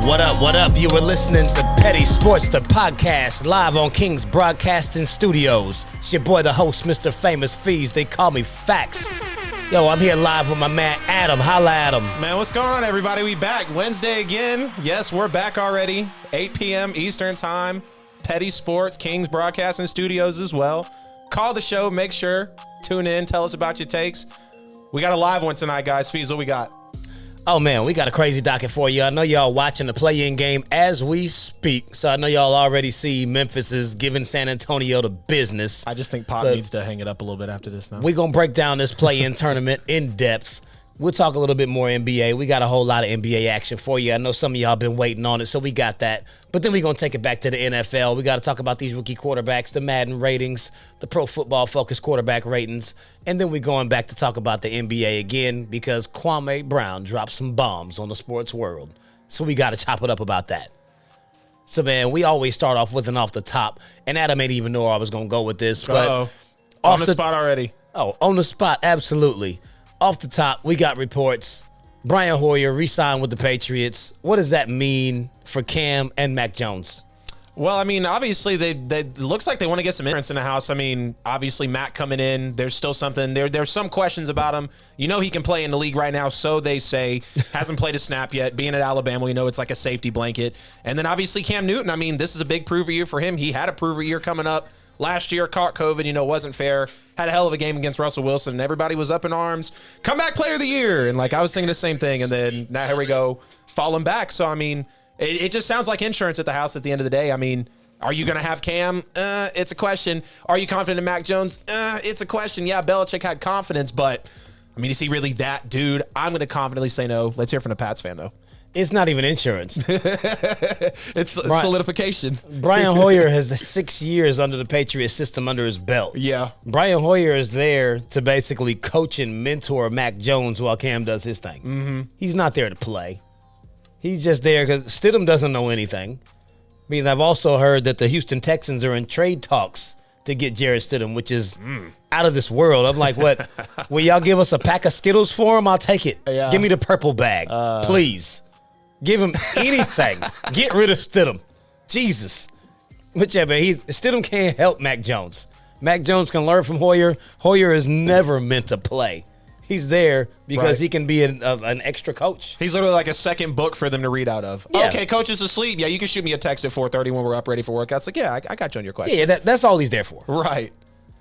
What up, what up? You were listening to Petty Sportz, the podcast, live on King's Broadcasting Studios. It's your boy, the host, Mr. Famous Fees. They call me Fax. Yo, I'm here live with my man, Adam. Holla at him. Man, what's going on, everybody? We back Wednesday again. Yes, we're back already. 8 p.m. Eastern Time. Petty Sportz, King's Broadcasting Studios as well. Call the show. Make sure. Tune in. Tell us about your takes. We got a live one tonight, guys. Fees, what we got? Oh, man, we got a crazy docket for you. I know y'all watching the play-in game as we speak, so I know y'all already see Memphis is giving San Antonio the business. I just think Pop needs to hang it up a little bit after this now. We're going to break down this play-in tournament in depth. We'll talk a little bit more NBA. We got a whole lot of NBA action for you. I know some of y'all been waiting on it, so we got that. But then we're going to take it back to the NFL. We got to talk about these rookie quarterbacks, the Madden ratings, the Pro Football Focus quarterback ratings. And then we're going back to talk about the NBA again because Kwame Brown dropped some bombs on the sports world. So we got to chop it up about that. So, man, we always start off with an off the top. And Adam ain't even know where I was going to go with this. But on the spot already. Oh, on the spot, absolutely. Off the top, we got reports. Brian Hoyer re-signed with the Patriots. What does that mean for Cam and Mac Jones? Well, I mean, obviously, they looks like they want to get some entrance in the house. I mean, obviously, Mac coming in, there's still something. There's some questions about him. You know he can play in the league right now, so they say. Hasn't played a snap yet. Being at Alabama, we know it's like a safety blanket. And then, obviously, Cam Newton, I mean, this is a big prove year for him. He had a prove year coming up. Last year, caught COVID, wasn't fair. Had a hell of a game against Russell Wilson, and everybody was up in arms. Comeback player of the year. And, I was thinking the same thing. And then now here we go, falling back. So, I mean, it just sounds like insurance at the house at the end of the day. I mean, are you going to have Cam? It's a question. Are you confident in Mac Jones? It's a question. Yeah, Belichick had confidence, but, I mean, is he really that dude? I'm going to confidently say no. Let's hear from the Pats fan, though. It's not even insurance. It's solidification. Brian Hoyer has 6 years under the Patriots system under his belt. Yeah. Brian Hoyer is there to basically coach and mentor Mac Jones while Cam does his thing. Mm-hmm. He's not there to play. He's just there because Stidham doesn't know anything. I mean, I've also heard that the Houston Texans are in trade talks to get Jarrett Stidham, which is out of this world. I'm like, what? Will y'all give us a pack of Skittles for him? I'll take it. Yeah. Give me the purple bag, please. Give him anything. Get rid of Stidham. Jesus. But yeah, man, Stidham can't help Mac Jones. Mac Jones can learn from Hoyer. Hoyer is never meant to play. He's there because he can be an extra coach. He's literally like a second book for them to read out of. Yeah. Okay, coach is asleep. Yeah, you can shoot me a text at 4:30 when we're up ready for workouts. Like, yeah, I got you on your question. Yeah, that's all he's there for. Right.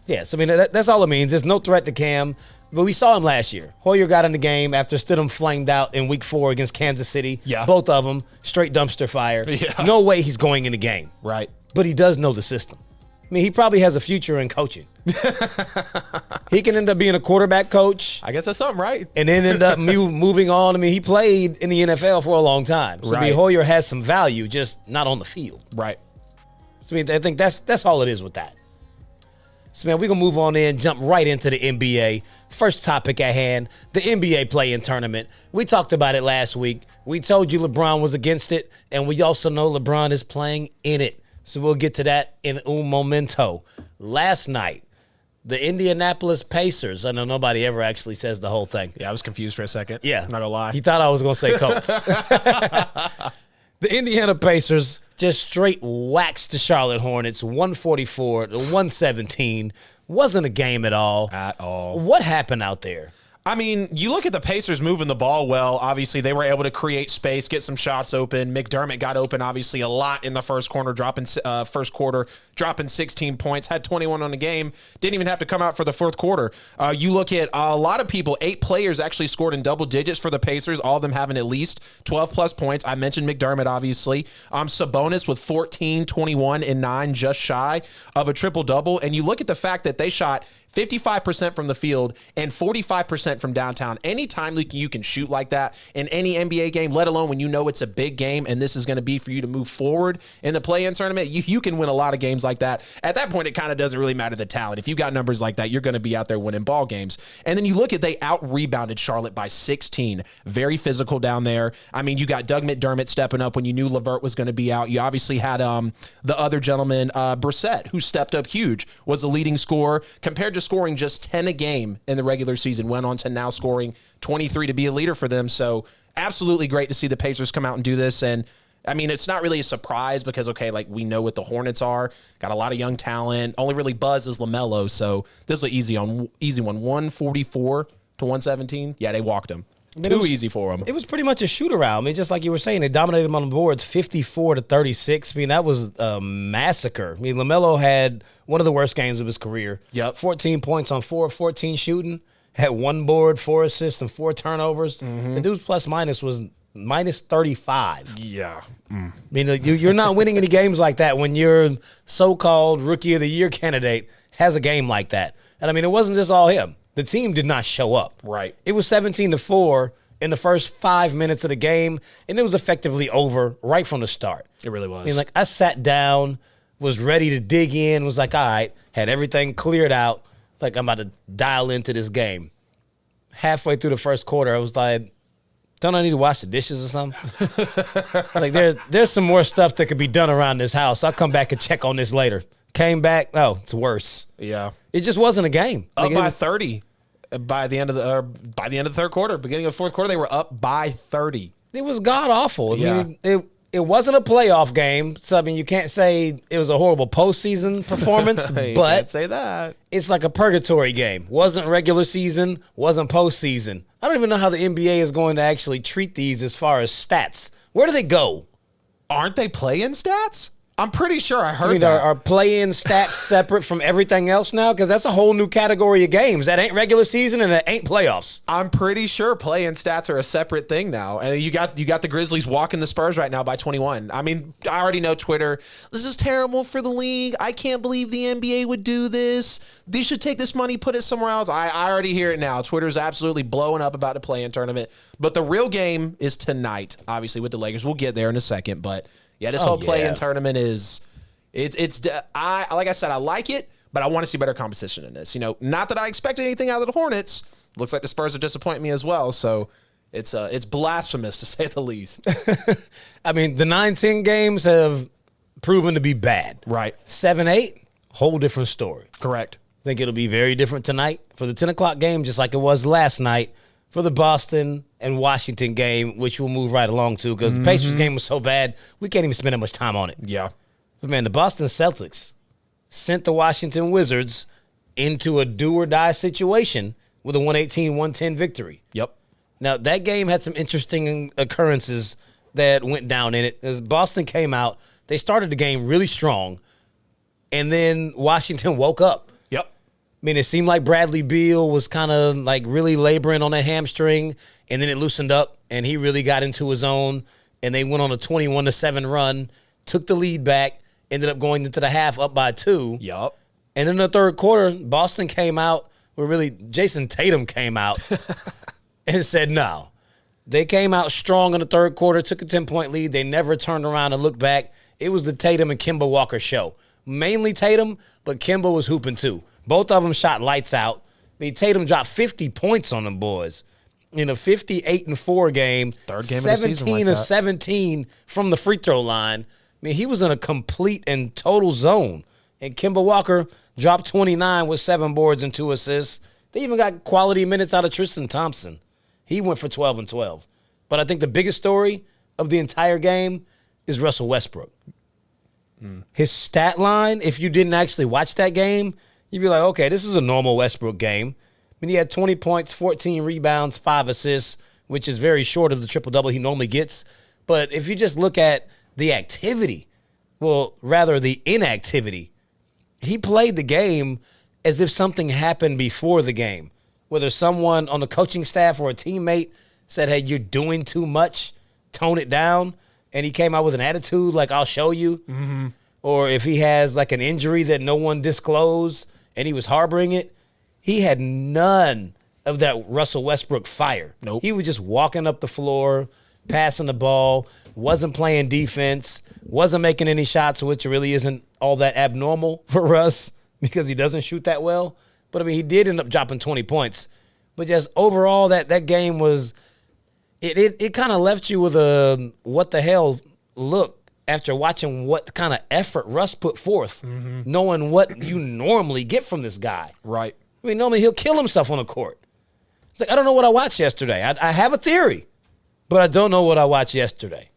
Yes, I mean, that's all it means. There's no threat to Cam. But we saw him last year. Hoyer got in the game after Stidham flamed out in week 4 against Kansas City. Yeah. Both of them, straight dumpster fire. Yeah. No way he's going in the game. Right. But he does know the system. I mean, he probably has a future in coaching. He can end up being a quarterback coach. I guess that's something, right? And then end up moving on. I mean, he played in the NFL for a long time. So, I mean, Hoyer has some value, just not on the field. Right. So, I mean, I think that's all it is with that. So, man, we're going to move on in, jump right into the NBA. First topic at hand, the NBA play-in tournament. We talked about it last week. We told you LeBron was against it, and we also know LeBron is playing in it. So we'll get to that in un momento. Last night, the Indianapolis Pacers. I know nobody ever actually says the whole thing. Yeah, I was confused for a second. Yeah. I'm not going to lie. He thought I was going to say Colts. The Indiana Pacers just straight waxed the Charlotte Hornets 144 to 117. Wasn't a game at all. At all. What happened out there? I mean, you look at the Pacers moving the ball well. Obviously, they were able to create space, get some shots open. McDermott got open, obviously, a lot in the first quarter, dropping 16 points, had 21 on the game. Didn't even have to come out for the fourth quarter. You look at a lot of people, 8 players actually scored in double digits for the Pacers, all of them having at least 12-plus points. I mentioned McDermott, obviously. Sabonis with 14, 21, and 9, just shy of a triple-double. And you look at the fact that they shot 55% from the field and 45% from downtown. Anytime you can shoot like that in any NBA game, let alone when you know it's a big game and this is going to be for you to move forward in the play-in tournament, you can win a lot of games like that. At that point, it kind of doesn't really matter the talent. If you got numbers like that, you're going to be out there winning ball games. And then you look at they out-rebounded Charlotte by 16. Very physical down there. I mean, you got Doug McDermott stepping up when you knew LeVert was going to be out. You obviously had the other gentleman, Brissett, who stepped up huge, was the leading scorer compared to scoring just 10 a game in the regular season, went on to now scoring 23 to be a leader for them. So absolutely great to see the Pacers come out and do this. And I mean, it's not really a surprise because, okay, like we know what the Hornets are. Got a lot of young talent. Only really buzz is LaMelo. So this was an easy one. 144 to 117. Yeah, they walked him. Too easy for them. It was pretty much a shoot around. I mean, just like you were saying, they dominated them on the boards 54 to 36. I mean, that was a massacre. I mean, LaMelo had one of the worst games of his career. Yep. 14 points on 4 of 14 shooting. Had 1 board, 4 assists, and 4 turnovers. The dude's plus-minus was minus 35. Yeah. I mean, you're not winning any games like that when your so-called Rookie of the Year candidate has a game like that. And, I mean, it wasn't just all him. The team did not show up. Right. It was 17-4 in the first 5 minutes of the game, and it was effectively over right from the start. It really was. I mean, like, I sat down, was ready to dig in, was like, all right, had everything cleared out, like I'm about to dial into this game. Halfway through the first quarter, I was like, don't I need to wash the dishes or something? Like, there's some more stuff that could be done around this house. I'll come back and check on this later. Came back, oh, it's worse. Yeah. It just wasn't a game. Up by 30 by the end of the third quarter. Beginning of the fourth quarter, they were up by 30. It was god-awful. Yeah. I mean, it wasn't a playoff game, so I mean, you can't say it was a horrible postseason performance, but can't say that. It's like a purgatory game. Wasn't regular season, wasn't postseason. I don't even know how the NBA is going to actually treat these as far as stats. Where do they go? Aren't they play-in stats? I'm pretty sure I heard I mean, that. are play-in stats separate from everything else now? Because that's a whole new category of games. That ain't regular season and that ain't playoffs. I'm pretty sure play-in stats are a separate thing now. And you got the Grizzlies walking the Spurs right now by 21. I mean, I already know Twitter. This is terrible for the league. I can't believe the NBA would do this. They should take this money, put it somewhere else. I already hear it now. Twitter's absolutely blowing up about the play-in tournament. But the real game is tonight, obviously, with the Lakers. We'll get there in a second, but yeah, this whole play-in tournament is like I said, I like it, but I want to see better competition in this. You know, not that I expected anything out of the Hornets. Looks like the Spurs are disappointing me as well. So it's blasphemous to say the least. I mean, the 9-10 games have proven to be bad. Right. 7-8, whole different story. Correct. I think it'll be very different tonight for the 10 o'clock game, just like it was last night for the Boston and Washington game, which we'll move right along to because the Pacers game was so bad, we can't even spend that much time on it. Yeah. But, man, the Boston Celtics sent the Washington Wizards into a do-or-die situation with a 118-110 victory. Yep. Now, that game had some interesting occurrences that went down in it. As Boston came out, they started the game really strong, and then Washington woke up. Yep. I mean, it seemed like Bradley Beal was kind of like really laboring on that hamstring, and then it loosened up, and he really got into his own, and they went on a 21-7 run, took the lead back, ended up going into the half up by 2. Yep. And in the third quarter, Boston came out, Jason Tatum came out and said no. They came out strong in the third quarter, took a 10-point lead. They never turned around and looked back. It was the Tatum and Kemba Walker show. Mainly Tatum, but Kemba was hooping too. Both of them shot lights out. I mean, Tatum dropped 50 points on them boys in a 58-4 game. Third game of the season like that. 17 from the free throw line. I mean, he was in a complete and total zone. And Kemba Walker dropped 29 with 7 boards and 2 assists. They even got quality minutes out of Tristan Thompson. He went for 12 and 12. But I think the biggest story of the entire game is Russell Westbrook. His stat line, if you didn't actually watch that game, you'd be like, okay, this is a normal Westbrook game. I mean, he had 20 points, 14 rebounds, 5 assists, which is very short of the triple-double he normally gets. But if you just look at the activity, well, rather the inactivity, he played the game as if something happened before the game. Whether someone on the coaching staff or a teammate said, hey, you're doing too much, tone it down, and he came out with an attitude like, I'll show you. Mm-hmm. Or if he has like an injury that no one disclosed and he was harboring it, he had none of that Russell Westbrook fire. Nope. He was just walking up the floor, passing the ball, wasn't playing defense, wasn't making any shots, which really isn't all that abnormal for Russ because he doesn't shoot that well. But, I mean, he did end up dropping 20 points. But just overall, that game was it kind of left you with a what the hell look after watching what kind of effort Russ put forth, knowing what you normally get from this guy. Right. I mean, normally he'll kill himself on the court. It's like, I don't know what I watched yesterday. I have a theory, but I don't know what I watched yesterday.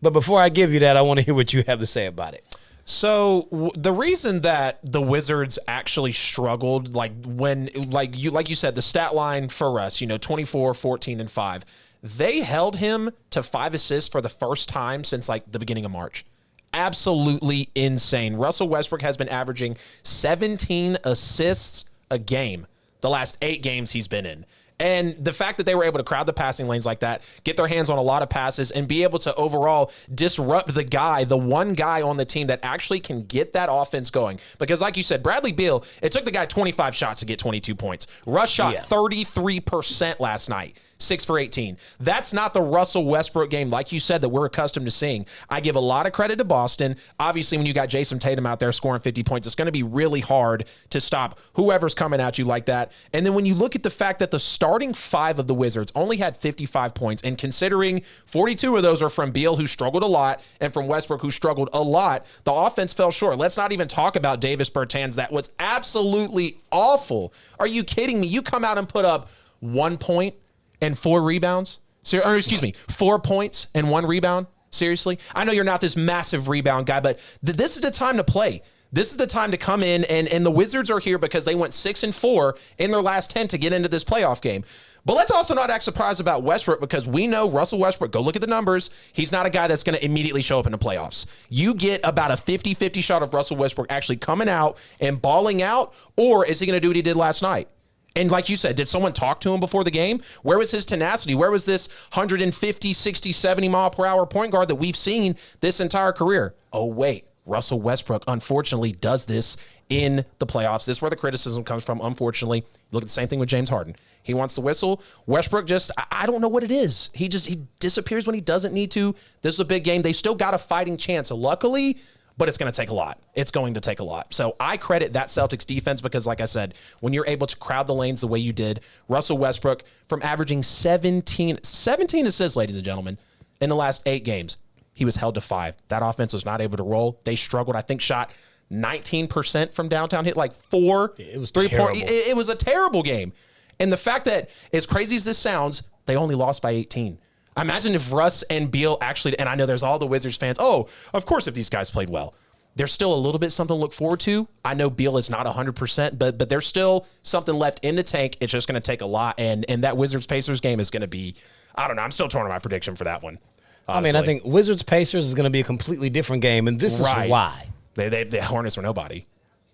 But before I give you that, I want to hear what you have to say about it. So the reason that the Wizards actually struggled, like you said, the stat line for us, 24, 14, and 5, they held him to 5 assists for the first time since like the beginning of March. Absolutely insane. Russell Westbrook has been averaging 17 assists a game the last 8 games he's been in. And the fact that they were able to crowd the passing lanes like that, get their hands on a lot of passes, and be able to overall disrupt the one guy on the team that actually can get that offense going. Because like you said, Bradley Beal, it took the guy 25 shots to get 22 points. Russ shot 33% last night. 6 for 18. That's not the Russell Westbrook game, like you said, that we're accustomed to seeing. I give a lot of credit to Boston. Obviously, when you got Jason Tatum out there scoring 50 points, it's going to be really hard to stop whoever's coming at you like that. And then when you look at the fact that the starting 5 of the Wizards only had 55 points, and considering 42 of those are from Beal, who struggled a lot, and from Westbrook, who struggled a lot, the offense fell short. Let's not even talk about Davis Bertans. That was absolutely awful. Are you kidding me? You come out and put up 1 point and 4 rebounds? 4 points and 1 rebound? Seriously? I know you're not this massive rebound guy, but this is the time to play. This is the time to come in, and the Wizards are here because they went 6-4 in their last 10 to get into this playoff game. But let's also not act surprised about Westbrook, because we know Russell Westbrook, go look at the numbers, he's not a guy that's going to immediately show up in the playoffs. You get about a 50-50 shot of Russell Westbrook actually coming out and balling out, or is he going to do what he did last night? And like you said, did someone talk to him before the game? Where was his tenacity? Where was this 150, 60, 70 mile per hour point guard that we've seen this entire career? Oh, wait. Russell unfortunately does this in the playoffs. This is where the criticism comes from, unfortunately. Look at the same thing with James Harden. He wants the whistle. Westbrook I don't know what it is. He disappears when he doesn't need to. This is a big game. They still got a fighting chance, luckily, but it's going to take a lot. It's going to take a lot. So I credit that Celtics defense because, like I said, when you're able to crowd the lanes the way you did, Russell Westbrook, from averaging 17 assists, ladies and gentlemen, in the last 8 games, he was held to 5. That offense was not able to roll. They struggled. I think shot 19% from downtown, hit like 4 it was 3-point. It was a terrible game. And the fact that, as crazy as this sounds, they only lost by 18. Imagine if Russ and Beal actually, and I know there's all the Wizards fans, oh, of course if these guys played well. There's still a little bit something to look forward to. I know Beal is not 100%, but there's still something left in the tank. It's just going to take a lot, and that Wizards-Pacers game is going to be, I don't know, I'm still torn on my prediction for that one. Honestly. I think Wizards-Pacers is going to be a completely different game, and this is why. The Hornets were nobody.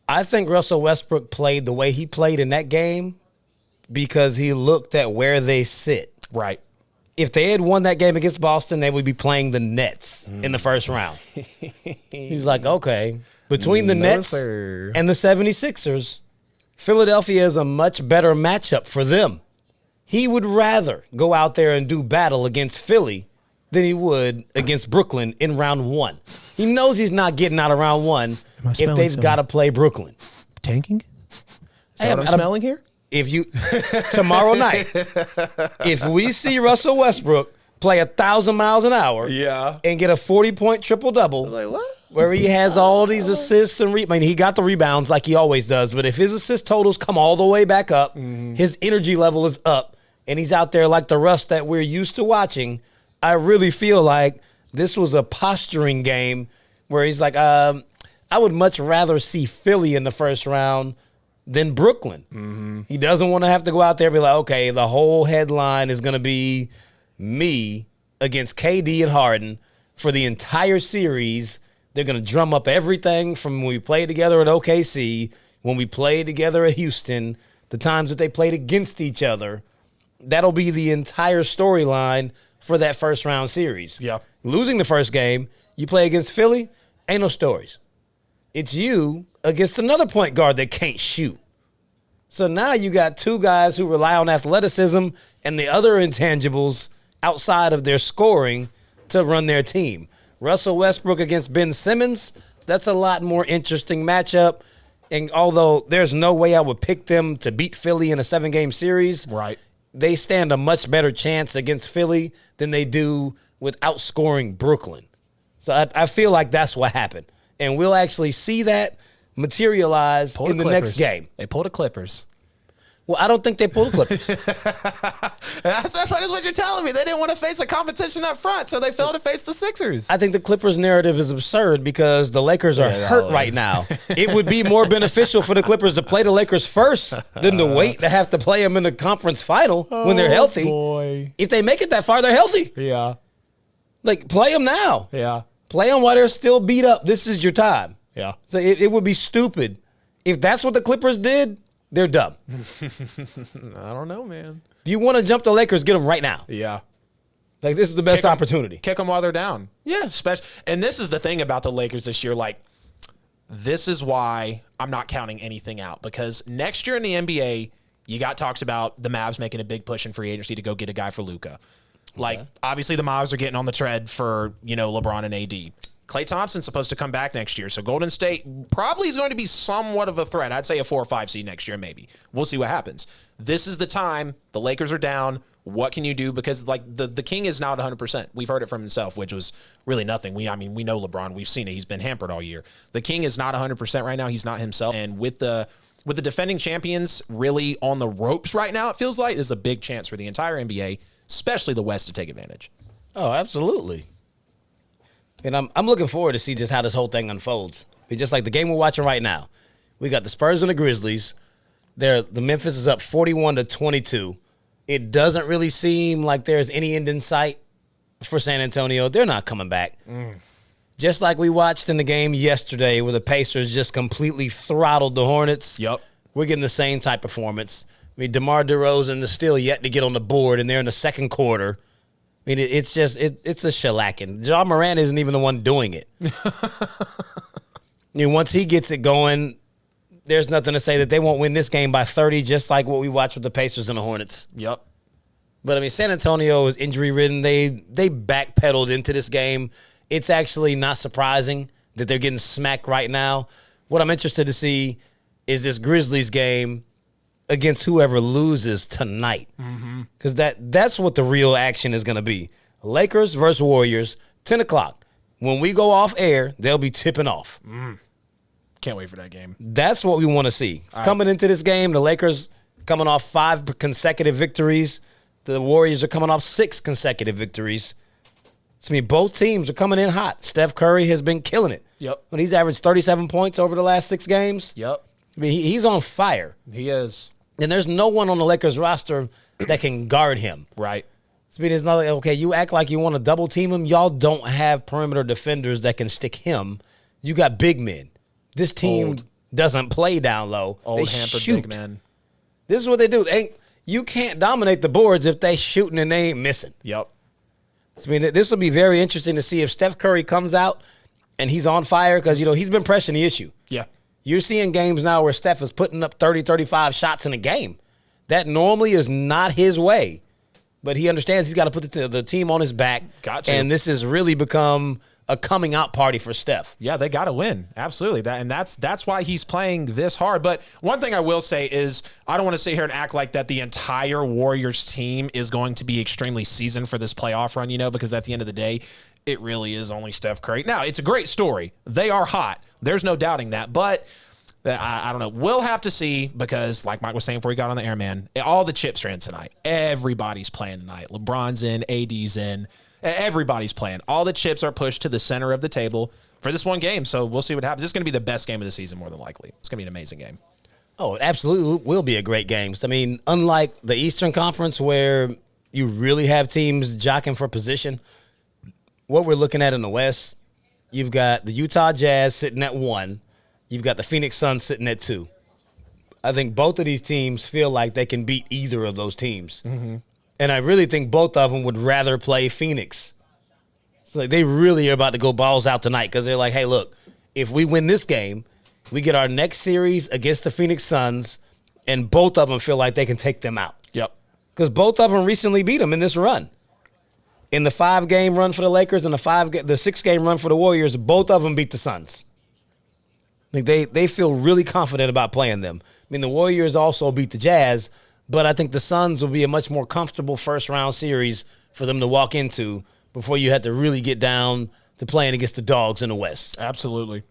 I think Russell Westbrook played the way he played in that game because he looked at where they sit. Right. If they had won that game against Boston, they would be playing the Nets in the first round. He's like, okay, between the Nets and the 76ers, Philadelphia is a much better matchup for them. He would rather go out there and do battle against Philly than he would against Brooklyn in round 1. He knows he's not getting out of round 1 if they've got to play Brooklyn. Tanking? Is that what I'm smelling here? If you tomorrow night, if we see Russell Westbrook play 1,000 miles an hour, and get a 40-point triple-double, like what? Where he has all these assists and he got the rebounds like he always does, but if his assist totals come all the way back up, his energy level is up, and he's out there like the Russ that we're used to watching, I really feel like this was a posturing game where he's like, I would much rather see Philly in the first round than Brooklyn. He doesn't want to have to go out there and be like, okay, the whole headline is going to be me against KD and Harden for the entire series. They're going to drum up everything from when we played together at OKC, when we played together at Houston, the times that they played against each other. That'll be the entire storyline for that first round series. Yeah. Losing the first game, you play against Philly, ain't no stories. It's you against another point guard that can't shoot. So now you got 2 guys who rely on athleticism and the other intangibles outside of their scoring to run their team. Russell Westbrook against Ben Simmons, that's a lot more interesting matchup. And although there's no way I would pick them to beat Philly in a 7-game series, right, they stand a much better chance against Philly than they do with outscoring Brooklyn. So I feel like that's what happened. And we'll actually see that materialize in the next game. They pulled the Clippers. Well, I don't think they pull the Clippers. That's what you're telling me. They didn't want to face a competition up front, so they failed to face the Sixers. I think the Clippers narrative is absurd because the Lakers are hurt right now. It would be more beneficial for the Clippers to play the Lakers first than to wait to have to play them in the conference final when they're healthy. Boy. If they make it that far, they're healthy. Yeah. Like, play them now. Yeah. Play them while they're still beat up. This is your time. Yeah. So it would be stupid. If that's what the Clippers did, they're dumb. I don't know, man. If you want to jump the Lakers, get them right now. Yeah. Like, this is the best opportunity. Kick them while they're down. Yeah. And this is the thing about the Lakers this year. Like, this is why I'm not counting anything out. Because next year in the NBA, you got talks about the Mavs making a big push in free agency to go get a guy for Luka. Like, obviously the Mavs are getting on the tread for, LeBron and AD. Klay Thompson's supposed to come back next year, so Golden State probably is going to be somewhat of a threat. I'd say a 4 or 5 seed next year, maybe. We'll see what happens. This is the time. The Lakers are down. What can you do? Because, like, the king is not 100%. We've heard it from himself, which was really nothing. We know LeBron. We've seen it. He's been hampered all year. The king is not 100% right now. He's not himself. And with the defending champions really on the ropes right now, it feels like there's a big chance for the entire NBA, especially the West, to take advantage. Oh, absolutely. And I'm looking forward to see just how this whole thing unfolds. It's just like the game we're watching right now. We got the Spurs and the Grizzlies. The Memphis is up 41-22. It doesn't really seem like there's any end in sight for San Antonio. They're not coming back. Just like we watched in the game yesterday where the Pacers just completely throttled the Hornets. Yep. We're getting the same type performance. I mean, DeMar DeRozan is still yet to get on the board, and they're in the second quarter. I mean, it's just it's a shellacking. Ja Morant isn't even the one doing it. Once he gets it going, there's nothing to say that they won't win this game by 30, just like what we watched with the Pacers and the Hornets. Yep. But, I mean, San Antonio is injury-ridden. They backpedaled into this game. It's actually not surprising that they're getting smacked right now. What I'm interested to see is this Grizzlies game against whoever loses tonight. Because that's what the real action is going to be. Lakers versus Warriors, 10 o'clock. When we go off air, they'll be tipping off. Can't wait for that game. That's what we want to see. Coming into this game, the Lakers coming off 5 consecutive victories. The Warriors are coming off 6 consecutive victories. So, I mean, both teams are coming in hot. Steph Curry has been killing it. Yep. When he's averaged 37 points over the last 6 games. Yep. I mean, he's on fire. He is. And there's no one on the Lakers roster that can guard him. Right. I mean, it's not like, okay, you act like you want to double team him. Y'all don't have perimeter defenders that can stick him. You got big men. This team doesn't play down low. Old they hampered shoot. big men. This is what they do. You can't dominate the boards if they shooting and they ain't missing. Yep. I mean, this will be very interesting to see if Steph Curry comes out and he's on fire because, he's been pressing the issue. Yeah. You're seeing games now where Steph is putting up 30, 35 shots in a game. That normally is not his way. But he understands he's got to put the team on his back. Got to. And this has really become a coming out party for Steph. Yeah, they got to win. Absolutely. That's why he's playing this hard. But one thing I will say is I don't want to sit here and act like that the entire Warriors team is going to be extremely seasoned for this playoff run, because at the end of the day, it really is only Steph Curry. Now, it's a great story. They are hot. There's no doubting that. But I don't know. We'll have to see because, like Mike was saying before he got on the air, man, all the chips are in tonight. Everybody's playing tonight. LeBron's in. AD's in. Everybody's playing. All the chips are pushed to the center of the table for this one game. So we'll see what happens. This is going to be the best game of the season, more than likely. It's going to be an amazing game. Oh, it absolutely will be a great game. I mean, unlike the Eastern Conference where you really have teams jockeying for position, what we're looking at in the West, you've got the Utah Jazz sitting at 1. You've got the Phoenix Suns sitting at 2. I think both of these teams feel like they can beat either of those teams. And I really think both of them would rather play Phoenix. It's like they really are about to go balls out tonight because they're like, hey, look, if we win this game, we get our next series against the Phoenix Suns, and both of them feel like they can take them out. Yep. Because both of them recently beat them in this run. In the 5-game run for the Lakers and the 6-game run for the Warriors, both of them beat the Suns. Like they feel really confident about playing them. I mean, the Warriors also beat the Jazz, but I think the Suns will be a much more comfortable first-round series for them to walk into before you had to really get down to playing against the dogs in the West. Absolutely.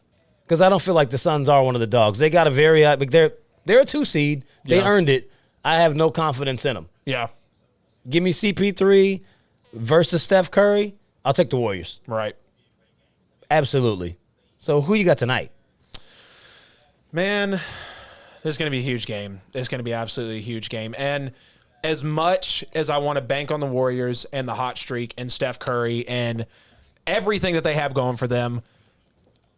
Because I don't feel like the Suns are one of the dogs. They got a very they're a 2 seed. They earned it. I have no confidence in them. Yeah. Give me CP3 versus Steph Curry. I'll take the Warriors. Right. Absolutely. So who you got tonight? Man, this is going to be a huge game. It's going to be absolutely a huge game. And as much as I want to bank on the Warriors and the hot streak and Steph Curry and everything that they have going for them,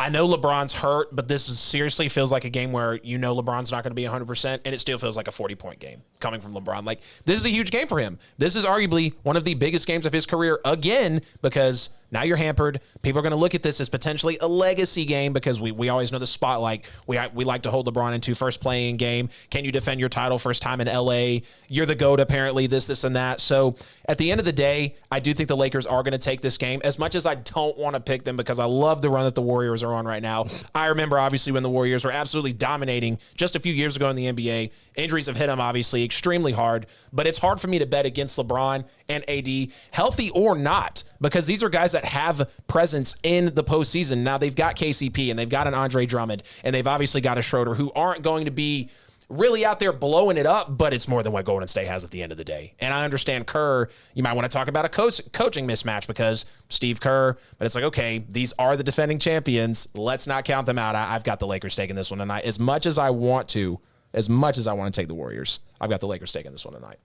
I know LeBron's hurt, but this seriously feels like a game where LeBron's not going to be 100%, and it still feels like a 40-point game coming from LeBron. Like, this is a huge game for him. This is arguably one of the biggest games of his career again, because now you're hampered. People are going to look at this as potentially a legacy game because we always know the spotlight. We like to hold LeBron into first playing game. Can you defend your title first time in LA? You're the GOAT, apparently, this, and that. So at the end of the day, I do think the Lakers are going to take this game, as much as I don't want to pick them because I love the run that the Warriors are on right now. I remember, obviously, when the Warriors were absolutely dominating just a few years ago in the NBA. Injuries have hit them, obviously, extremely hard, but it's hard for me to bet against LeBron and AD, healthy or not, because these are guys that have presence in the postseason. Now, they've got KCP, and they've got an Andre Drummond, and they've obviously got a Schroeder, who aren't going to be really out there blowing it up, but it's more than what Golden State has at the end of the day. And I understand Kerr, you might want to talk about a coaching mismatch because Steve Kerr, but it's like, okay, these are the defending champions. Let's not count them out. I've got the Lakers taking this one tonight. As much as I want to take the Warriors, I've got the Lakers taking this one tonight.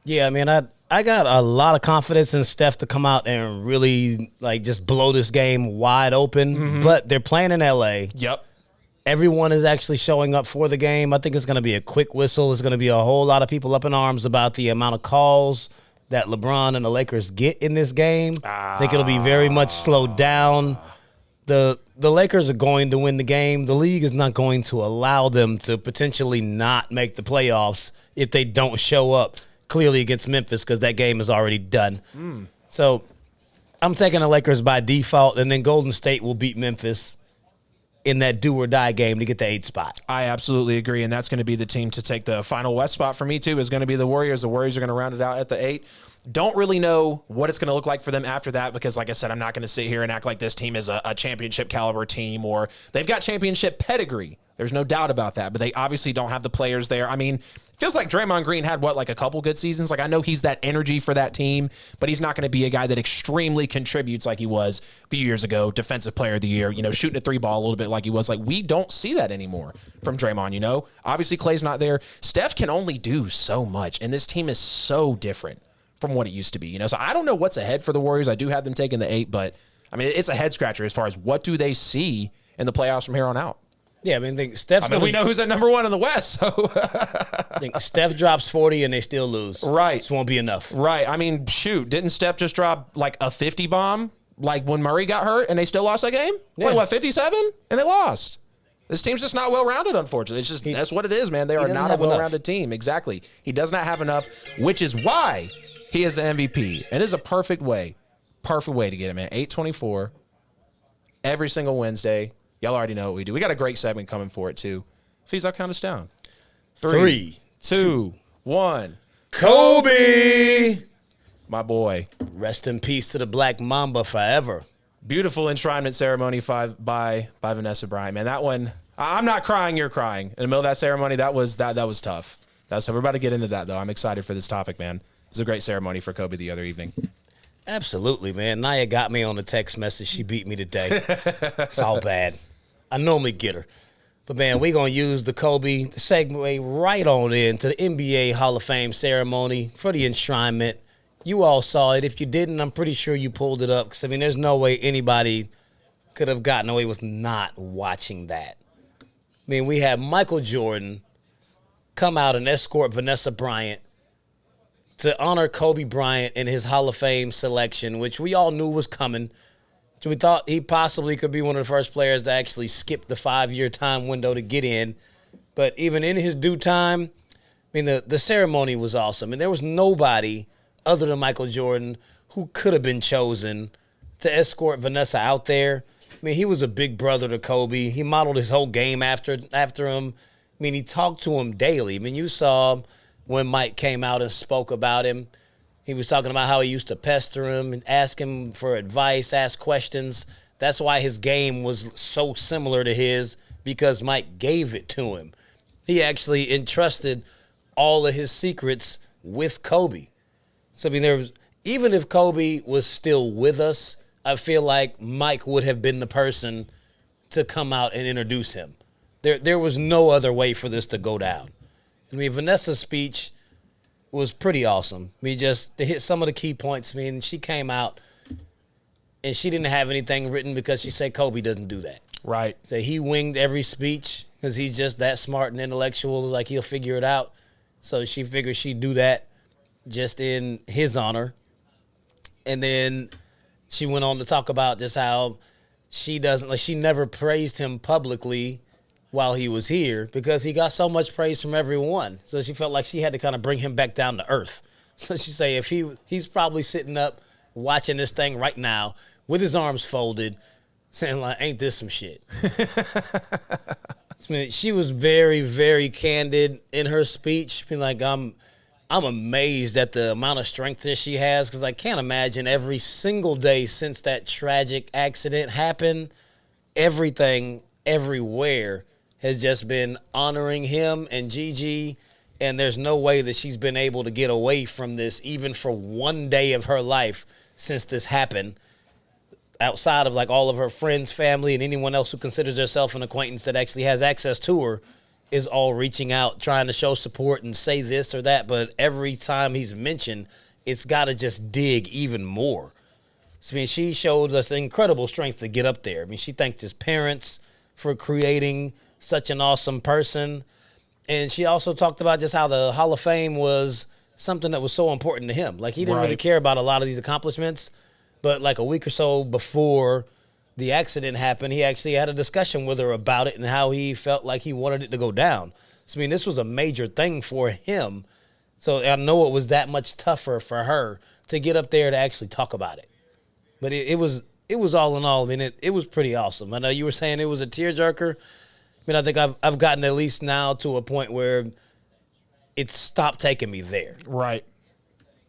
Yeah, I mean, I got a lot of confidence in Steph to come out and really, just blow this game wide open. But they're playing in L.A. Yep. Everyone is actually showing up for the game. I think it's going to be a quick whistle. There's going to be a whole lot of people up in arms about the amount of calls that LeBron and the Lakers get in this game. I think it'll be very much slowed down. The Lakers are going to win the game. The league is not going to allow them to potentially not make the playoffs if they don't show up clearly against Memphis, because that game is already done. So I'm taking the Lakers by default, and then Golden State will beat Memphis in that do-or-die game to get the 8th spot. I absolutely agree, and that's going to be the team to take the final West spot for me, too, is going to be the Warriors. The Warriors are going to round it out at the 8. Don't really know what it's going to look like for them after that because, like I said, I'm not going to sit here and act like this team is a championship-caliber team, or they've got championship pedigree. There's no doubt about that, but they obviously don't have the players there. I mean, it feels like Draymond Green had, a couple good seasons? I know he's that energy for that team, but he's not going to be a guy that extremely contributes like he was a few years ago, defensive player of the year, shooting a 3-ball a little bit like he was. We don't see that anymore from Draymond, Obviously, Klay's not there. Steph can only do so much, and this team is so different from what it used to be, So I don't know what's ahead for the Warriors. I do have them taking the 8, but, I mean, it's a head-scratcher as far as what do they see in the playoffs from here on out. Yeah, I mean, we know who's at number 1 in the West. So I think Steph drops 40 and they still lose. Right. This won't be enough. Right. I mean, shoot, didn't Steph just drop a 50 bomb when Murray got hurt and they still lost that game? Yeah. 57? And they lost. This team's just not well-rounded, unfortunately. It's just that's what it is, man. They are not a well-rounded team. Exactly. He does not have enough, which is why he is the MVP. And it is a perfect way to get it, man. 8:24 every single Wednesday. Y'all already know what we do. We got a great segment coming for it, too. Please, I'll count us down. 3, 2, 1. Kobe! My boy. Rest in peace to the Black Mamba forever. Beautiful enshrinement ceremony by Vanessa Bryant. Man, that one, I'm not crying, you're crying. In the middle of that ceremony, that was tough. We're about to get into that, though. I'm excited for this topic, man. It was a great ceremony for Kobe the other evening. Absolutely, man. Naya got me on the text message. She beat me today. It's all bad. I normally get her. But, man, we're going to use the Kobe to segue right on into the NBA Hall of Fame ceremony for the enshrinement. You all saw it. If you didn't, I'm pretty sure you pulled it up because, I mean, there's no way anybody could have gotten away with not watching that. I mean, we had Michael Jordan come out and escort Vanessa Bryant to honor Kobe Bryant in his Hall of Fame selection, which we all knew was coming. We thought he possibly could be one of the first players to actually skip the 5-year time window to get in. But even in his due time, I mean, the ceremony was awesome. And there was nobody other than Michael Jordan who could have been chosen to escort Vanessa out there. I mean, he was a big brother to Kobe. He modeled his whole game after him. I mean, he talked to him daily. I mean, you saw when Mike came out and spoke about him. He was talking about how he used to pester him and ask him for advice, ask questions. That's why his game was so similar to his, because Mike gave it to him. He actually entrusted all of his secrets with Kobe. So, I mean, even if Kobe was still with us, I feel like Mike would have been the person to come out and introduce him. There was no other way for this to go down. I mean, Vanessa's speech was pretty awesome. I mean, just to hit some of the key points. I mean, she came out and she didn't have anything written because she said Kobe doesn't do that. Right. So he winged every speech because he's just that smart and intellectual. Like, he'll figure it out. So she figured she'd do that just in his honor. And then she went on to talk about just how she never praised him publicly while he was here because he got so much praise from everyone. So she felt like she had to kind of bring him back down to earth. So she say if he's probably sitting up watching this thing right now with his arms folded, saying like, ain't this some shit? I mean, she was very, very candid in her speech. Being like, I'm amazed at the amount of strength that she has because I can't imagine every single day since that tragic accident happened, everything, everywhere has just been honoring him and Gigi, and there's no way that she's been able to get away from this even for one day of her life since this happened, outside of like all of her friends, family, and anyone else who considers herself an acquaintance that actually has access to her is all reaching out, trying to show support and say this or that. But every time he's mentioned, it's got to just dig even more. So, I mean, she showed us incredible strength to get up there. I mean, she thanked his parents for creating such an awesome person. And she also talked about just how the Hall of Fame was something that was so important to him. Like, he didn't really care about a lot of these accomplishments, but like a week or so before the accident happened, he actually had a discussion with her about it and how he felt like he wanted it to go down. So, I mean, this was a major thing for him. So I know it was that much tougher for her to get up there to actually talk about it. But it was all in all, I mean, it was pretty awesome. I know you were saying it was a tearjerker. I mean, I think I've gotten at least now to a point where it stopped taking me there. Right.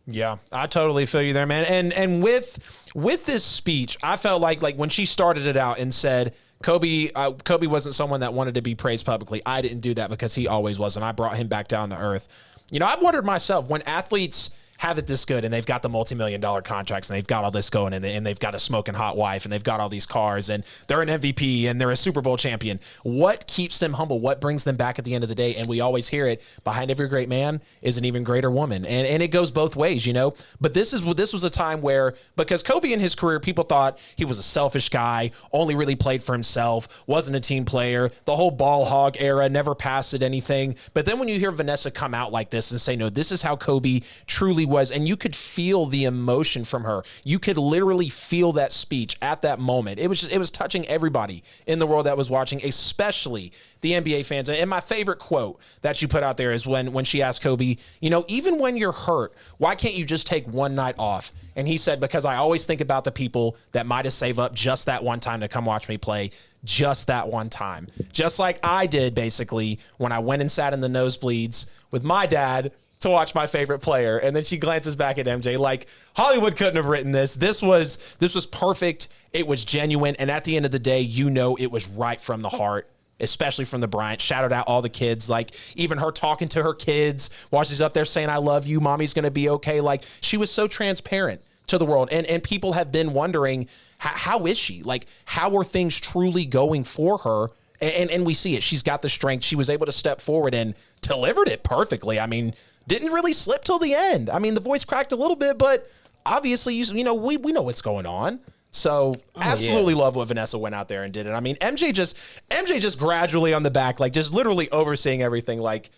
Yeah, I totally feel you there, man. And with this speech, I felt like when she started it out and said Kobe wasn't someone that wanted to be praised publicly. I didn't do that because he always was, and I brought him back down to earth. You know, I've wondered myself, when athletes have it this good and they've got the multi-million-dollar contracts and they've got all this going and they've got a smoking hot wife and they've got all these cars and they're an MVP and they're a Super Bowl champion, what keeps them humble? What brings them back at the end of the day? And we always hear it, behind every great man is an even greater woman. And it goes both ways, you know. But this was a time where, because Kobe in his career, people thought he was a selfish guy, only really played for himself, wasn't a team player, the whole ball hog era, never passed at anything. But then when you hear Vanessa come out like this and say, no, this is how Kobe truly was, and you could feel the emotion from her. You could literally feel that speech at that moment. It was touching everybody in the world that was watching, especially the NBA fans. And my favorite quote that you put out there is when she asked Kobe, you know, even when you're hurt, why can't you just take one night off? And he said, because I always think about the people that might have saved up just that one time to come watch me play, just that one time. Just like I did, basically, when I went and sat in the nosebleeds with my dad to watch my favorite player. And then she glances back at MJ like, Hollywood couldn't have written this. This was perfect. It was genuine. And at the end of the day, you know, it was right from the heart, especially from the Bryant. Shouted out all the kids, like even her talking to her kids while she's up there saying, I love you, mommy's going to be okay. Like, she was so transparent to the world. And people have been wondering, how is she? Like, how are things truly going for her? And we see it. She's got the strength. She was able to step forward and delivered it perfectly. I mean, didn't really slip till the end. I mean, the voice cracked a little bit, but obviously, you know, we know what's going on. So absolutely love what Vanessa went out there and did it. I mean, MJ just gradually on the back, like just literally overseeing everything. Like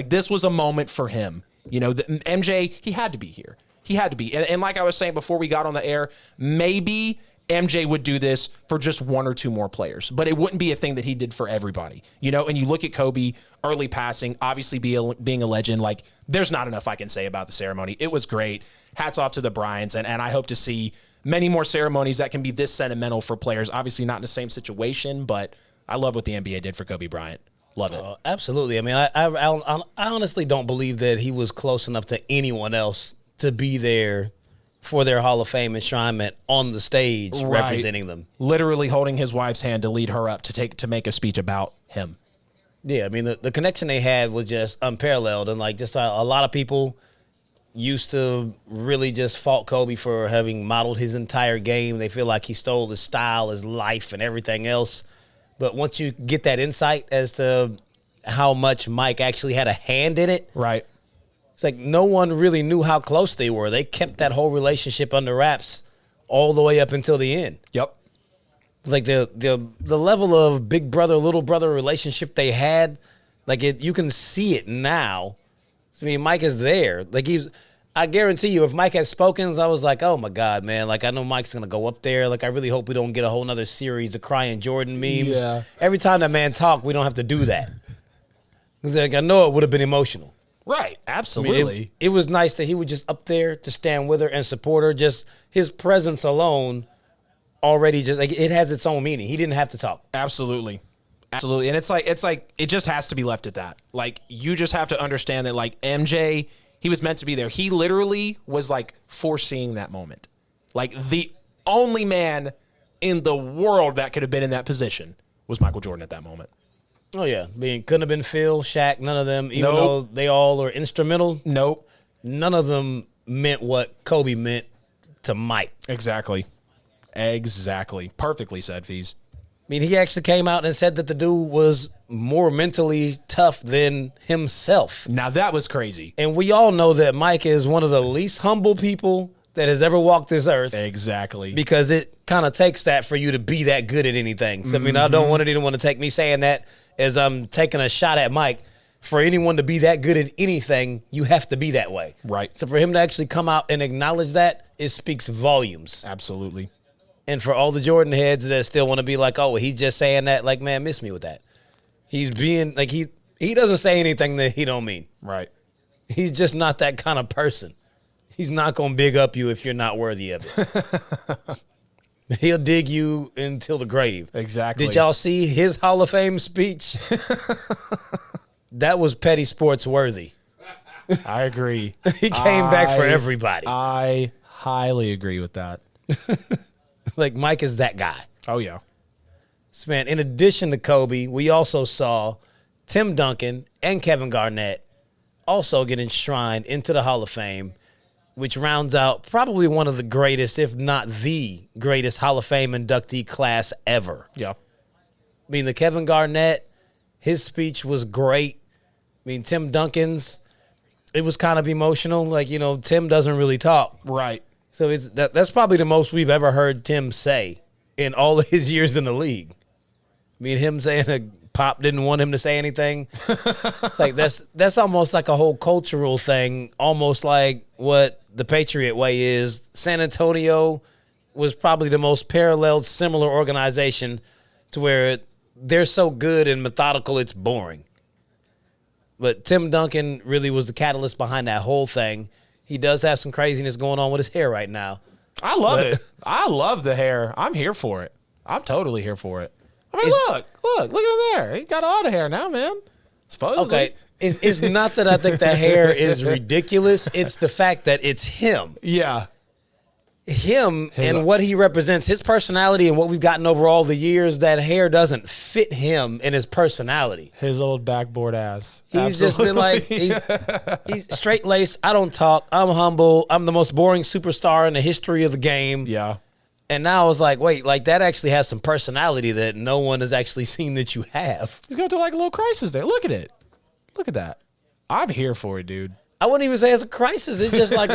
this was a moment for him. You know, MJ, he had to be here. He had to be. And like I was saying before we got on the air, maybe MJ would do this for just one or two more players, but it wouldn't be a thing that he did for everybody, you know. And you look at Kobe, early passing, obviously being a legend. Like, there's not enough I can say about the ceremony. It was great. Hats off to the Bryants, and I hope to see many more ceremonies that can be this sentimental for players. Obviously not in the same situation, but I love what the NBA did for Kobe Bryant. Love it. Absolutely. I mean, I honestly don't believe that he was close enough to anyone else to be there for their Hall of Fame enshrinement on the stage, representing them. Literally holding his wife's hand to lead her up to make a speech about him. Yeah, I mean, the connection they had was just unparalleled. And, like, just a lot of people used to really just fault Kobe for having modeled his entire game. They feel like he stole his style, his life, and everything else. But once you get that insight as to how much Mike actually had a hand in it, Right. it's like no one really knew how close they were. They kept that whole relationship under wraps all the way up until the end. Yep. Like the level of big brother, little brother relationship they had, like you can see it now. I mean, Mike is there. Like I guarantee you, if Mike had spoken, I was like, oh my God, man. Like, I know Mike's going to go up there. Like, I really hope we don't get a whole nother series of crying Jordan memes. Yeah. Every time that man talk, we don't have to do that. 'Cause, like, I know it would have been emotional. Right. I mean, Absolutely. it was nice that he was just up there to stand with her and support her. Just his presence alone already just, like, it has its own meaning. He didn't have to talk. Absolutely. Absolutely. And it's like it just has to be left at that. Like, you just have to understand that, like, MJ, he was meant to be there. He literally was, like, foreseeing that moment. Like, the only man in the world that could have been in that position was Michael Jordan at that moment. Oh, yeah. I mean, couldn't have been Phil, Shaq, none of them. Even Nope. though they all are instrumental, Nope. none of them meant what Kobe meant to Mike. Exactly. Exactly. Perfectly said, Fees. I mean, he actually came out and said that the dude was more mentally tough than himself. Now, that was crazy. And we all know that Mike is one of the least humble people that has ever walked this earth, Exactly. because it kind of takes that for you to be that good at anything. So, I mean, I don't want anyone to take me saying that as I'm taking a shot at Mike. For anyone to be that good at anything, you have to be that way. Right. So for him to actually come out and acknowledge that, it speaks volumes. Absolutely. And for all the Jordan heads that still want to be like, oh, he's just saying that, like, man, miss me with that. He's being, like, he doesn't say anything that he don't mean. Right. He's just not that kind of person. He's not going to big up you if you're not worthy of it. He'll dig you until the grave. Exactly. Did y'all see his Hall of Fame speech? That was Petty Sportz worthy. I agree. He came back for everybody. I highly agree with that. Like, Mike is that guy. Oh, yeah. So, man, in addition to Kobe, we also saw Tim Duncan and Kevin Garnett also get enshrined into the Hall of Fame, which rounds out probably one of the greatest, if not the greatest, Hall of Fame inductee class ever. Yeah. I mean, the Kevin Garnett, his speech was great. I mean, Tim Duncan's, it was kind of emotional. Like, you know, Tim doesn't really talk. Right. So that's probably the most we've ever heard Tim say in all of his years in the league. I mean, him saying that Pop didn't want him to say anything. It's like that's almost like a whole cultural thing, almost like what the Patriot Way is. San Antonio was probably the most paralleled, similar organization to where they're so good and methodical, it's boring. But Tim Duncan really was the catalyst behind that whole thing. He does have some craziness going on with his hair right now. I love it. I love the hair. I'm here for it. I'm totally here for it. I mean, look at him there. He got all the hair now, man. Supposedly. Okay, it's not that I think the hair is ridiculous. It's the fact that it's him. Yeah. Him and what he represents, his personality and what we've gotten over all the years, that hair doesn't fit him and his personality. His old backboard ass. He's just been like, he's straight laced. I don't talk. I'm humble. I'm the most boring superstar in the history of the game. Yeah. And now I was like, wait, like that actually has some personality that no one has actually seen that you have. He's going through like a little crisis there. Look at it. Look at that. I'm here for it, dude. I wouldn't even say it's a crisis. It's just like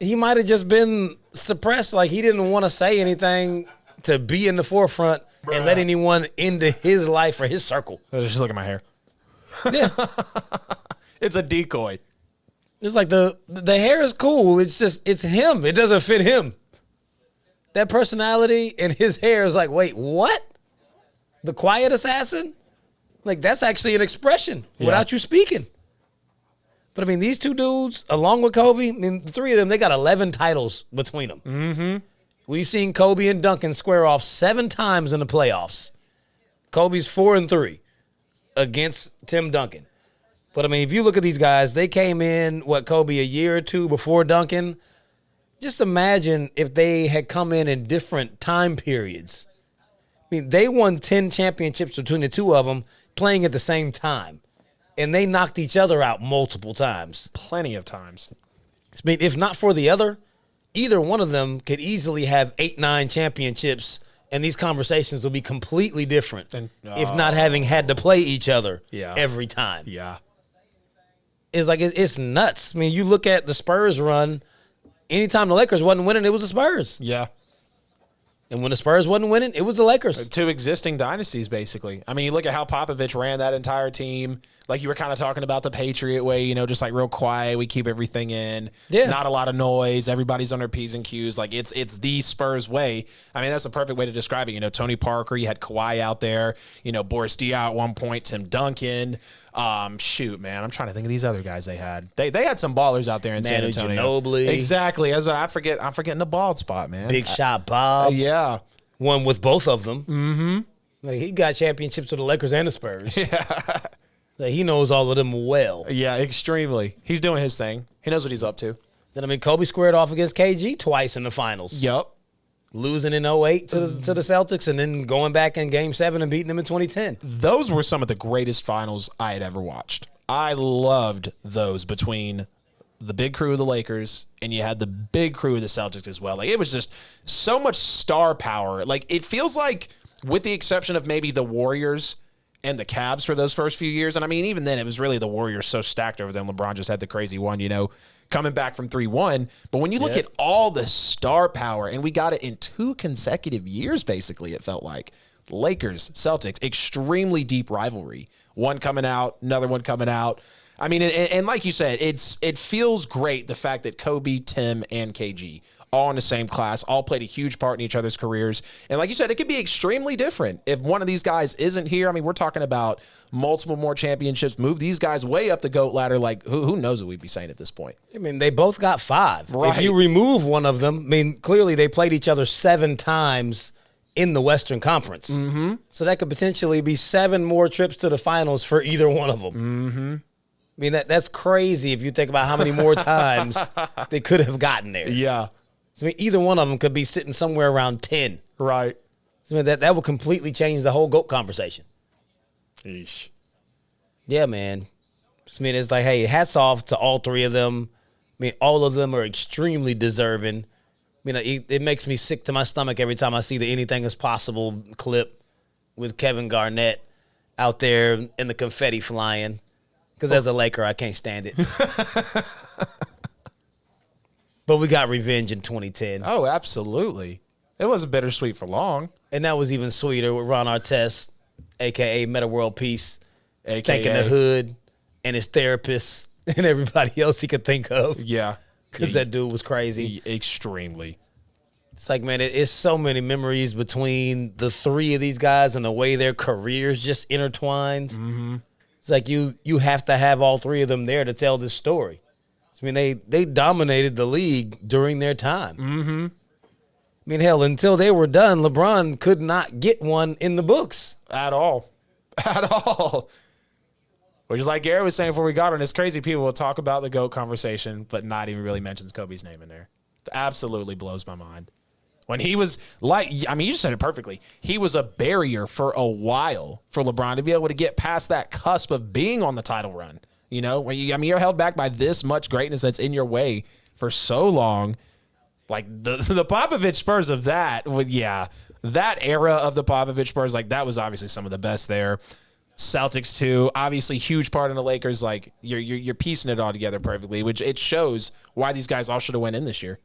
he might have just been suppressed. Like he didn't want to say anything to be in the forefront and let anyone into his life or his circle. Just look at my hair. Yeah. It's a decoy. It's like the hair is cool. It's just, it's him. It doesn't fit him. That personality and his hair is like, wait, what? The quiet assassin? Like, that's actually an expression without you speaking. But, I mean, these two dudes, along with Kobe, I mean, the three of them, they got 11 titles between them. Mm-hmm. We've seen Kobe and Duncan square off 7 times in the playoffs. Kobe's 4-3 against Tim Duncan. But, I mean, if you look at these guys, they came in, Kobe, a year or two before Duncan. Just imagine if they had come in different time periods. mean, they won 10 championships between the two of them playing at the same time. And they knocked each other out multiple times. Plenty of times. I mean, if not for the other, either one of them could easily have 8, 9 championships, and these conversations will be completely different if not having had to play each other every time. Yeah. It's like it's nuts. I mean, you look at the Spurs run, anytime the Lakers wasn't winning, it was the Spurs. Yeah. And when the Spurs wasn't winning, it was the Lakers. Two existing dynasties, basically. I mean, you look at how Popovich ran that entire team. Like you were kind of talking about the Patriot way, you know, just like real quiet. We keep everything in. Yeah. Not a lot of noise. Everybody's on their P's and Q's. Like it's the Spurs way. I mean, that's the perfect way to describe it. You know, Tony Parker, you had Kawhi out there. You know, Boris Diaw at one point, Tim Duncan. Shoot, man, I'm trying to think of these other guys they had. They had some ballers out there in San Antonio. Ginobili. Exactly. As I'm forgetting the bald spot, man. Big Shot Bob. Yeah. Won with both of them. Mm-hmm. Like he got championships with the Lakers and the Spurs. Yeah. Like he knows all of them well. Yeah, extremely. He's doing his thing. He knows what he's up to. Then, I mean, Kobe squared off against KG twice in the finals. Yup. Losing in 08 to the Celtics and then going back in Game 7 and beating them in 2010. Those were some of the greatest finals I had ever watched. I loved those between the big crew of the Lakers and you had the big crew of the Celtics as well. Like it was just so much star power. Like it feels like, with the exception of maybe the Warriors and the Cavs for those first few years, and I mean, even then it was really the Warriors so stacked over them. LeBron just had the crazy one, you know, coming back from 3-1. But when you look at all the star power, and we got it in 2 consecutive years, basically, it felt like. Lakers, Celtics, extremely deep rivalry. One coming out, another one coming out. I mean, and like you said, it feels great, the fact that Kobe, Tim, and KG all in the same class, all played a huge part in each other's careers. And like you said, it could be extremely different if one of these guys isn't here. I mean, we're talking about multiple more championships, move these guys way up the GOAT ladder. Like, who knows what we'd be saying at this point? I mean, they both got 5. Right. If you remove one of them, I mean, clearly they played each other 7 times in the Western Conference. Mm-hmm. So that could potentially be 7 more trips to the finals for either one of them. Mm-hmm. I mean, that's crazy if you think about how many more times they could have gotten there. Yeah. I mean, either one of them could be sitting somewhere around 10. Right. I mean, that would completely change the whole GOAT conversation. Eesh. Yeah, man. I mean, it's like, hey, hats off to all 3 of them. I mean, all of them are extremely deserving. I mean, it makes me sick to my stomach every time I see the Anything Is Possible clip with Kevin Garnett out there and the confetti flying. Because as a Laker, I can't stand it. But we got revenge in 2010. Oh, absolutely. It wasn't bittersweet for long. And that was even sweeter with Ron Artest, a.k.a. Meta World Peace, AKA. thanking the hood and his therapist and everybody else he could think of. Yeah. Because that dude was crazy. Extremely. It's like, man, it's so many memories between the 3 of these guys and the way their careers just intertwined. Mm-hmm. It's like you have to have all 3 of them there to tell this story. I mean, they dominated the league during their time. Mm-hmm. I mean, hell, until they were done, LeBron could not get one in the books. At all. At all. Which is like Gary was saying before we got on, it's crazy people will talk about the GOAT conversation, but not even really mentions Kobe's name in there. It absolutely blows my mind. When he was like, I mean, you just said it perfectly. He was a barrier for a while for LeBron to be able to get past that cusp of being on the title run. You know, when you're held back by this much greatness that's in your way for so long. Like the Popovich Spurs of that, that era of the Popovich Spurs, like that was obviously some of the best there. Celtics too, obviously huge part in the Lakers. Like you're piecing it all together perfectly, which it shows why these guys all should have went in this year.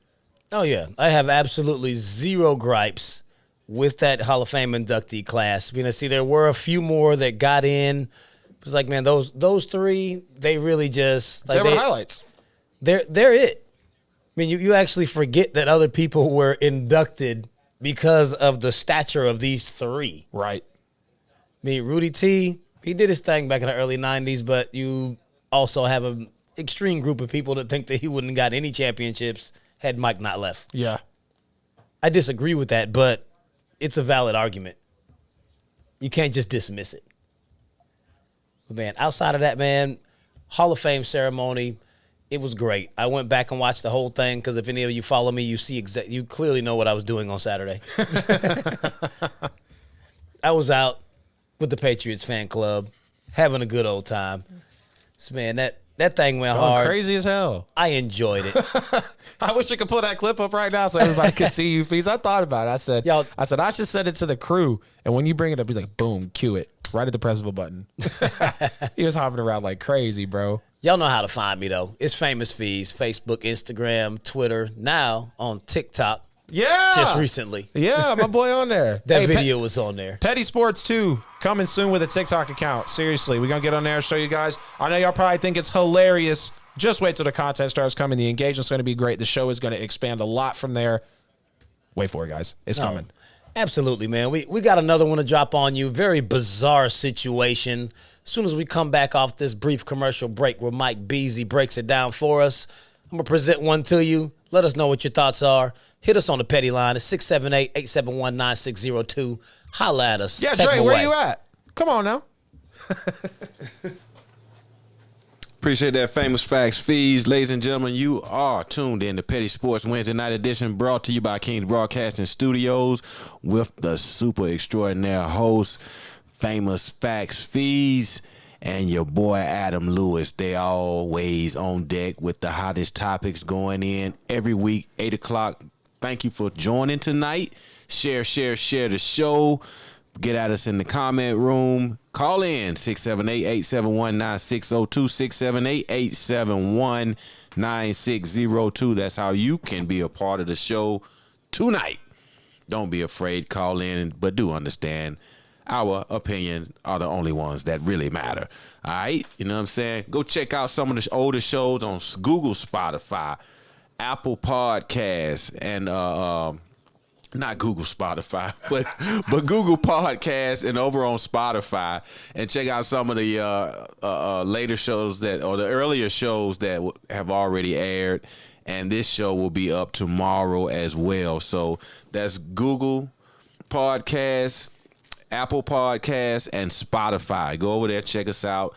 Oh yeah, I have absolutely 0 gripes with that Hall of Fame inductee class. I mean, I see there were a few more that got in. It's like, man, those 3, they really just like they were highlights. They're it. I mean, you actually forget that other people were inducted because of the stature of these 3. Right. I mean, Rudy T, he did his thing back in the early 90s, but you also have an extreme group of people that think that he wouldn't have got any championships had Mike not left. Yeah. I disagree with that, but it's a valid argument. You can't just dismiss it. But, man, outside of that, man, Hall of Fame ceremony, it was great. I went back and watched the whole thing because if any of you follow me, you see you clearly know what I was doing on Saturday. I was out with the Patriots fan club, having a good old time. So, man, that thing went hard. Crazy as hell. I enjoyed it. I wish I could pull that clip up right now so everybody could see you, Feast. I thought about it. I said, I should send it to the crew. And when you bring it up, he's like, boom, cue it. Right at the press of a button. He was hopping around like crazy, bro. Y'all know how to find me, though. It's Famous Feast, Facebook, Instagram, Twitter, now on TikTok. Yeah. Just recently. Yeah, my boy on there. That video was on there. Petty Sportz 2 coming soon with a TikTok account. Seriously, we're going to get on there and show you guys. I know y'all probably think it's hilarious. Just wait till the content starts coming. The engagement's going to be great. The show is going to expand a lot from there. Wait for it, guys. It's coming. Absolutely, man. We got another one to drop on you. Very bizarre situation. As soon as we come back off this brief commercial break where Mike Beasley breaks it down for us, I'm going to present one to you. Let us know what your thoughts are. Hit us on the Petty line at 678-871-9602. Holla at us. Yeah, Dre, where you at? Come on now. Appreciate that. Famous Facts Fees. Ladies and gentlemen, you are tuned in to Petty Sportz Wednesday Night Edition, brought to you by Kings Broadcasting Studios with the super extraordinary host, Famous Facts Fees, and your boy Adam Lewis. They always on deck with the hottest topics going in every week, 8 o'clock. Thank you for joining tonight. Share the show. Get at us in the comment room. Call in 678-871-9602, 678-871-9602. That's how you can be a part of the show tonight. Don't be afraid. Call in, but do understand our opinion are the only ones that really matter. All right? You know what I'm saying? Go check out some of the older shows on Google, Spotify, Apple Podcasts, and not Google Spotify, but Google Podcasts and over on Spotify, and check out some of the later shows or the earlier shows that have already aired. And this show will be up tomorrow as well. So that's Google Podcasts, Apple Podcasts, and Spotify. Go over there, check us out.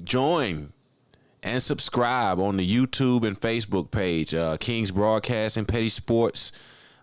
Join and subscribe on the YouTube and Facebook page, Kings Broadcast and Petty Sportz,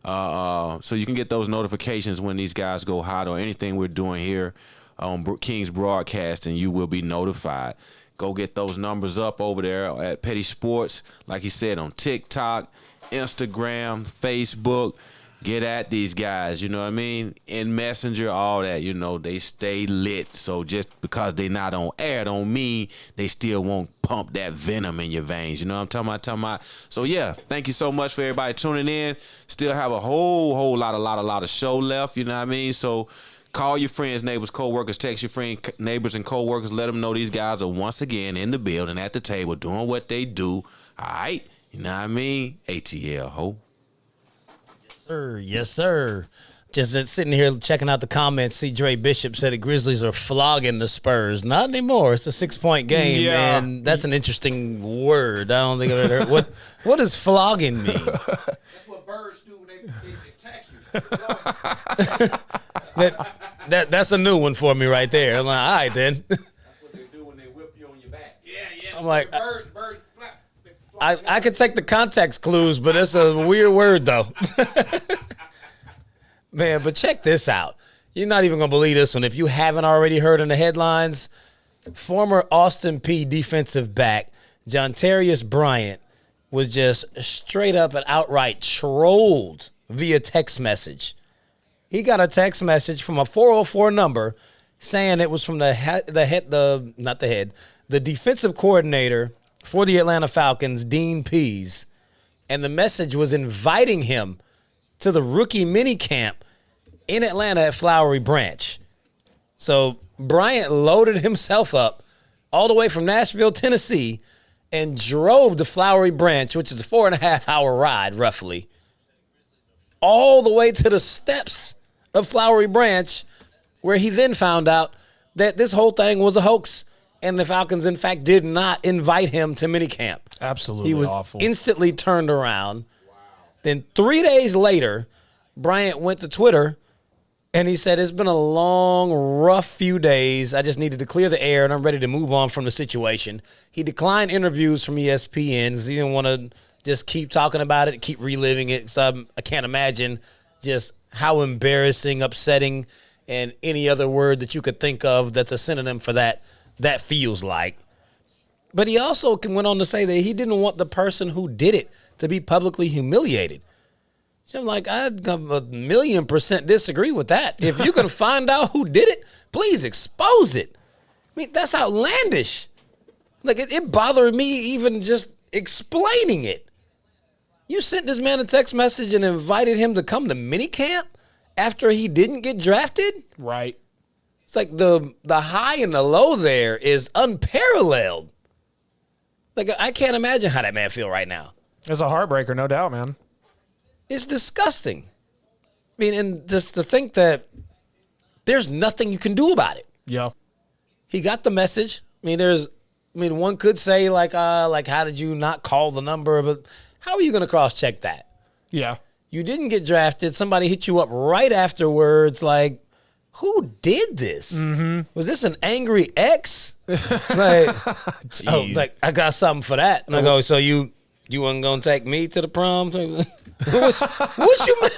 so you can get those notifications when these guys go hot or anything we're doing here on Kings Broadcast, and you will be notified. Go get those numbers up over there at Petty Sportz, like he said, on TikTok, Instagram, Facebook. Get at these guys, you know what I mean? In Messenger, all that, you know, they stay lit. So just because they not on air don't mean they still won't pump that venom in your veins. You know what I'm talking about? So, yeah, thank you so much for everybody tuning in. Still have a whole lot of show left, you know what I mean? So call your friends, neighbors, co-workers, text your friends, neighbors, and co-workers. Let them know these guys are once again in the building at the table doing what they do. All right? You know what I mean? ATL, ho. Yes, sir. Just sitting here checking out the comments. See, Dre Bishop said the Grizzlies are flogging the Spurs. Not anymore. It's a 6-point game, man. That's an interesting word. I don't think I've ever heard. What does flogging mean? That's what birds do when they attack you. That's a new one for me right there. I'm like, all right, then. That's what they do when they whip you on your back. Yeah. I'm like, Birds flap. I could take the context clues, but it's a weird word, though. Man, but check this out. You're not even going to believe this one. If you haven't already heard in the headlines, former Austin Peay defensive back Jontarius Bryant was just straight up and outright trolled via text message. He got a text message from a 404 number saying it was from the defensive coordinator for the Atlanta Falcons, Dean Pease, and the message was inviting him to the rookie mini camp in Atlanta at Flowery Branch. So Bryant loaded himself up all the way from Nashville, Tennessee, and drove to Flowery Branch, which is a 4.5-hour ride, roughly, all the way to the steps of Flowery Branch, where he then found out that this whole thing was a hoax. And the Falcons, in fact, did not invite him to minicamp. Absolutely He was awful. instantly turned around. Wow. Then 3 days later, Bryant went to Twitter, and he said, it's been a long, rough few days. I just needed to clear the air, and I'm ready to move on from the situation. He declined interviews from ESPN because he didn't want to just keep talking about it, keep reliving it. So I can't imagine just how embarrassing, upsetting and any other word that you could think of that's a synonym for that feels like. But he also went on to say that he didn't want the person who did it to be publicly humiliated. So I'm like, I 1,000,000% disagree with that. If you can find out who did it, please expose it. I mean, that's outlandish. Like, it bothered me even just explaining it. You sent this man a text message and invited him to come to minicamp after he didn't get drafted? Right. It's like the high and the low there is unparalleled. Like, I can't imagine how that man feel right now. It's a heartbreaker, no doubt, man. It's disgusting. I mean, and just to think that there's nothing you can do about it. Yeah. He got the message. I mean, one could say like, how did you not call the number? But how are you going to cross-check that? Yeah. You didn't get drafted. Somebody hit you up right afterwards. Like, who did this? Mm-hmm. Was this an angry ex? Like, I got something for that. And I go, so you wasn't going to take me to the prom? What you mean?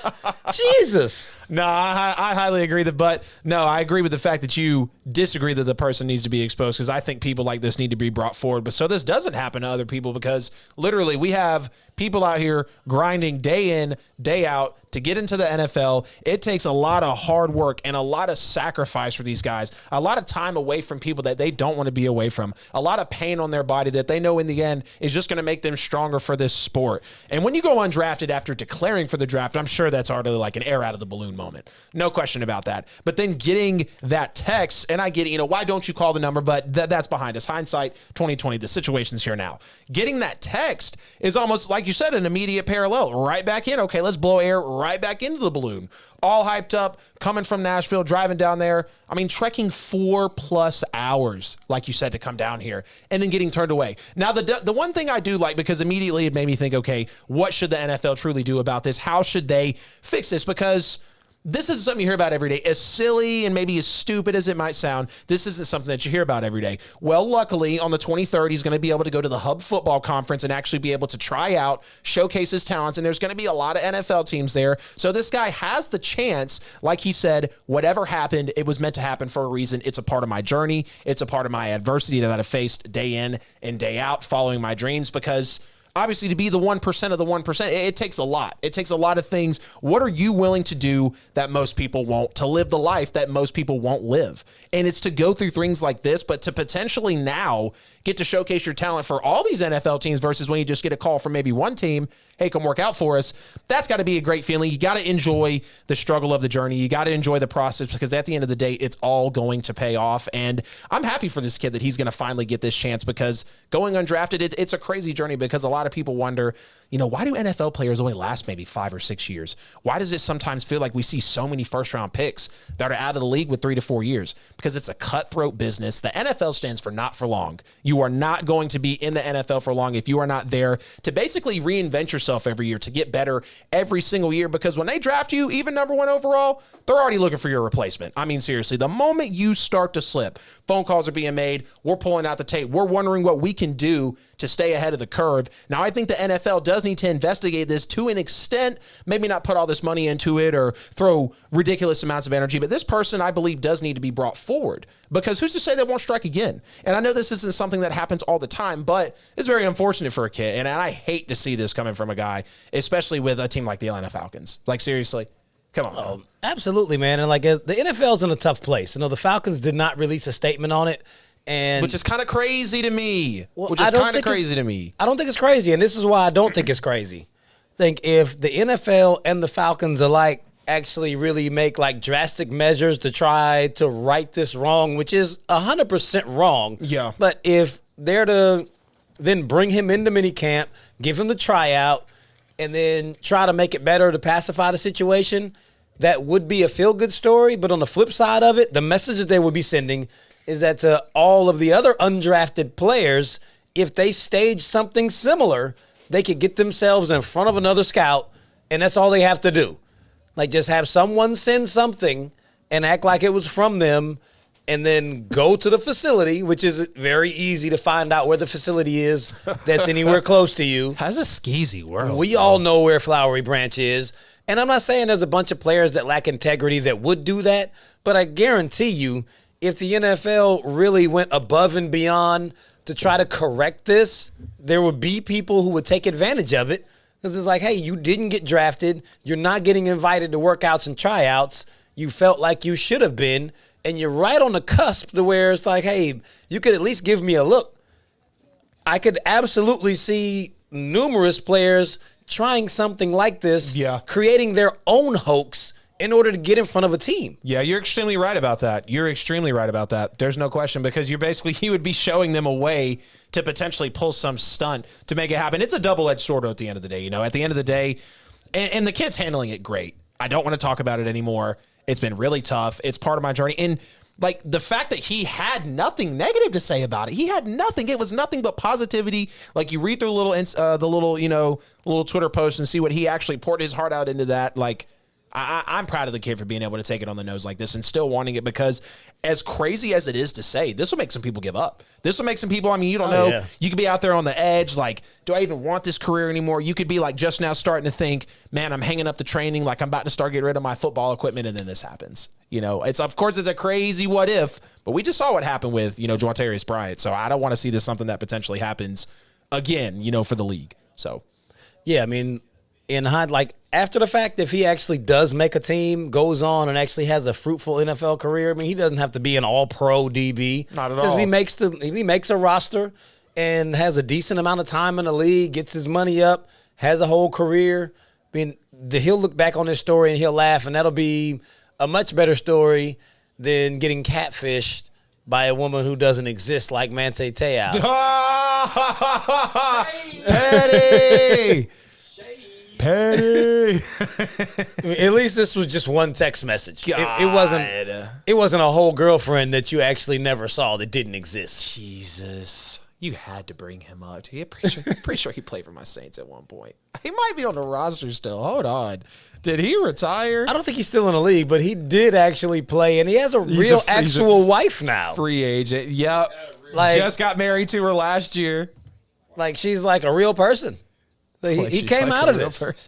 Jesus. No, I highly agree but I agree with the fact that you disagree that the person needs to be exposed, because I think people like this need to be brought forward. But so this doesn't happen to other people, because literally we have people out here grinding day in, day out to get into the NFL. It takes a lot of hard work and a lot of sacrifice for these guys, a lot of time away from people that they don't want to be away from, a lot of pain on their body that they know in the end is just going to make them stronger for this sport. And when you go undrafted after declaring for the draft, I'm sure that's hardly like an air out of the balloon moment. No question about that. But then getting that text, and I get it, why don't you call the number? But that's behind us. Hindsight 2020, the situation's here now. Getting that text is almost, like you said, an immediate parallel. Right back in. Okay, let's blow air right back into the balloon. All hyped up, coming from Nashville, driving down there. I mean, trekking 4+ hours, like you said, to come down here, and then getting turned away. Now, the one thing I do like, because immediately it made me think, okay, what should the NFL truly do about this? How should they fix this? Because this isn't something you hear about every day. As silly and maybe as stupid as it might sound, this isn't something that you hear about every day. Well, luckily, on the 23rd, he's going to be able to go to the Hub Football Conference and actually be able to try out, showcase his talents, and there's going to be a lot of NFL teams there. So this guy has the chance, like he said, whatever happened, it was meant to happen for a reason. It's a part of my journey. It's a part of my adversity that I've faced day in and day out, following my dreams, because obviously, to be the 1% of the 1%, it takes a lot. It takes a lot of things. What are you willing to do that most people won't, to live the life that most people won't live? And it's to go through things like this, but to potentially now get to showcase your talent for all these NFL teams versus when you just get a call from maybe one team, hey, come work out for us. That's got to be a great feeling. You got to enjoy the struggle of the journey. You got to enjoy the process, because at the end of the day, it's all going to pay off. And I'm happy for this kid that he's going to finally get this chance, because going undrafted, it's a crazy journey, because a lot of people wonder, why do NFL players only last maybe 5 or 6 years? Why does it sometimes feel like we see so many first-round picks that are out of the league with 3 to 4 years? Because it's a cutthroat business. The NFL stands for not for long. You are not going to be in the NFL for long if you are not there to basically reinvent yourself every year, to get better every single year, because when they draft you, even number 1 overall, they're already looking for your replacement. I mean, seriously, the moment you start to slip, phone calls are being made, we're pulling out the tape, we're wondering what we can do to stay ahead of the curve. Now, I think the NFL does need to investigate this to an extent, maybe not put all this money into it or throw ridiculous amounts of energy, but this person, I believe, does need to be brought forward, because who's to say they won't strike again? And I know this isn't something that happens all the time, but it's very unfortunate for a kid, and I hate to see this coming from a guy, especially with a team like the Atlanta Falcons. Like, seriously, come on. Oh, absolutely, man. And like, the NFL's in a tough place. The Falcons did not release a statement on it. And which is kind of crazy to me. I don't think it's crazy, and this is why I don't think it's crazy. I think if the NFL and the Falcons alike actually really make like drastic measures to try to right this wrong, which is 100% wrong. Yeah. But if they're to then bring him into minicamp, give him the tryout, and then try to make it better to pacify the situation, that would be a feel-good story. But on the flip side of it, the message that they would be sending is that to all of the other undrafted players, if they stage something similar, they could get themselves in front of another scout, and that's all they have to do. Like, just have someone send something and act like it was from them, and then go to the facility, which is very easy to find out where the facility is that's anywhere close to you. How's a skeezy world? We all know where Flowery Branch is. And I'm not saying there's a bunch of players that lack integrity that would do that, But I guarantee you, if the NFL really went above and beyond to try to correct this, there would be people who would take advantage of it. Because it's like, hey, you didn't get drafted. You're not getting invited to workouts and tryouts. You felt like you should have been. And you're right on the cusp to where it's like, hey, you could at least give me a look. I could absolutely see numerous players trying something like this, creating their own hoax in order to get in front of a team. Yeah, you're extremely right about that. You're extremely right about that. There's no question, because you would be showing them a way to potentially pull some stunt to make it happen. It's a double-edged sword at the end of the day. At the end of the day, and the kid's handling it great. I don't want to talk about it anymore. It's been really tough. It's part of my journey. And like the fact that he had nothing negative to say about it, he had nothing. It was nothing but positivity. Like you read through the little Twitter post and see what he actually poured his heart out into that. Like I'm proud of the kid for being able to take it on the nose like this and still wanting it, because as crazy as it is to say, this will make some people give up. This will make some people, you don't know. Yeah. You could be out there on the edge. Like, do I even want this career anymore? You could be like just now starting to think, man, I'm hanging up the training. Like I'm about to start getting rid of my football equipment. And then this happens. Of course it's a crazy what if, but we just saw what happened with, Vanessa Bryant. So I don't want to see this something that potentially happens again, for the league. So, yeah, in hindsight, like after the fact, if he actually does make a team, goes on and actually has a fruitful NFL career, he doesn't have to be an all-pro DB. Not at all. If he makes a roster and has a decent amount of time in the league, gets his money up, has a whole career, he'll look back on this story and he'll laugh, and that'll be a much better story than getting catfished by a woman who doesn't exist like Manti Te'o. Petty! Petty. At least this was just one text message. It wasn't a whole girlfriend that you actually never saw that didn't exist. Jesus. You had to bring him up. Pretty sure he played for my Saints at one point. He might be on the roster still. Hold on. Did he retire? I don't think he's still in the league, but he did actually play, and he has a actual wife now. Free agent. Yep. Just got married to her last year. Like, she's like a real person. He came out of this.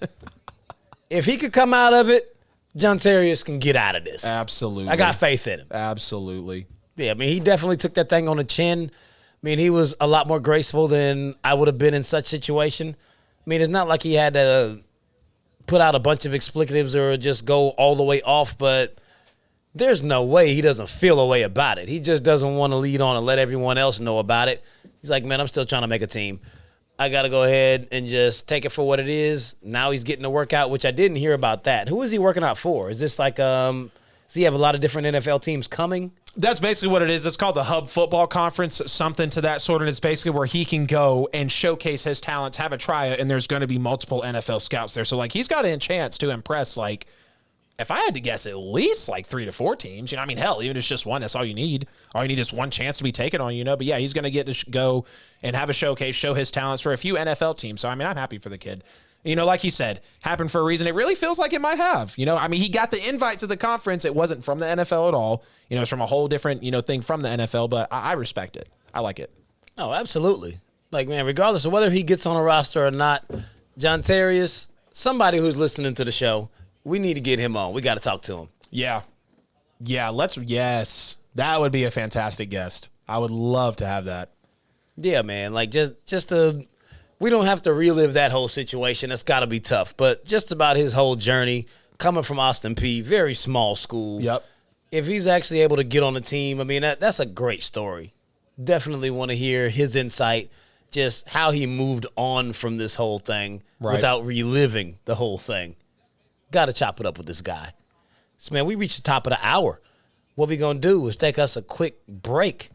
If he could come out of it, John Terrius can get out of this. Absolutely. I got faith in him. Absolutely. Yeah, he definitely took that thing on the chin. He was a lot more graceful than I would have been in such situation. It's not like he had to put out a bunch of explicatives or just go all the way off, but there's no way he doesn't feel a way about it. He just doesn't want to lead on and let everyone else know about it. He's like, man, I'm still trying to make a team. I got to go ahead and just take it for what it is. Now he's getting a workout, which I didn't hear about that. Who is he working out for? Is this like, does he have a lot of different NFL teams coming? That's basically what it is. It's called the Hub Football Conference, something to that sort. And it's basically where he can go and showcase his talents, have a tryout, and there's going to be multiple NFL scouts there. So, he's got a chance to impress, if I had to guess, at least 3 to 4 teams. Hell, even if it's just one, that's all you need. All you need is one chance to be taken on, But yeah, he's going to get to go and have a showcase, show his talents for a few NFL teams. So, I'm happy for the kid. Like he said, happened for a reason. It really feels like it might have. He got the invite to the conference. It wasn't from the NFL at all. It's from a whole different, thing from the NFL. But I respect it. I like it. Oh, absolutely. Regardless of whether he gets on a roster or not, John Terrius, somebody who's listening to the show, we need to get him on. We got to talk to him. Yeah. Yeah, yes. That would be a fantastic guest. I would love to have that. Yeah, man. Just to, we don't have to relive that whole situation. It's got to be tough. But just about his whole journey, coming from Austin Peay, very small school. Yep. If he's actually able to get on the team, that's a great story. Definitely want to hear his insight, just how he moved on from this whole thing without reliving the whole thing. Got to chop it up with this guy. So, man, we reached the top of the hour. What we going to do is take us a quick break.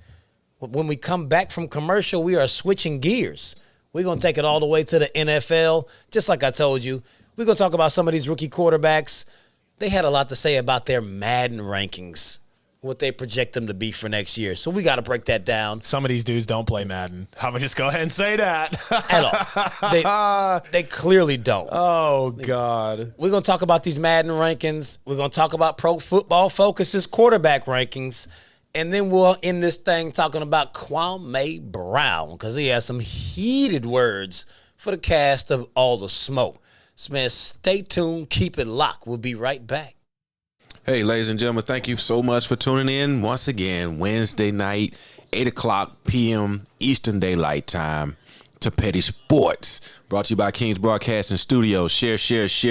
When we come back from commercial, we are switching gears. We're going to take it all the way to the NFL. Just like I told you, we're going to talk about some of these rookie quarterbacks. They had a lot to say about their Madden rankings, what they project them to be for next year. So we got to break that down. Some of these dudes don't play Madden. I'm going to just go ahead and say that. At all. They clearly don't. Oh, God. We're going to talk about these Madden rankings. We're going to talk about Pro Football Focus's quarterback rankings. And then we'll end this thing talking about Kwame Brown, because he has some heated words for the cast of All the Smoke. So, man, stay tuned. Keep it locked. We'll be right back. Hey, ladies and gentlemen, thank you so much for tuning in once again. Wednesday night, 8:00 p.m. Eastern Daylight Time to Petty Sportz. Brought to you by Kings Broadcasting Studios. Share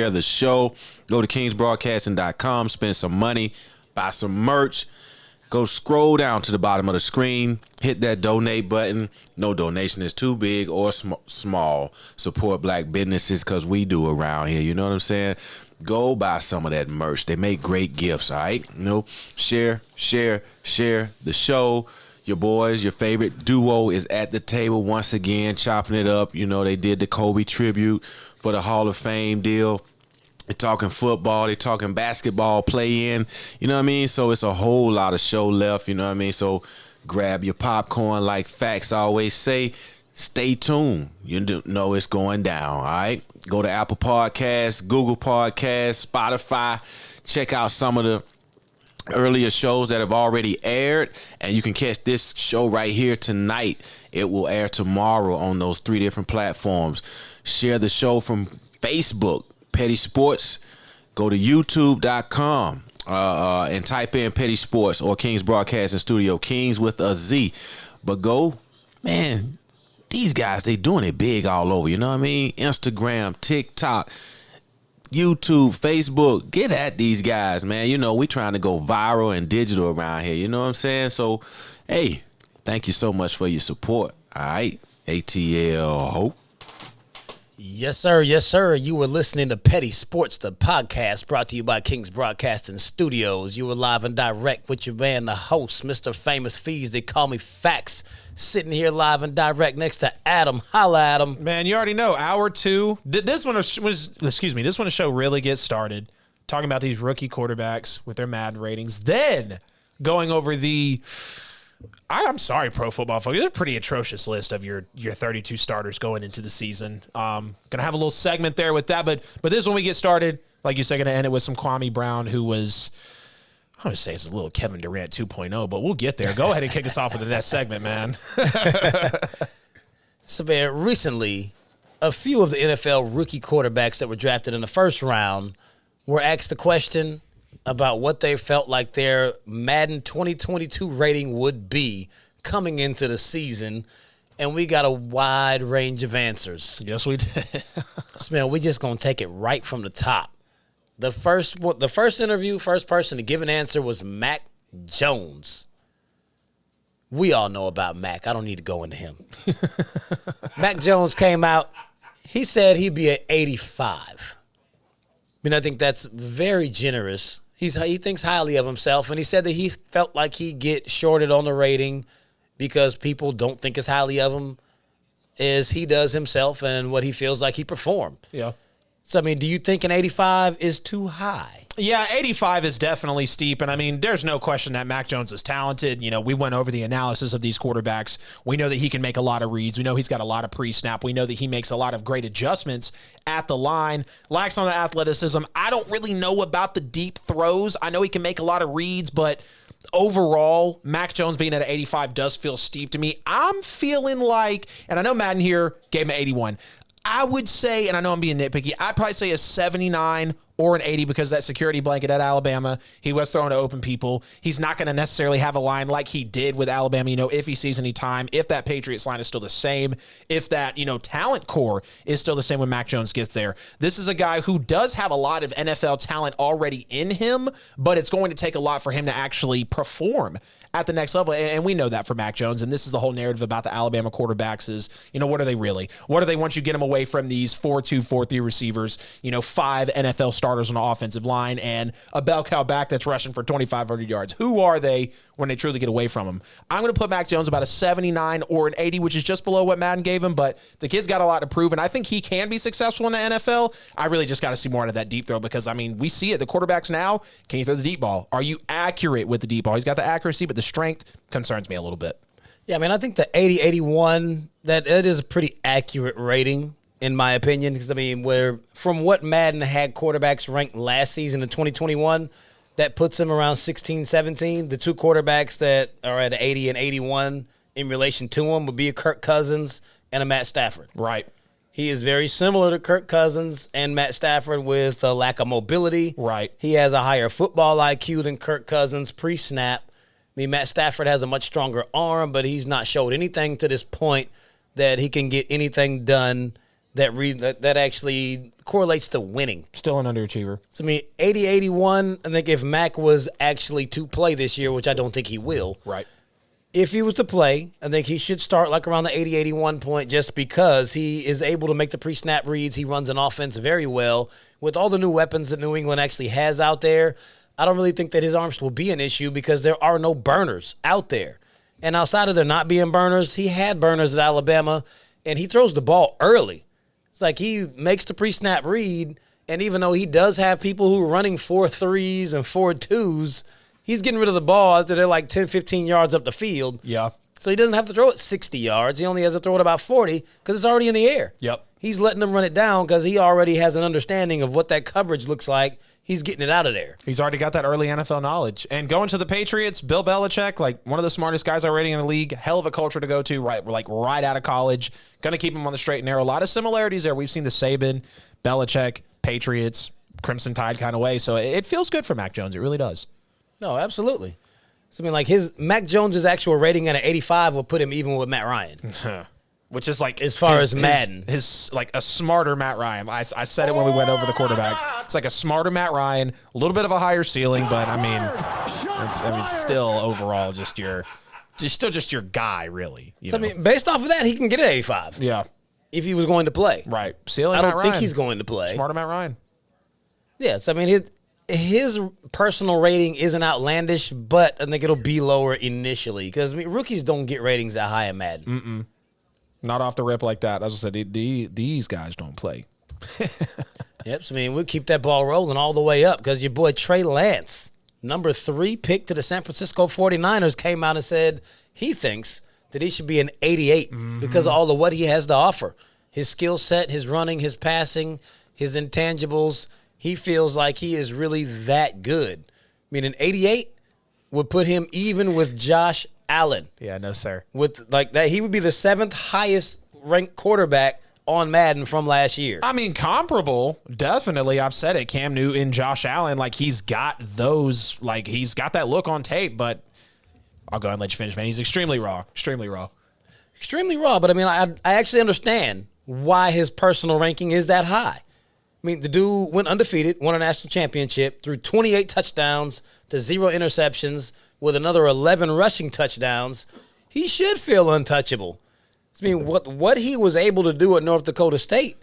the show. Go to kingsbroadcasting.com, spend some money, buy some merch. Go scroll down to the bottom of the screen, hit that donate button. No donation is too big or small. Support black businesses because we do around here. You know what I'm saying? Go buy some of that merch. They make great gifts, all right? You know, share the show. Your boys, your favorite duo is at the table once again, chopping it up. You know, they did the Kobe tribute for the Hall of Fame deal. They're talking football. They're talking basketball play-in. You know what I mean? So it's a whole lot of show left. You know what I mean? So grab your popcorn like Facts always say. Stay tuned. You know it's going down, all right? Go to Apple Podcasts, Google Podcasts, Spotify. Check out some of the earlier shows that have already aired, and you can catch this show right here tonight. It will air tomorrow on those 3 different platforms. Share the show from Facebook, Petty Sportz. Go to youtube.com and type in Petty Sportz or Kings Broadcasting Studio, Kings with a Z. But go, man, these guys, they doing it big all over. You know what I mean? Instagram, TikTok, YouTube, Facebook. Get at these guys, man. You know, we trying to go viral and digital around here. You know what I'm saying? So, hey, thank you so much for your support. All right. ATL Hope. Yes, sir. Yes, sir. You were listening to Petty Sportz, the podcast brought to you by Kings Broadcasting Studios. You were live and direct with your man, the host, Mr. Famous Fees. They call me Facts. Sitting here live and direct next to Adam. Holla, Adam. Man, you already know. Hour 2. This one the show really gets started talking about these rookie quarterbacks with their Madden ratings. Then going over I'm sorry, Pro Football Focus. It's a pretty atrocious list of your 32 starters going into the season. Gonna have a little segment there with that, but this is when we get started. Like you said, gonna end it with some Kwame Brown, who was, I'm gonna say it's a little Kevin Durant 2.0, but we'll get there. Go ahead and kick us off with the next segment, man. So, man, recently, a few of the NFL rookie quarterbacks that were drafted in the first round were asked a question about what they felt like their Madden 2022 rating would be coming into the season, and we got a wide range of answers. Yes, we did. So, man, we just gonna take it right from the top. The first person to give an answer was Mac Jones. We all know about Mac. I don't need to go into him. Mac Jones came out. He said he'd be at 85. I mean, I think that's very generous. He thinks highly of himself, and he said that he felt like he'd get shorted on the rating because people don't think as highly of him as he does himself and what he feels like he performed. Yeah. So, I mean, do you think an 85 is too high? Yeah, 85 is definitely steep, and I mean, there's no question that Mac Jones is talented. You know, we went over the analysis of these quarterbacks. We know that he can make a lot of reads. We know he's got a lot of pre-snap. We know that he makes a lot of great adjustments at the line. Lacks on the athleticism. I don't really know about the deep throws. I know he can make a lot of reads, but overall, Mac Jones being at an 85 does feel steep to me. I'm feeling like, and I know Madden here gave him an 81. I would say, and I know I'm being nitpicky, I'd probably say a 79 or an 80 because that security blanket at Alabama, he was throwing to open people. He's not going to necessarily have a line like he did with Alabama, you know, if he sees any time, if that Patriots line is still the same, if that, you know, talent core is still the same when Mac Jones gets there. This is a guy who does have a lot of NFL talent already in him, but it's going to take a lot for him to actually perform at the next level. And we know that for Mac Jones. And this is the whole narrative about the Alabama quarterbacks is, you know, what are they really? What are they once you get them away from these 4-2, 4-3 receivers, you know, 5 NFL starters on the offensive line and a bell cow back that's rushing for 2,500 yards? Who are they when they truly get away from them? I'm going to put Mac Jones about a 79 or an 80, which is just below what Madden gave him, but the kid's got a lot to prove, and I think he can be successful in the NFL. I really just got to see more out of that deep throw because, I mean, we see it. The quarterbacks now, can you throw the deep ball? Are you accurate with the deep ball? He's got the accuracy, but the strength concerns me a little bit. Yeah, I mean, I think the 80, 81, that is a pretty accurate rating, in my opinion, because, I mean, where from what Madden had quarterbacks ranked last season in 2021, that puts him around 16, 17. The two quarterbacks that are at 80 and 81 in relation to him would be a Kirk Cousins and a Matt Stafford. Right. He is very similar to Kirk Cousins and Matt Stafford with a lack of mobility. Right. He has a higher football IQ than Kirk Cousins pre-snap. I mean, Matt Stafford has a much stronger arm, but he's not showed anything to this point that he can get anything done that actually correlates to winning. Still an underachiever. So, I mean, 80-81, I think if Mac was actually to play this year, which I don't think he will. Right. If he was to play, I think he should start like around the 80-81 point just because he is able to make the pre-snap reads. He runs an offense very well. With all the new weapons that New England actually has out there, I don't really think that his arms will be an issue because there are no burners out there. And outside of there not being burners, he had burners at Alabama, and he throws the ball early. It's like he makes the pre-snap read, and even though he does have people who are running 4.3s and 4.2s, he's getting rid of the ball after they're like 10, 15 yards up the field. Yeah. So he doesn't have to throw it 60 yards. He only has to throw it about 40 because it's already in the air. Yep. He's letting them run it down because he already has an understanding of what that coverage looks like. He's getting it out of there. He's already got that early NFL knowledge. And going to the Patriots, Bill Belichick, like one of the smartest guys already in the league, hell of a culture to go to, right out of college. Going to keep him on the straight and narrow. A lot of similarities there. We've seen the Saban, Belichick, Patriots, Crimson Tide kind of way. So it feels good for Mac Jones. It really does. No, absolutely. So, I mean, like Mac Jones' actual rating at an 85 will put him even with Matt Ryan. Which is like as far as Madden, his like a smarter Matt Ryan. I said it when we went over the quarterbacks. It's like a smarter Matt Ryan, a little bit of a higher ceiling, but I mean, still overall just your guy, really. So, I mean, based off of that, he can get an 85. Yeah, if he was going to play, right. Ceiling. I don't Matt think Ryan. he's going to play. Smarter Matt Ryan. Yes, I mean his personal rating isn't outlandish, but I think it'll be lower initially because I mean rookies don't get ratings that high in Madden. Not off the rip like that. As I said, these guys don't play. Yep. So, I mean, we'll keep that ball rolling all the way up because your boy Trey Lance, number 3 pick to the San Francisco 49ers, came out and said he thinks that he should be an 88 because of all of what he has to offer. His skill set, his running, his passing, his intangibles. He feels like he is really that good. I mean, an 88 would put him even with Josh Allen. Yeah, no, sir. With like that, he would be the 7th highest ranked quarterback on Madden from last year. I mean, comparable, definitely. I've said it. Cam Newton, Josh Allen, like he's got those, like he's got that look on tape. But I'll go ahead and let you finish, man. He's extremely raw, extremely raw. But I mean, I actually understand why his personal ranking is that high. I mean, the dude went undefeated, won a national championship, threw 28 touchdowns to 0 interceptions with another 11 rushing touchdowns. He should feel untouchable. I mean, what he was able to do at North Dakota State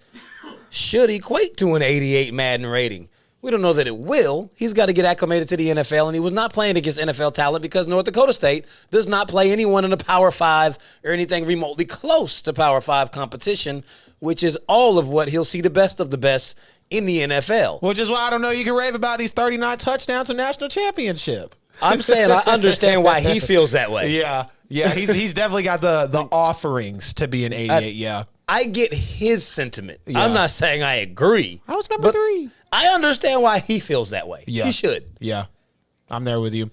should equate to an 88 Madden rating. We don't know that it will. He's got to get acclimated to the NFL, and he was not playing against NFL talent because North Dakota State does not play anyone in the Power 5 or anything remotely close to Power 5 competition, which is all of what he'll see the best of the best in the NFL. Which is why I don't know you can rave about these 39 touchdowns and national championship. I'm saying I understand why he feels that way. Yeah, he's definitely got the offerings to be an 88. I get his sentiment. Yeah. I'm not saying I agree. I was number 3. I understand why he feels that way. Yeah. He should. Yeah, I'm there with you.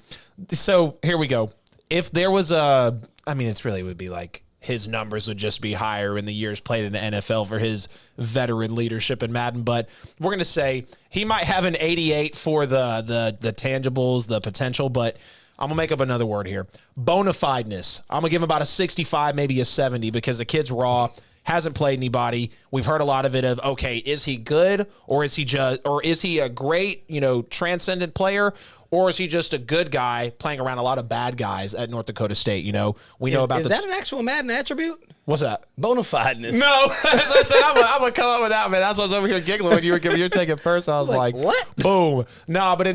So here we go. If there was it's really would be like his numbers would just be higher in the years played in the NFL for his veteran leadership in Madden. But we're going to say he might have an 88 for the tangibles, the potential, but I'm going to make up another word here. Bona fideness. I'm going to give him about a 65, maybe a 70 because the kid's raw, hasn't played anybody. We've heard a lot of it of, okay, is he good or is he a great, transcendent player? Or is he just a good guy playing around a lot of bad guys at North Dakota State? We know about Is that an actual Madden attribute? What's that? Bona fideness. No. I said, I'm going to come up with that, man. That's why I was over here giggling when you were giving your take at first. I was like, what? Boom. No, but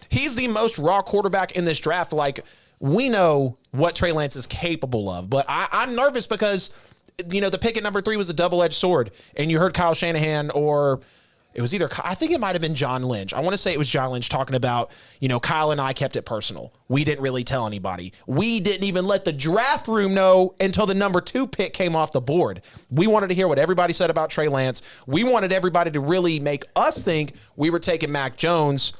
he's the most raw quarterback in this draft. Like, we know what Trey Lance is capable of, but I'm nervous because, the pick at number 3 was a double-edged sword. And you heard Kyle Shanahan or it was I think it might have been John Lynch. I want to say it was John Lynch talking about, Kyle and I kept it personal. We didn't really tell anybody. We didn't even let the draft room know until the number 2 pick came off the board. We wanted to hear what everybody said about Trey Lance. We wanted everybody to really make us think we were taking Mac Jones.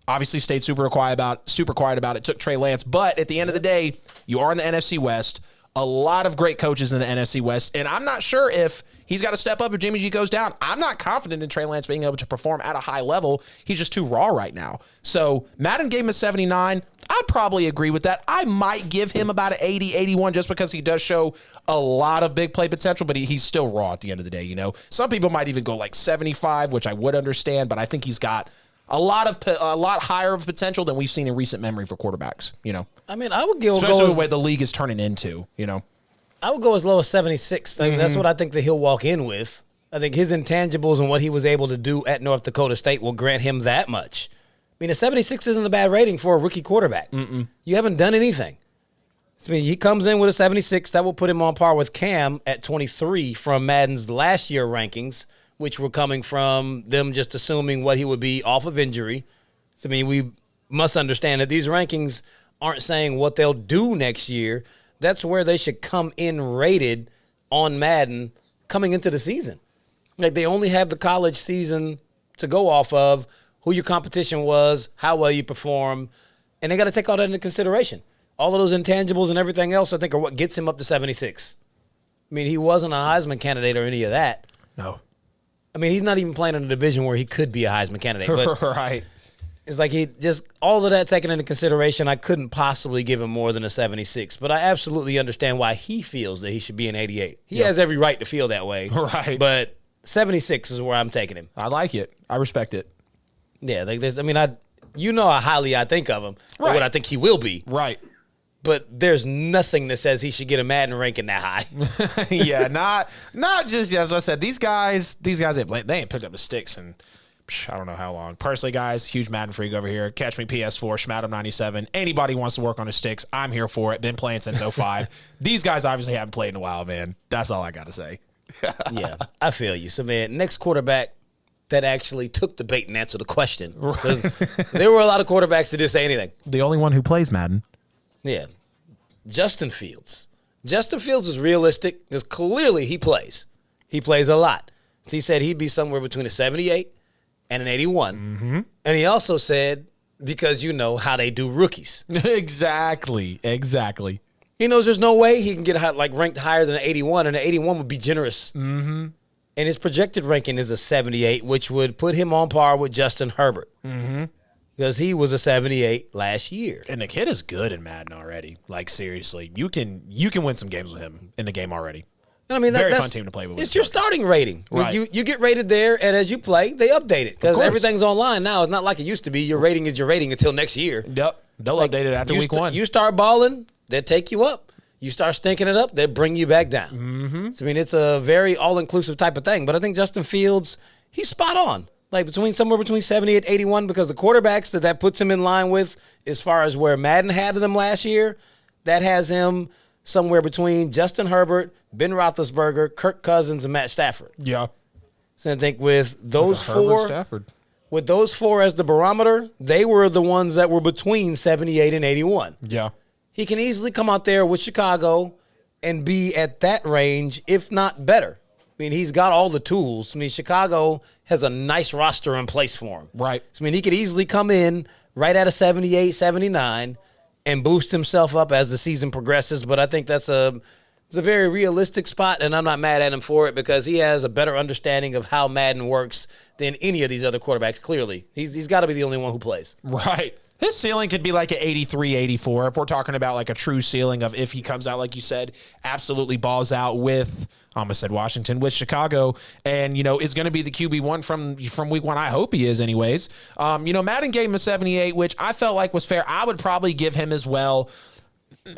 Obviously stayed super quiet about it, took Trey Lance. But at the end of the day, you are in the NFC West. a lot of great coaches in the NFC West, and I'm not sure if he's got to step up if Jimmy G goes down. I'm not confident in Trey Lance being able to perform at a high level. He's just too raw right now. So Madden gave him a 79. I'd probably agree with that. I might give him about an 80, 81 just because he does show a lot of big play potential, but he's still raw at the end of the day, you know. Some people might even go like 75, which I would understand, but I think he's got a lot higher of potential than we've seen in recent memory for quarterbacks, you know. I mean, I would go especially the way the league is turning into, you know. I would go as low as 76. That's what I think that he'll walk in with. I think his intangibles and what he was able to do at North Dakota State will grant him that much. I mean, a 76 isn't a bad rating for a rookie quarterback. You haven't done anything. I mean, he comes in with a 76. That will put him on par with Cam at 23 from Madden's last year rankings, which were coming from them just assuming what he would be off of injury. I mean, we must understand that these rankings aren't saying what they'll do next year. That's where they should come in rated on Madden coming into the season. Like, they only have the college season to go off of, who your competition was, how well you perform, and they got to take all that into consideration. All of those intangibles and everything else, I think, are what gets him up to 76. I mean, he wasn't a Heisman candidate or any of that. No. I mean, he's not even playing in a division where he could be a Heisman candidate. But right. it's like he just, all of that taken into consideration, I couldn't possibly give him more than a 76. But I absolutely understand why he feels that he should be an 88. He has every right to feel that way. Right. But 76 is where I'm taking him. I like it. I respect it. Yeah, like there's, I mean, you know how highly I think of him, or Right. what I think he will be. Right. But there's nothing that says he should get a Madden ranking that high. Yeah, not just, as I said, these guys, they ain't picked up the sticks and I don't know how long. Personally, guys, huge Madden freak over here. Catch me PS4, Schmadam97. Anybody wants to work on the sticks, I'm here for it. Been playing since 05. These guys obviously haven't played in a while, man. That's all I got to say. Yeah, I feel you. So, man, next quarterback that actually took the bait and answered the question. Right. There were a lot of quarterbacks that didn't say anything. The only one who plays Madden. Yeah. Justin Fields. Justin Fields is realistic because clearly he plays. He plays a lot. He said he'd be somewhere between a 78 and an 81. Mm-hmm. And he also said, because you know how they do rookies. Exactly. He knows there's no way he can get ranked higher than an 81, and an 81 would be generous. Mm-hmm. And his projected ranking is a 78, which would put him on par with Justin Herbert. Mm-hmm. Because he was a 78 last year. And the kid is good in Madden already. Like, seriously, you can win some games with him in the game already. And I mean, very fun team to play with. It's your starting rating. Right. You get rated there, and as you play, they update it. Because everything's online now. It's not like it used to be. Your rating is your rating until next year. Yep. They'll update it after week one. You start balling, they'll take you up. You start stinking it up, they'll bring you back down. Mm-hmm. So, I mean, it's a very all-inclusive type of thing. But I think Justin Fields, he's spot on. Like somewhere between 70 and 81, because the quarterbacks that puts him in line with, as far as where Madden had them last year, that has him somewhere between Justin Herbert, Ben Roethlisberger, Kirk Cousins, and Matt Stafford. Yeah. So I think with those four, Stafford. With those four as the barometer, they were the ones that were between 78 and 81. Yeah. He can easily come out there with Chicago and be at that range, if not better. I mean, he's got all the tools. I mean, Chicago has a nice roster in place for him. Right. So, I mean, he could easily come in right at a 78, 79 and boost himself up as the season progresses. But I think it's a very realistic spot, and I'm not mad at him for it because he has a better understanding of how Madden works than any of these other quarterbacks, clearly. He's got to be the only one who plays. Right. His ceiling could be like an 83, 84 if we're talking about like a true ceiling of if he comes out, like you said, absolutely balls out with, I almost said Washington, with Chicago, and, you know, is going to be the QB1 from week one. I hope he is anyways. You know, Madden gave him a 78, which I felt like was fair. I would probably give him as well.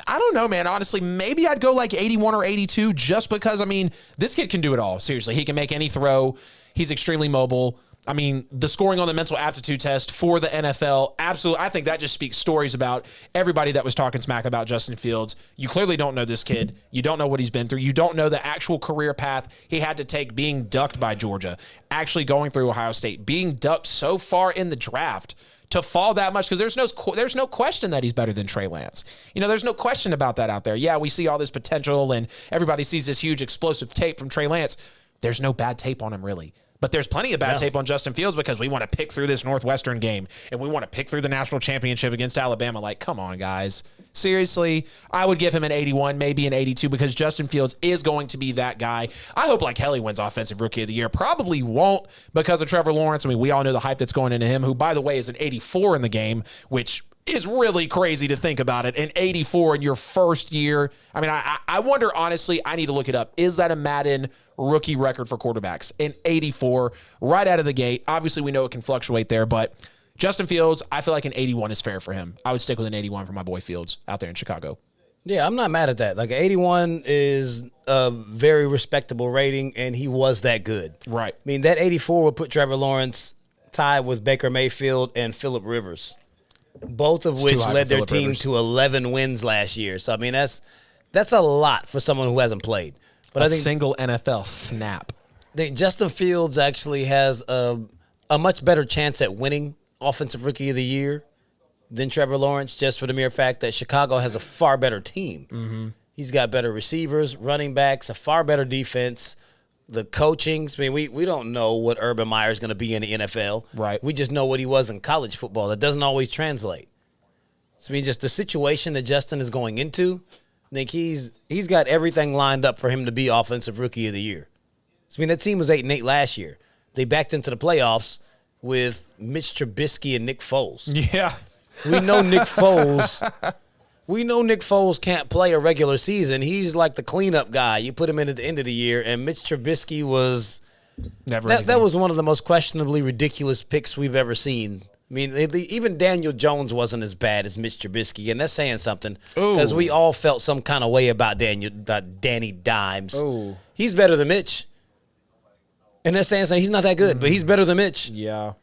I don't know, man. Honestly, maybe I'd go like 81 or 82 just because, I mean, this kid can do it all. Seriously, he can make any throw. He's extremely mobile. I mean, the scoring on the mental aptitude test for the NFL, absolutely. I think that just speaks stories about everybody that was talking smack about Justin Fields. You clearly don't know this kid. You don't know what he's been through. You don't know the actual career path he had to take being ducked by Georgia, actually going through Ohio State, being ducked so far in the draft to fall that much, because there's no question that he's better than Trey Lance. You know, there's no question about that out there. Yeah, we see all this potential and everybody sees this huge explosive tape from Trey Lance. There's no bad tape on him, really. But there's plenty of bad tape on Justin Fields because we want to pick through this Northwestern game and we want to pick through the national championship against Alabama. Like, come on, guys. seriously, I would give him an 81, maybe an 82, because Justin Fields is going to be that guy. I hope like Kelly wins Offensive Rookie of the Year. Probably won't because of Trevor Lawrence. I mean, we all know the hype that's going into him, who, by the way, is an 84 in the game, which is really crazy to think about it. An 84 in your first year. I mean, I wonder, honestly, I need to look it up. Is that a Madden rookie record for quarterbacks? An 84 right out of the gate. Obviously, we know it can fluctuate there, but Justin Fields, I feel like an 81 is fair for him. I would stick with an 81 for my boy Fields out there in Chicago. Yeah, I'm not mad at that. Like, 81 is a very respectable rating, and he was that good. Right. I mean, that 84 would put Trevor Lawrence tied with Baker Mayfield and Phillip Rivers, both of which led their team to 11 wins last year. So, I mean, that's a lot for someone who hasn't played. But I think single NFL snap. I think Justin Fields actually has a much better chance at winning Offensive Rookie of the Year than Trevor Lawrence, just for the mere fact that Chicago has a far better team. Mm-hmm. He's got better receivers, running backs, a far better defense. The coaching, I mean, we don't know what Urban Meyer is going to be in the NFL. Right. We just know what he was in college football. That doesn't always translate. So, I mean, just the situation that Justin is going into, I think he's got everything lined up for him to be Offensive Rookie of the Year. So, I mean, that team was 8-8 last year. They backed into the playoffs with Mitch Trubisky and Nick Foles. Yeah. We know Nick Foles. We know Nick Foles can't play a regular season. He's like the cleanup guy. You put him in at the end of the year, and Mitch Trubisky was never. That was one of the most questionably ridiculous picks we've ever seen. I mean, even Daniel Jones wasn't as bad as Mitch Trubisky, and that's saying something because we all felt some kind of way about Danny Dimes. Oh, he's better than Mitch, and that's saying something. He's not that good, but he's better than Mitch. Yeah.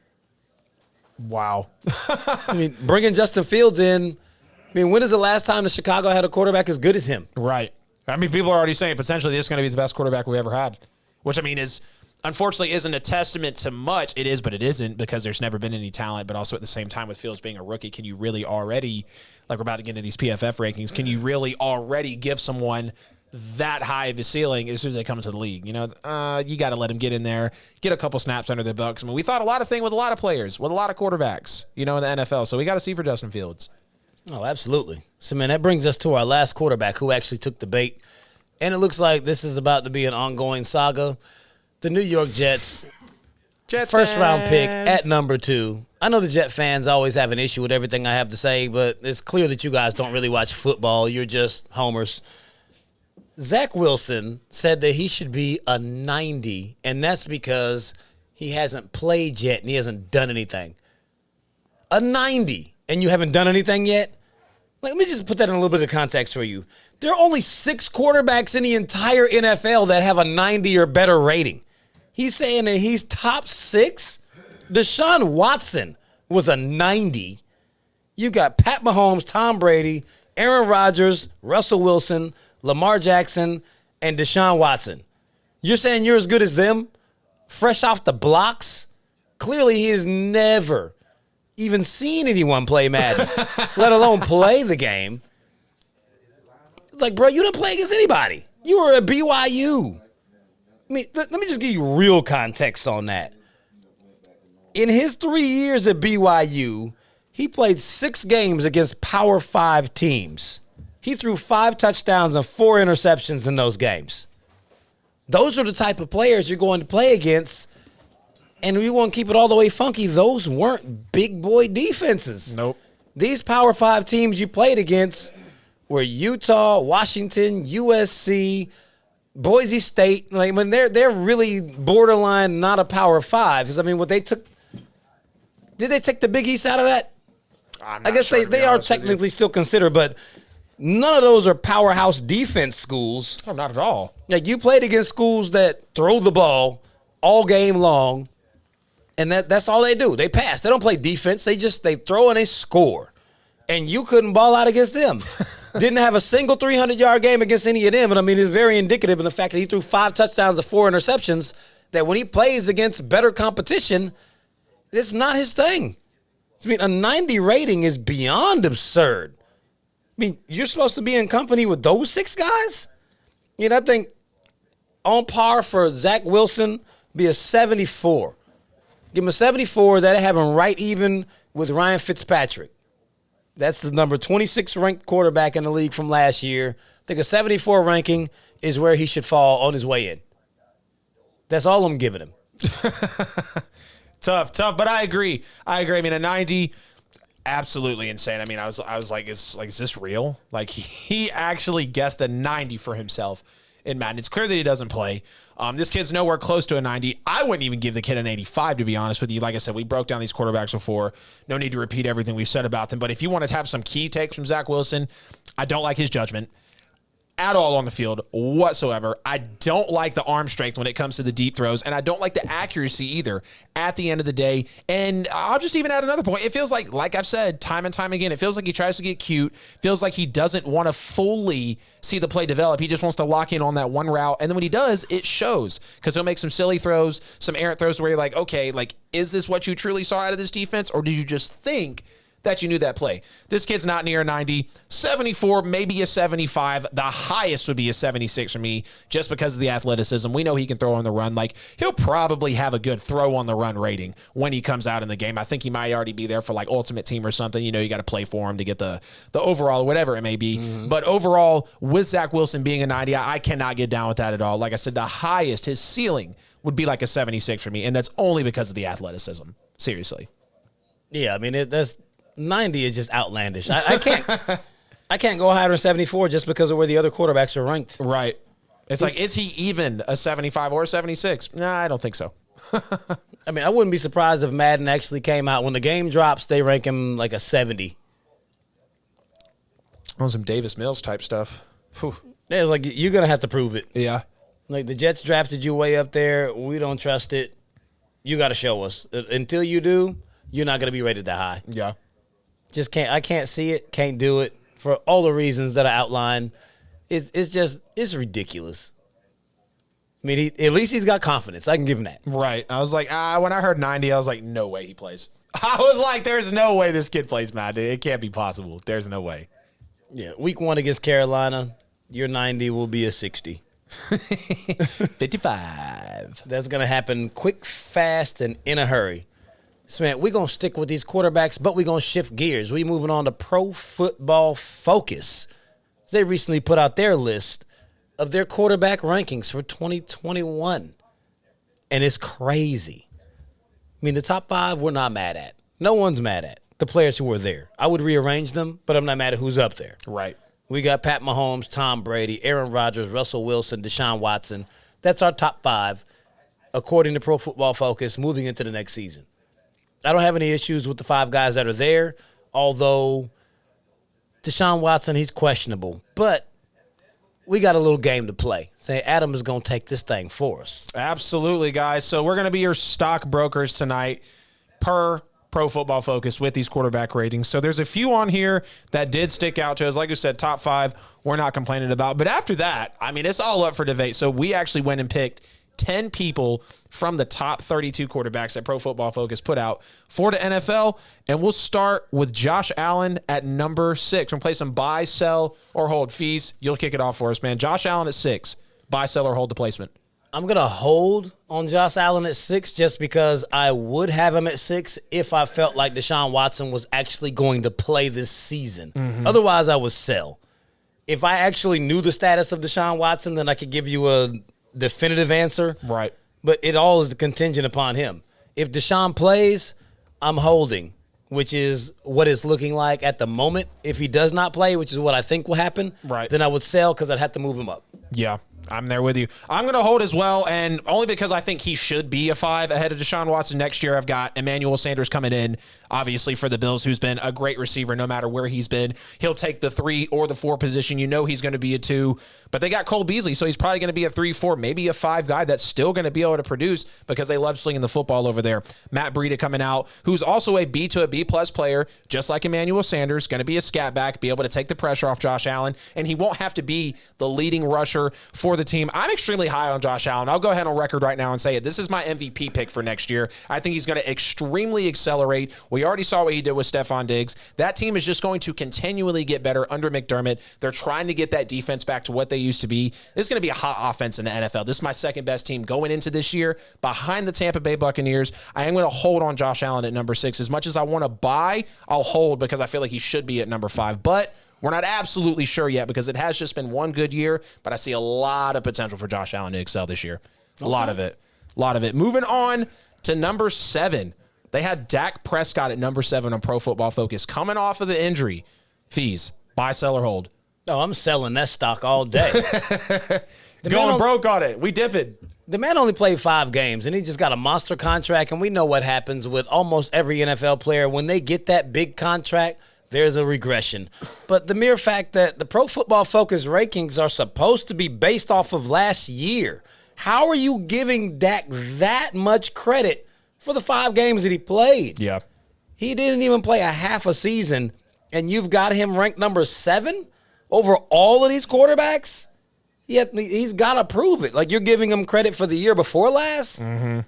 Wow. I mean, bringing Justin Fields in. I mean, when is the last time that Chicago had a quarterback as good as him? Right. I mean, people are already saying potentially this is going to be the best quarterback we ever had, which, I mean, is unfortunately isn't a testament to much. It is, but it isn't, because there's never been any talent. But also at the same time, with Fields being a rookie, can you really already, like we're about to get into these PFF rankings, can you really already give someone that high of a ceiling as soon as they come into the league? You know, you got to let them get in there, get a couple snaps under their belts. I mean, we thought a lot of things with a lot of players, with a lot of quarterbacks, you know, in the NFL. So we got to see for Justin Fields. Oh, absolutely. So, man, that brings us to our last quarterback who actually took the bait. And it looks like this is about to be an ongoing saga. The New York Jets first-round pick at number 2. I know the Jet fans always have an issue with everything I have to say, but it's clear that you guys don't really watch football. You're just homers. Zach Wilson said that he should be a 90, and that's because he hasn't played yet and he hasn't done anything. A 90. And you haven't done anything yet? Let me just put that in a little bit of context for you. There are only 6 quarterbacks in the entire NFL that have a 90 or better rating. He's saying that he's top 6? Deshaun Watson was a 90. You got Pat Mahomes, Tom Brady, Aaron Rodgers, Russell Wilson, Lamar Jackson, and Deshaun Watson. You're saying you're as good as them? Fresh off the blocks? Clearly he has never even seen anyone play Madden, let alone play the game. It's like, bro, you didn't play against anybody. You were at BYU. I mean, let me just give you real context on that. In his 3 years at BYU, he played 6 games against Power 5 teams. He threw 5 touchdowns and 4 interceptions in those games. Those are the type of players you're going to play against. And we want to keep it all the way funky. Those weren't big boy defenses. Nope. These Power 5 teams you played against were Utah, Washington, USC, Boise State. Like, when they're really borderline not a Power 5. Because, I mean, what they took – did they take the Big East out of that? I guess they are technically still considered, but none of those are powerhouse defense schools. Oh, not at all. Like, you played against schools that throw the ball all game long. And that's all they do. They pass. They don't play defense. They throw and they score. And you couldn't ball out against them. Didn't have a single 300-yard game against any of them. And, I mean, it's very indicative of the fact that he threw 5 touchdowns and 4 interceptions, that when he plays against better competition, it's not his thing. I mean, a 90 rating is beyond absurd. I mean, you're supposed to be in company with those 6 guys? You know, I think on par for Zach Wilson be a 74. Give him a 74, that'll have him right even with Ryan Fitzpatrick. That's the number 26 ranked quarterback in the league from last year. I think a 74 ranking is where he should fall on his way in. That's all I'm giving him. Tough, but I agree. I mean, a 90, absolutely insane. I mean, I was like, is this real? Like, he actually guessed a 90 for himself in Madden. It's clear that he doesn't play. This kid's nowhere close to a 90. I wouldn't even give the kid an 85, to be honest with you. Like I said, we broke down these quarterbacks before. No need to repeat everything we've said about them. But if you want to have some key takes from Zach Wilson, I don't like his judgment at all on the field whatsoever. I don't like the arm strength when it comes to the deep throws, and I don't like the accuracy either at the end of the day. And I'll just even add another point. It feels like I've said time and time again, it feels like he tries to get cute, feels like he doesn't want to fully see the play develop. He just wants to lock in on that one route, and then when he does, it shows, because he'll make some silly throws, some errant throws where you're like, okay, like, is this what you truly saw out of this defense, or did you just think that you knew that play? This kid's not near a 90, 74, maybe a 75. The highest would be a 76 for me, just because of the athleticism. We know he can throw on the run. Like, he'll probably have a good throw on the run rating when he comes out in the game. I think he might already be there for like Ultimate Team or something. You know, you got to play for him to get the overall, whatever it may be. Mm-hmm. But overall, with Zach Wilson being a 90, I cannot get down with that at all. Like I said, the highest, his ceiling would be like a 76 for me, and that's only because of the athleticism. Seriously. Yeah, I mean, that's 90 is just outlandish. I can't go higher than 74 just because of where the other quarterbacks are ranked. Right. It's like, is he even a 75 or a 76? Nah, I don't think so. I mean, I wouldn't be surprised if Madden actually came out. When the game drops, they rank him like a 70. On some Davis Mills type stuff. Whew. Yeah, it's like, you're going to have to prove it. Yeah. Like, the Jets drafted you way up there. We don't trust it. You got to show us. Until you do, you're not going to be rated that high. Yeah. Just can't. I can't see it. Can't do it for all the reasons that I outlined. It's ridiculous. I mean, at least he's got confidence. I can give him that. Right. I was like, when I heard 90, I was like, no way he plays. I was like, there's no way this kid plays Madden. It can't be possible. There's no way. Yeah. Week 1 against Carolina, your 90 will be a 60. 55. That's gonna happen quick, fast, and in a hurry. So, man, we're going to stick with these quarterbacks, but we're going to shift gears. We're moving on to Pro Football Focus. They recently put out their list of their quarterback rankings for 2021. And it's crazy. I mean, the top 5 we're not mad at. No one's mad at the players who were there. I would rearrange them, but I'm not mad at who's up there. Right. We got Pat Mahomes, Tom Brady, Aaron Rodgers, Russell Wilson, Deshaun Watson. That's our top 5, according to Pro Football Focus, moving into the next season. I don't have any issues with the 5 guys that are there, although Deshaun Watson, he's questionable. But we got a little game to play. Say Adam is going to take this thing for us. Absolutely, guys. So we're going to be your stockbrokers tonight per Pro Football Focus with these quarterback ratings. So there's a few on here that did stick out to us. Like I said, top 5 we're not complaining about. But after that, I mean, it's all up for debate. So we actually went and picked 10 people from the top 32 quarterbacks that Pro Football Focus put out for the NFL. And we'll start with Josh Allen at number 6. We're going to play some buy, sell, or hold. Fees, you'll kick it off for us, man. Josh Allen at 6. Buy, sell, or hold the placement. I'm going to hold on Josh Allen at 6 just because I would have him at 6 if I felt like Deshaun Watson was actually going to play this season. Mm-hmm. Otherwise, I would sell. If I actually knew the status of Deshaun Watson, then I could give you a definitive answer. Right. But it all is contingent upon him. If Deshaun plays, I'm holding, which is what it's looking like at the moment. If he does not play, which is what I think will happen, right, then I would sell because I'd have to move him up. Yeah, I'm there with you. I'm going to hold as well, and only because I think he should be a 5 ahead of Deshaun Watson next year. I've got Emmanuel Sanders coming in, obviously, for the Bills, who's been a great receiver no matter where he's been. He'll take the 3 or the 4 position. You know he's going to be a 2, but they got Cole Beasley, so he's probably going to be a 3, 4, maybe a 5 guy that's still going to be able to produce because they love slinging the football over there. Matt Breida coming out, who's also a B to a B-plus player, just like Emmanuel Sanders, going to be a scat back, be able to take the pressure off Josh Allen, and he won't have to be the leading rusher for the team. I'm extremely high on Josh Allen. I'll go ahead on record right now and say it. This is my MVP pick for next year. I think he's going to extremely accelerate. We We already saw what he did with Stephon Diggs. That team is just going to continually get better under McDermott. They're trying to get that defense back to what they used to be. This is going to be a hot offense in the NFL. This is my second best team going into this year behind the Tampa Bay Buccaneers. I am going to hold on Josh Allen at number 6. As much as I want to buy, I'll hold because I feel like he should be at number 5. But we're not absolutely sure yet because it has just been one good year, but I see a lot of potential for Josh Allen to excel this year. A lot of it. Moving on to number 7. They had Dak Prescott at number 7 on Pro Football Focus. Coming off of the injury. Fees. Buy, sell, or hold. Oh, I'm selling that stock all day. Going broke on it. We dip it. The man only played 5 games, and he just got a monster contract, and we know what happens with almost every NFL player. When they get that big contract, there's a regression. But the mere fact that the Pro Football Focus rankings are supposed to be based off of last year, how are you giving Dak that much credit for the 5 games that he played? Yeah. He didn't even play a half a season, and you've got him ranked number 7 over all of these quarterbacks? He's got to prove it. Like, you're giving him credit for the year before last? Mm-hmm.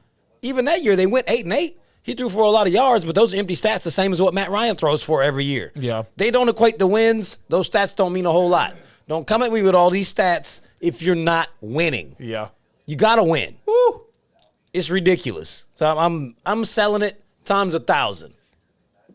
Even that year, they went 8-8. He threw for a lot of yards, but those are empty stats, the same as what Matt Ryan throws for every year. Yeah. They don't equate to wins. Those stats don't mean a whole lot. Don't come at me with all these stats if you're not winning. Yeah. You got to win. Woo. It's ridiculous. So I'm selling it times 1,000.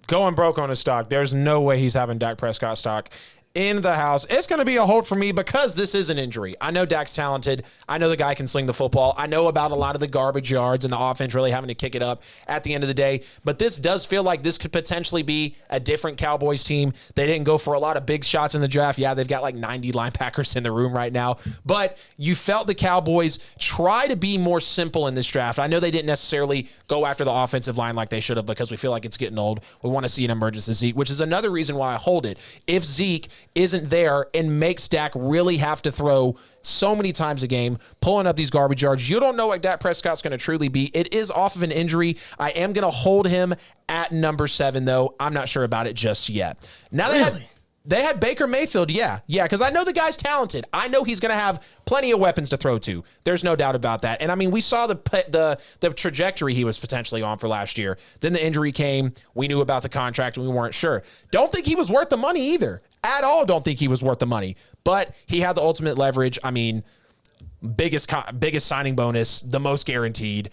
Going broke on his stock. There's no way he's having Dak Prescott stock in the house. It's going to be a hold for me because this is an injury. I know Dak's talented. I know the guy can sling the football. I know about a lot of the garbage yards and the offense really having to kick it up at the end of the day. But this does feel like this could potentially be a different Cowboys team. They didn't go for a lot of big shots in the draft. Yeah, they've got like 90 linebackers in the room right now. But you felt the Cowboys try to be more simple in this draft. I know they didn't necessarily go after the offensive line like they should have because we feel like it's getting old. We want to see an emergence of Zeke, which is another reason why I hold it. If Zeke isn't there and makes Dak really have to throw so many times a game, pulling up these garbage yards, you don't know what Dak Prescott's going to truly be. It is off of an injury. I am going to hold him at number 7, though. I'm not sure about it just yet. Now they had Baker Mayfield. Yeah, because I know the guy's talented. I know he's going to have plenty of weapons to throw to. There's no doubt about that. And I mean, we saw the trajectory he was potentially on for last year. Then the injury came. We knew about the contract and we weren't sure. Don't think he was worth the money either. At all don't think he was worth the money. But he had the ultimate leverage. I mean, biggest signing bonus, the most guaranteed.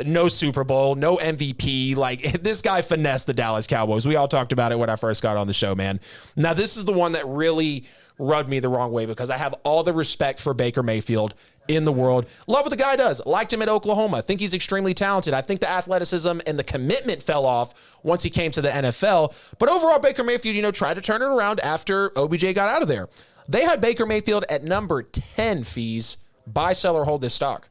No Super Bowl, no MVP. Like, this guy finessed the Dallas Cowboys. We all talked about it when I first got on the show, man. Now, this is the one that really rubbed me the wrong way because I have all the respect for Baker Mayfield in the world. Love what the guy does. Liked him at Oklahoma. Think he's extremely talented. I think the athleticism and the commitment fell off once he came to the NFL. But overall, Baker Mayfield, tried to turn it around after OBJ got out of there. They had Baker Mayfield at number 10 fees. Buy, sell, or hold this stock.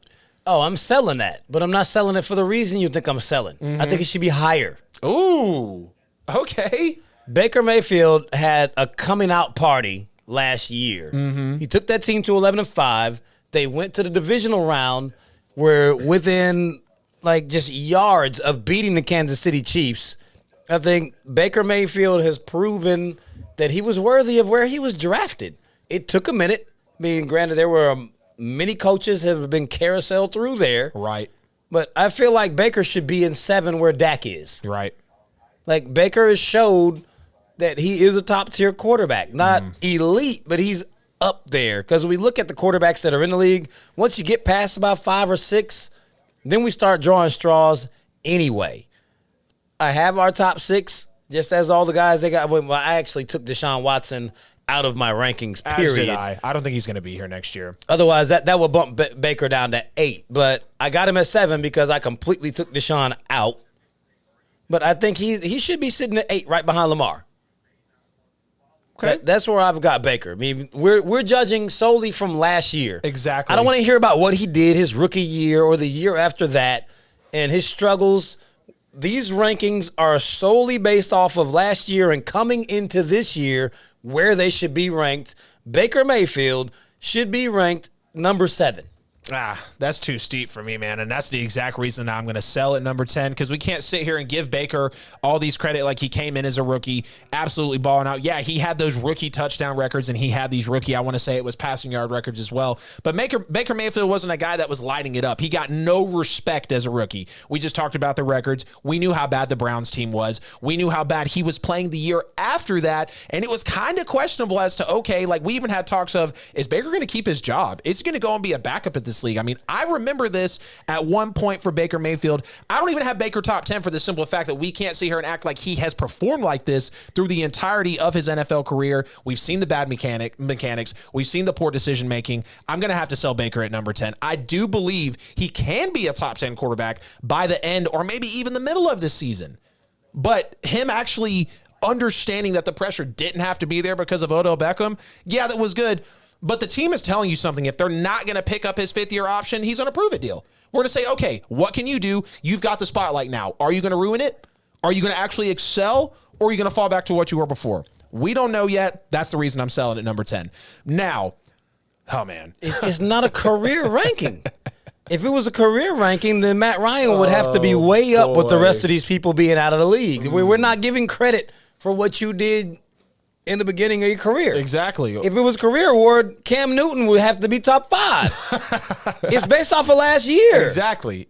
Oh, I'm selling that, but I'm not selling it for the reason you think I'm selling. I think it should be higher. Ooh, okay. Baker Mayfield had a coming out party last year. He took that team to 11-5. They went to the divisional round, were within just yards of beating the Kansas City Chiefs. I think Baker Mayfield has proven that he was worthy of where he was drafted. It took a minute. I mean, granted, there were many coaches have been carousel through there. Right. But I feel like Baker should be in 7 where Dak is. Right. Like, Baker has showed that he is a top-tier quarterback. Not elite, but he's up there. Because we look at the quarterbacks that are in the league, once you get past about 5 or 6, then we start drawing straws anyway. I have our top 6, just as all the guys they got. Well, I actually took Deshaun Watson out of my rankings, period. As did I. I don't think he's going to be here next year. Otherwise, that would bump Baker down to 8. But I got him at 7 because I completely took Deshaun out. But I think he should be sitting at 8 right behind Lamar. Okay. That's where I've got Baker. I mean, we're judging solely from last year. Exactly. I don't want to hear about what he did his rookie year or the year after that and his struggles. These rankings are solely based off of last year and coming into this year where they should be ranked. Baker Mayfield should be ranked number 7. That's too steep for me, man. And that's the exact reason I'm going to sell at number 10, because we can't sit here and give Baker all these credit like he came in as a rookie, absolutely balling out. Yeah, he had those rookie touchdown records, and he had these rookie, I want to say it was passing yard records as well. But Baker Mayfield wasn't a guy that was lighting it up. He got no respect as a rookie. We just talked about the records. We knew how bad the Browns team was. We knew how bad he was playing the year after that, and it was kind of questionable as to, okay, like we even had talks of, is Baker going to keep his job? Is he going to go and be a backup at this league? I mean, I remember this at one point for Baker Mayfield. I don't even have Baker top 10 for the simple fact that we can't sit here and act like he has performed like this through the entirety of his NFL career. We've seen the bad mechanics. We've seen the poor decision making. I'm going to have to sell Baker at number 10. I do believe he can be a top 10 quarterback by the end or maybe even the middle of this season. But him actually understanding that the pressure didn't have to be there because of Odell Beckham, yeah, that was good. But the team is telling you something. If they're not going to pick up his fifth-year option, he's on a prove-it deal. We're going to say, okay, what can you do? You've got the spotlight now. Are you going to ruin it? Are you going to actually excel? Or are you going to fall back to what you were before? We don't know yet. That's the reason I'm selling at number 10. Now, oh, man. It's not a career ranking. If it was a career ranking, then Matt Ryan would have to be way up with the rest of these people being out of the league. We're not giving credit for what you did in the beginning of your career. Exactly. If it was career award, Cam Newton would have to be top 5. It's based off of last year. Exactly.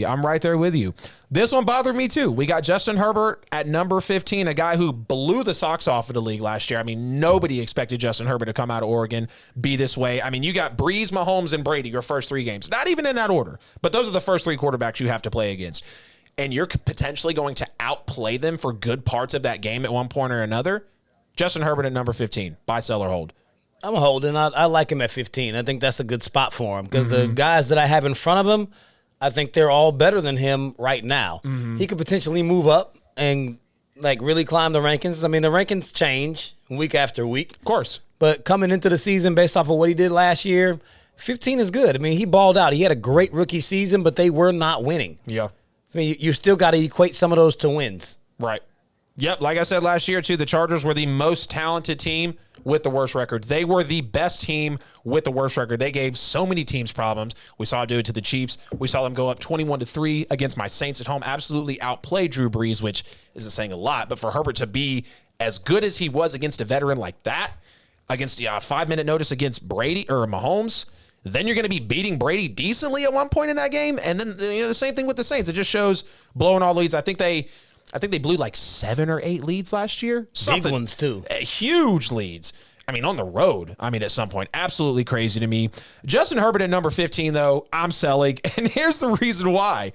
I'm right there with you. This one bothered me too. We got Justin Herbert at number 15, a guy who blew the socks off of the league last year. I mean, nobody expected Justin Herbert to come out of Oregon, be this way. I mean, you got Breeze, Mahomes, and Brady your first 3 games. Not even in that order, but those are the first 3 quarterbacks you have to play against. And you're potentially going to outplay them for good parts of that game at one point or another. Justin Herbert at number 15. Buy, sell, or hold? I'm holding. I like him at 15. I think that's a good spot for him because the guys that I have in front of him, I think they're all better than him right now. He could potentially move up and like really climb the rankings. I mean, the rankings change week after week. Of course. But coming into the season based off of what he did last year, 15 is good. I mean, he balled out. He had a great rookie season, but they were not winning. Yeah. I mean, you still got to equate some of those to wins. Right. Yep, like I said last year, too, the Chargers were the most talented team with the worst record. They were the best team with the worst record. They gave so many teams problems. We saw it do it to the Chiefs. We saw them go up 21-3 against my Saints at home, absolutely outplay Drew Brees, which isn't saying a lot. But for Herbert to be as good as he was against a veteran like that, against 5-minute notice against Brady or Mahomes, then you're going to be beating Brady decently at one point in that game. And then the same thing with the Saints. It just shows blowing all leads. I think they blew like 7 or 8 leads last year. Big ones, too. Huge leads. I mean, on the road. I mean, at some point. Absolutely crazy to me. Justin Herbert at number 15, though, I'm selling. And here's the reason why.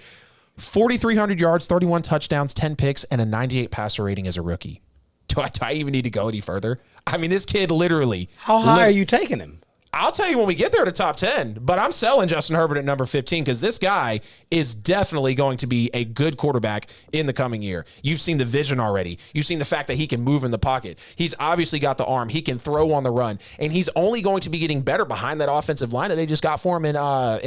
4,300 yards, 31 touchdowns, 10 picks, and a 98 passer rating as a rookie. Do I even need to go any further? I mean, this kid literally. How high are you taking him? I'll tell you when we get there to top 10, but I'm selling Justin Herbert at number 15 because this guy is definitely going to be a good quarterback in the coming year. You've seen the vision already. You've seen the fact that he can move in the pocket. He's obviously got the arm. He can throw on the run, and he's only going to be getting better behind that offensive line that they just got for him in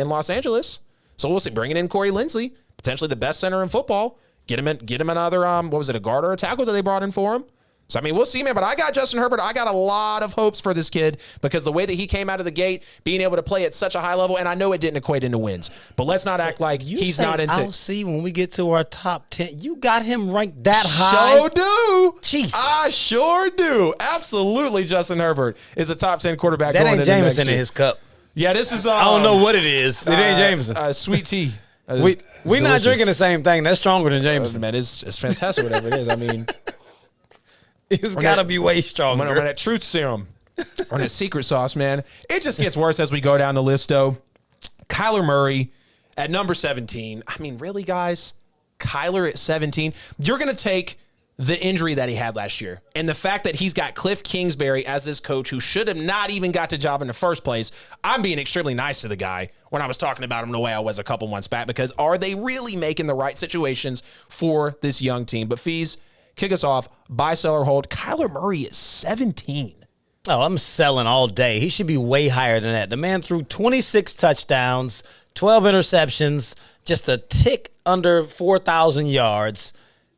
Los Angeles. So we'll see. Bringing in Corey Linsley, potentially the best center in football. Get him another, a guard or a tackle that they brought in for him? So, I mean, we'll see, man. But I got Justin Herbert. I got a lot of hopes for this kid because the way that he came out of the gate, being able to play at such a high level, and I know it didn't equate into wins, but let's not act like he's not into. I'll see when we get to our top 10. You got him ranked that high? Sure do. Jesus. I sure do. Absolutely, Justin Herbert is a top 10 quarterback. That going ain't Jameson in his cup. Yeah, this is. I don't know what it is. It ain't Jameson. Sweet tea. We're not drinking the same thing. That's stronger than Jameson. Man, it's fantastic, whatever it is. I mean. It's got to be way stronger. When that truth serum, or that secret sauce, man. It just gets worse as we go down the list, though. Kyler Murray at number 17. I mean, really, guys? Kyler at 17? You're going to take the injury that he had last year and the fact that he's got Cliff Kingsbury as his coach who should have not even got the job in the first place. I'm being extremely nice to the guy when I was talking about him the way I was a couple months back because are they really making the right situations for this young team? But Fees, kick us off. Buy, sell, or hold. Kyler Murray is 17. Oh, I'm selling all day. He should be way higher than that. The man threw 26 touchdowns, 12 interceptions, just a tick under 4,000 yards.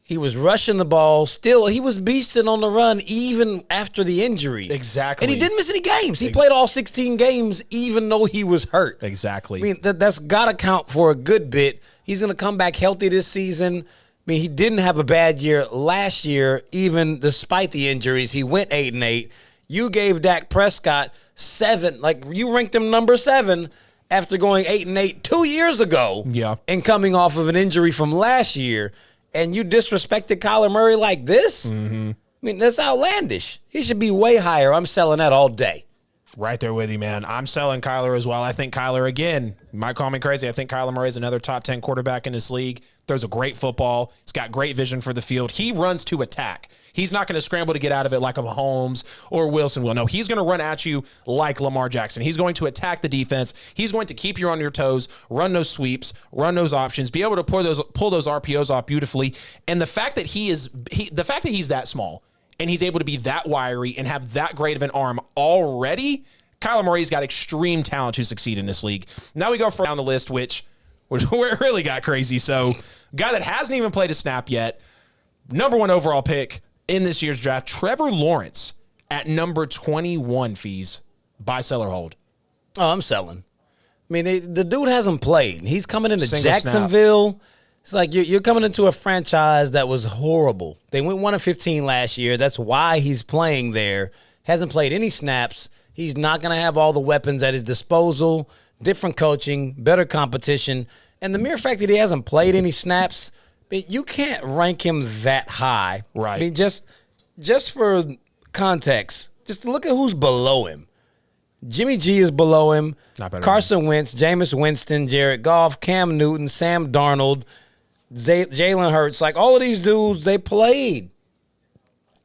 He was rushing the ball. Still, he was beasting on the run even after the injury. Exactly. And he didn't miss any games. He played all 16 games even though he was hurt. Exactly. I mean, that's got to count for a good bit. He's going to come back healthy this season. I mean, he didn't have a bad year last year, even despite the injuries. He went 8-8. You gave Dak Prescott 7. Like, you ranked him number 7 after going 8-8 2 years ago. Yeah. And coming off of an injury from last year. And you disrespected Kyler Murray like this? Mm-hmm. I mean, that's outlandish. He should be way higher. I'm selling that all day. Right there with you, man. I'm selling Kyler as well. I think Kyler, again, you might call me crazy. I think Kyler Murray is another top 10 quarterback in this league. Throws a great football. He's got great vision for the field. He runs to attack. He's not going to scramble to get out of it like a Mahomes or Wilson will. No, he's going to run at you like Lamar Jackson. He's going to attack the defense. He's going to keep you on your toes, run those sweeps, run those options, be able to pull those RPOs off beautifully. And the fact that he's that small and he's able to be that wiry and have that great of an arm already, Kyler Murray's got extreme talent to succeed in this league. Now we go further down the list, which where it really got crazy. So, guy that hasn't even played a snap yet, number 1 overall pick in this year's draft, Trevor Lawrence at number 21 fees. Buy, sell, or hold. Oh, I'm selling. I mean, the dude hasn't played. He's coming into Single Jacksonville. Snap. It's like you're coming into a franchise that was horrible. They went 1-15 last year. That's why he's playing there. Hasn't played any snaps. He's not going to have all the weapons at his disposal. Different coaching, better competition. And the mere fact that he hasn't played any snaps, you can't rank him that high. Right. I mean, just for context, just look at who's below him. Jimmy G is below him. Carson Wentz, Jameis Winston, Jared Goff, Cam Newton, Sam Darnold, Jalen Hurts. Like, all of these dudes, they played.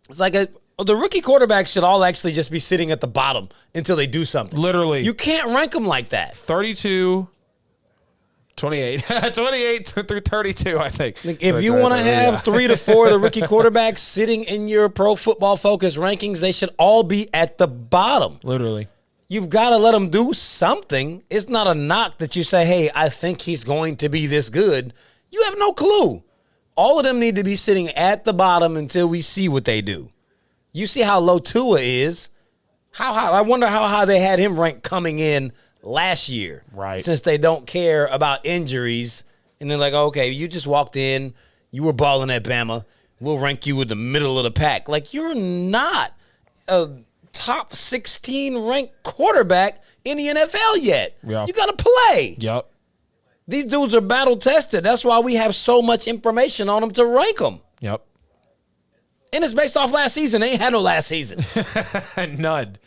It's like the rookie quarterbacks should all actually just be sitting at the bottom until they do something. Literally. You can't rank them like that. 32, 28. 28 through 32, I think. If you want to have 3 to 4 of the rookie quarterbacks sitting in your Pro Football Focus rankings, they should all be at the bottom. Literally. You've got to let them do something. It's not a knock that you say, hey, I think he's going to be this good. You have no clue. All of them need to be sitting at the bottom until we see what they do. You see how low Tua is. How high? I wonder how high they had him ranked coming in last year. Right. Since they don't care about injuries. And they're like, okay, you just walked in. You were balling at Bama. We'll rank you in the middle of the pack. Like, you're not a top 16 ranked quarterback in the NFL yet. Yeah. You got to play. Yep. These dudes are battle tested. That's why we have so much information on them to rank them. Yep. And it's based off last season. They ain't had no last season. None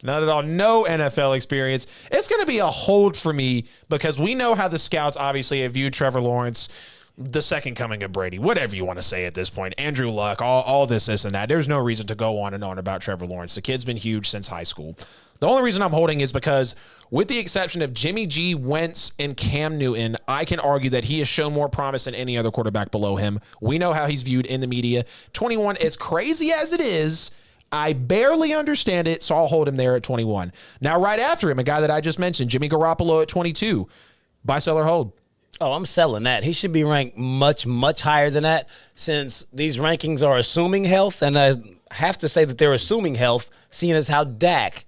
at all. No NFL experience. It's going to be a hold for me because we know how the scouts obviously have viewed Trevor Lawrence, the second coming of Brady, whatever you want to say at this point. Andrew Luck, all this and that. There's no reason to go on and on about Trevor Lawrence. The kid's been huge since high school. The only reason I'm holding is because with the exception of Jimmy G, Wentz, and Cam Newton, I can argue that he has shown more promise than any other quarterback below him. We know how he's viewed in the media. 21, as crazy as it is, I barely understand it, so I'll hold him there at 21. Now, right after him, a guy that I just mentioned, Jimmy Garoppolo at 22. Buy, sell, or hold. Oh, I'm selling that. He should be ranked much, much higher than that since these rankings are assuming health, and I have to say that they're assuming health, seeing as how Dak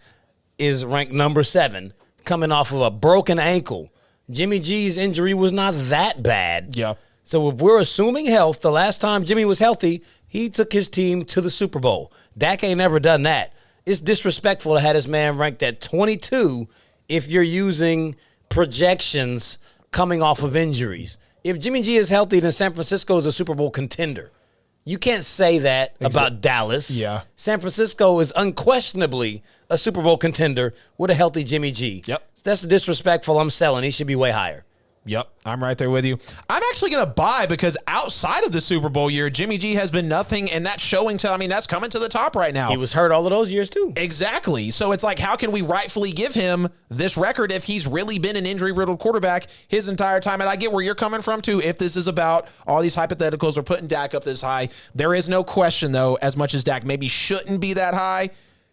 is ranked number 7, coming off of a broken ankle. Jimmy G's injury was not that bad. Yeah. So if we're assuming health, the last time Jimmy was healthy, he took his team to the Super Bowl. Dak ain't never done that. It's disrespectful to have this man ranked at 22 if you're using projections coming off of injuries. If Jimmy G is healthy, then San Francisco is a Super Bowl contender. You can't say that about Dallas. Yeah. San Francisco is unquestionably a Super Bowl contender with a healthy Jimmy G. Yep. That's disrespectful. I'm selling. He should be way higher. Yep, I'm right there with you. I'm actually going to buy because outside of the Super Bowl year, Jimmy G has been nothing, and that's showing that's coming to the top right now. He was hurt all of those years, too. Exactly. So it's like, how can we rightfully give him this record if he's really been an injury-riddled quarterback his entire time? And I get where you're coming from, too. If this is about all these hypotheticals or putting Dak up this high, there is no question, though, as much as Dak maybe shouldn't be that high,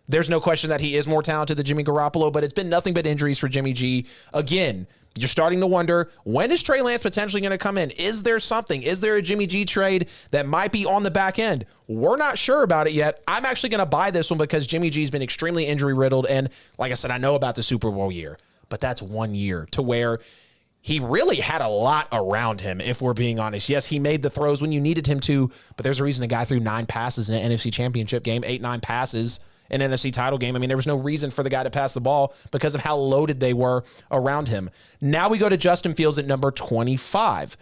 there's no question that he is more talented than Jimmy Garoppolo, but it's been nothing but injuries for Jimmy G. Again, you're starting to wonder, when is Trey Lance potentially going to come in? Is there something? Is there a Jimmy G trade that might be on the back end? We're not sure about it yet. I'm actually going to buy this one because Jimmy G's been extremely injury riddled. And like I said, I know about the Super Bowl year, but that's 1 year to where he really had a lot around him, if we're being honest. Yes, he made the throws when you needed him to, but there's a reason a guy threw 9 passes in an NFC Championship game, 8-9 passes in an NFC title game. I mean, there was no reason for the guy to pass the ball because of how loaded they were around him. Now we go to Justin Fields at number 25.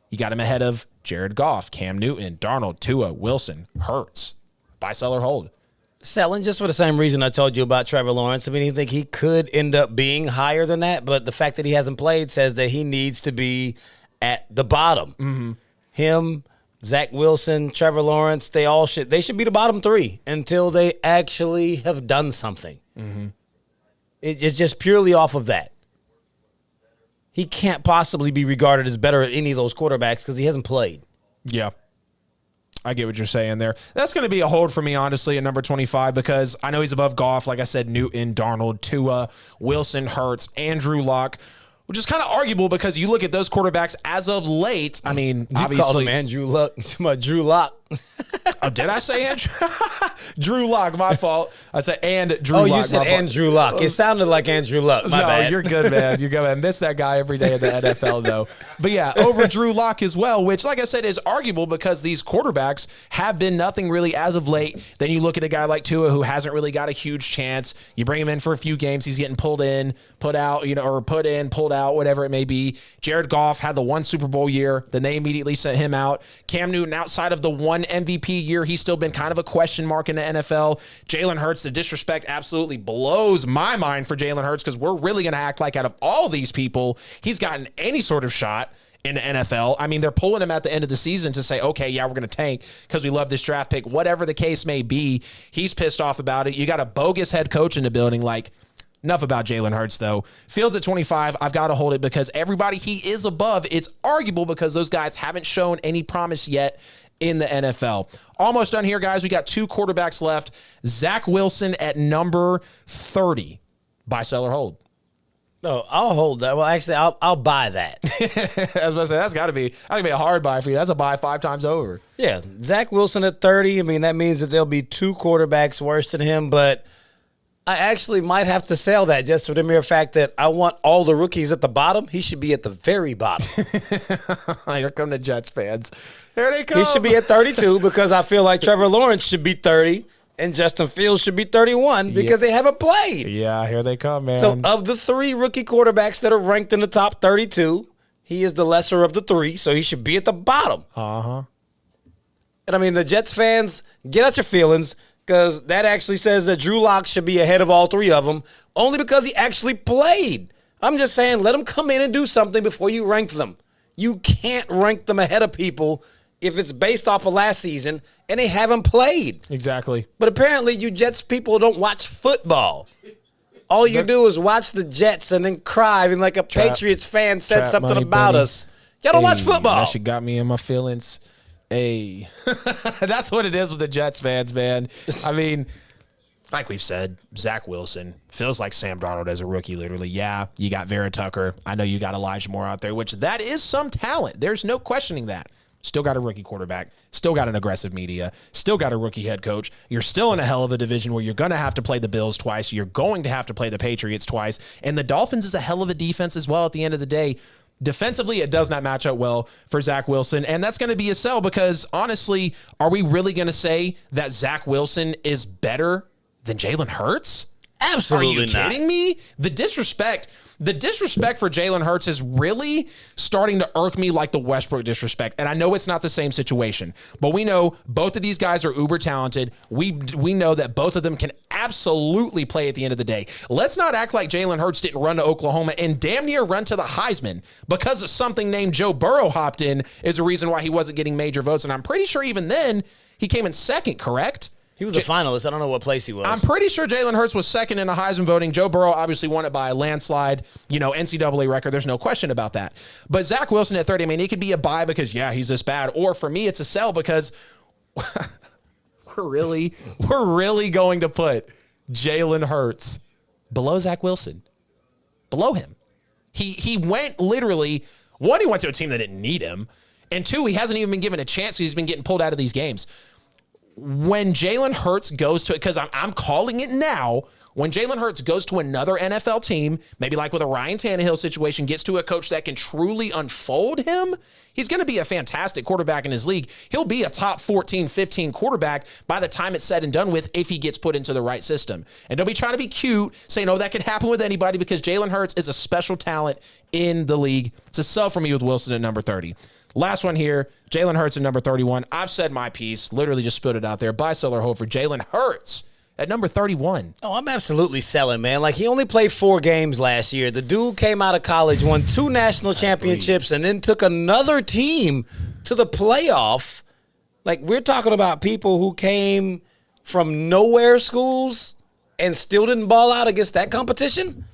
You got him ahead of Jared Goff, Cam Newton, Darnold, Tua, Wilson, Hurts. Buy, sell, or hold. Selling, just for the same reason I told you about Trevor Lawrence. I mean, you think he could end up being higher than that, but the fact that he hasn't played says that he needs to be at the bottom. Mm-hmm. Him, Zach Wilson, Trevor Lawrence, they should be the bottom 3 until they actually have done something. Mm-hmm. It's just purely off of that. He can't possibly be regarded as better at any of those quarterbacks because he hasn't played. Yeah. I get what you're saying there. That's going to be a hold for me, honestly, at number 25 because I know he's above Goff. Like I said, Newton, Darnold, Tua, Wilson, Hurts, Andrew Luck, which is kind of arguable because you look at those quarterbacks as of late. I mean, you obviously. called him Andrew Luck. Drew Lock. Oh, did I say Andrew? Drew Lock, my fault. I said Drew Luck. Lock. Oh, you said Andrew Luck. It sounded like Andrew Luck. My bad. You're good, man. You're good. I miss that guy every day in the NFL, though. But yeah, over Drew Lock as well, which, like I said, is arguable because these quarterbacks have been nothing really as of late. Then you look at a guy like Tua who hasn't really got a huge chance. You bring him in for a few games, he's getting pulled in, put out, or put in, pulled out, whatever it may be. Jared Goff had the 1 Super Bowl year. Then they immediately sent him out. Cam Newton, outside of the 1 MVP year, he's still been kind of a question mark in the NFL. Jalen Hurts, the disrespect absolutely blows my mind for Jalen Hurts because we're really going to act like out of all these people, he's gotten any sort of shot in the NFL. I mean, they're pulling him at the end of the season to say, okay, yeah, we're going to tank because we love this draft pick. Whatever the case may be, he's pissed off about it. You got a bogus head coach in the building. Like, enough about Jalen Hurts, though. Fields at 25, I've got to hold it because everybody he is above, it's arguable because those guys haven't shown any promise yet in the NFL. Almost done here, guys. We got 2 quarterbacks left. Zach Wilson at number 30. Buy, sell, or hold. No, I'll hold that. Well, actually, I'll buy that. I was about to say, that's got to be a hard buy for you. That's a buy 5 times over. Yeah, Zach Wilson at 30. I mean, that means that there'll be 2 quarterbacks worse than him, but I actually might have to sell that just for the mere fact that I want all the rookies at the bottom. He should be at the very bottom. Here come the Jets fans. Here they come. He should be at 32 because I feel like Trevor Lawrence should be 30 and Justin Fields should be 31 because they haven't played. Yeah, here they come, man. So of the 3 rookie quarterbacks that are ranked in the top 32, he is the lesser of the 3, so he should be at the bottom. Uh-huh. And I mean, the Jets fans, get out your feelings because that actually says that Drew Lock should be ahead of all 3 of them only because he actually played. I'm just saying, let them come in and do something before you rank them. You can't rank them ahead of people if it's based off of last season and they haven't played. Exactly. But apparently you Jets people don't watch football. All you do is watch the Jets and then cry and like a Patriots fan said something about us. Y'all don't watch football. That shit got me in my feelings. Hey. That's what it is with the Jets fans, man. I mean, like we've said, Zach Wilson feels like Sam Darnold as a rookie, literally. Yeah, you got Vera Tucker. I know you got Elijah Moore out there, which that is some talent. There's no questioning that. Still got a rookie quarterback. Still got an aggressive media. Still got a rookie head coach. You're still in a hell of a division where you're going to have to play the Bills twice. You're going to have to play the Patriots twice. And the Dolphins is a hell of a defense as well at the end of the day. Defensively, it does not match up well for Zach Wilson, and that's going to be a sell because, honestly, are we really going to say that Zach Wilson is better than Jalen Hurts? Absolutely not. Are you kidding me? The disrespect for Jalen Hurts is really starting to irk me like the Westbrook disrespect. And I know it's not the same situation, but we know both of these guys are uber talented. We know that both of them can absolutely play at the end of the day. Let's not act like Jalen Hurts didn't run to Oklahoma and damn near run to the Heisman because something named Joe Burrow hopped in is the reason why he wasn't getting major votes. And I'm pretty sure even then he came in second, correct? He was a finalist. I don't know what place he was. I'm pretty sure Jalen Hurts was second in the Heisman voting. Joe Burrow obviously won it by a landslide, NCAA record. There's no question about that. But Zach Wilson at 30, I mean, he could be a buy because, yeah, he's this bad. Or for me, it's a sell because we're really going to put Jalen Hurts below Zach Wilson. Below him. He went literally, one, he went to a team that didn't need him, and two, he hasn't even been given a chance. He's been getting pulled out of these games. When Jalen Hurts goes to, because I'm calling it now, when Jalen Hurts goes to another NFL team, maybe like with a Ryan Tannehill situation, gets to a coach that can truly unfold him, he's going to be a fantastic quarterback in his league. He'll be a top 14, 15 quarterback by the time it's said and done with if he gets put into the right system. And don't be trying to be cute, saying, oh, that could happen with anybody, because Jalen Hurts is a special talent in the league. It's a sell for me with Wilson at number 30. Last one here, Jalen Hurts at number 31. I've said my piece, literally just spit it out there. Buy, sell, or hold for Jalen Hurts at number 31. Oh, I'm absolutely selling, man. Like, he only played 4 games last year. The dude came out of college, won 2 national championships, and then took another team to the playoff. Like, we're talking about people who came from nowhere schools and still didn't ball out against that competition,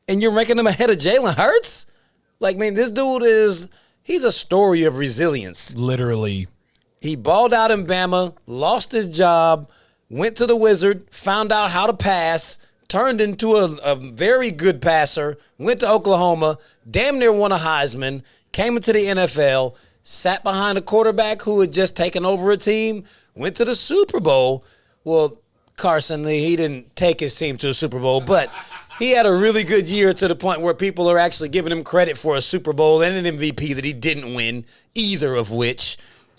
and you're ranking them ahead of Jalen Hurts? Like, man, this dude he's a story of resilience. Literally. He balled out in Bama, lost his job, went to the Wizard, found out how to pass, turned into a very good passer, went to Oklahoma, damn near won a Heisman, came into the NFL, sat behind a quarterback who had just taken over a team, went to the Super Bowl. Well, Carson, he didn't take his team to a Super Bowl, but he had a really good year to the point where people are actually giving him credit for a Super Bowl and an MVP that he didn't win, either of which.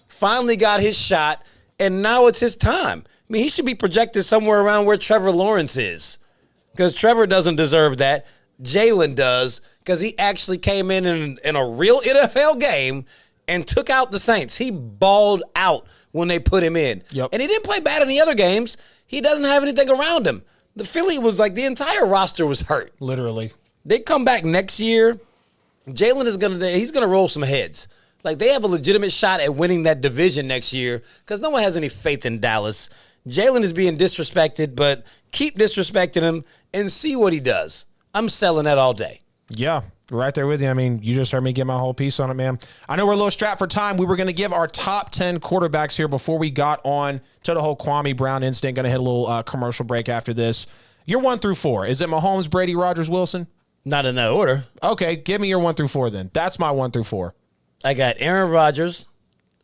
Finally got his shot, and now it's his time. I mean, he should be projected somewhere around where Trevor Lawrence is, because Trevor doesn't deserve that. Jalen does, because he actually came in a real NFL game and took out the Saints. He balled out when they put him in. Yep. And he didn't play bad in the other games. He doesn't have anything around him. The Philly was like, the entire roster was hurt. Literally. They come back next year. Jalen he's gonna roll some heads. Like, they have a legitimate shot at winning that division next year, because no one has any faith in Dallas. Jalen is being disrespected, but keep disrespecting him and see what he does. I'm selling that all day. Yeah, right there with you. I mean, you just heard me get my whole piece on it, man. I know we're a little strapped for time. We were going to give our top 10 quarterbacks here before we got on to the whole Kwame Brown incident. Going to hit a little commercial break after this. Your 1 through 4. Is it Mahomes, Brady, Rodgers, Wilson? Not in that order. Okay, give me your 1 through 4 then. That's my 1 through 4. I got Aaron Rodgers,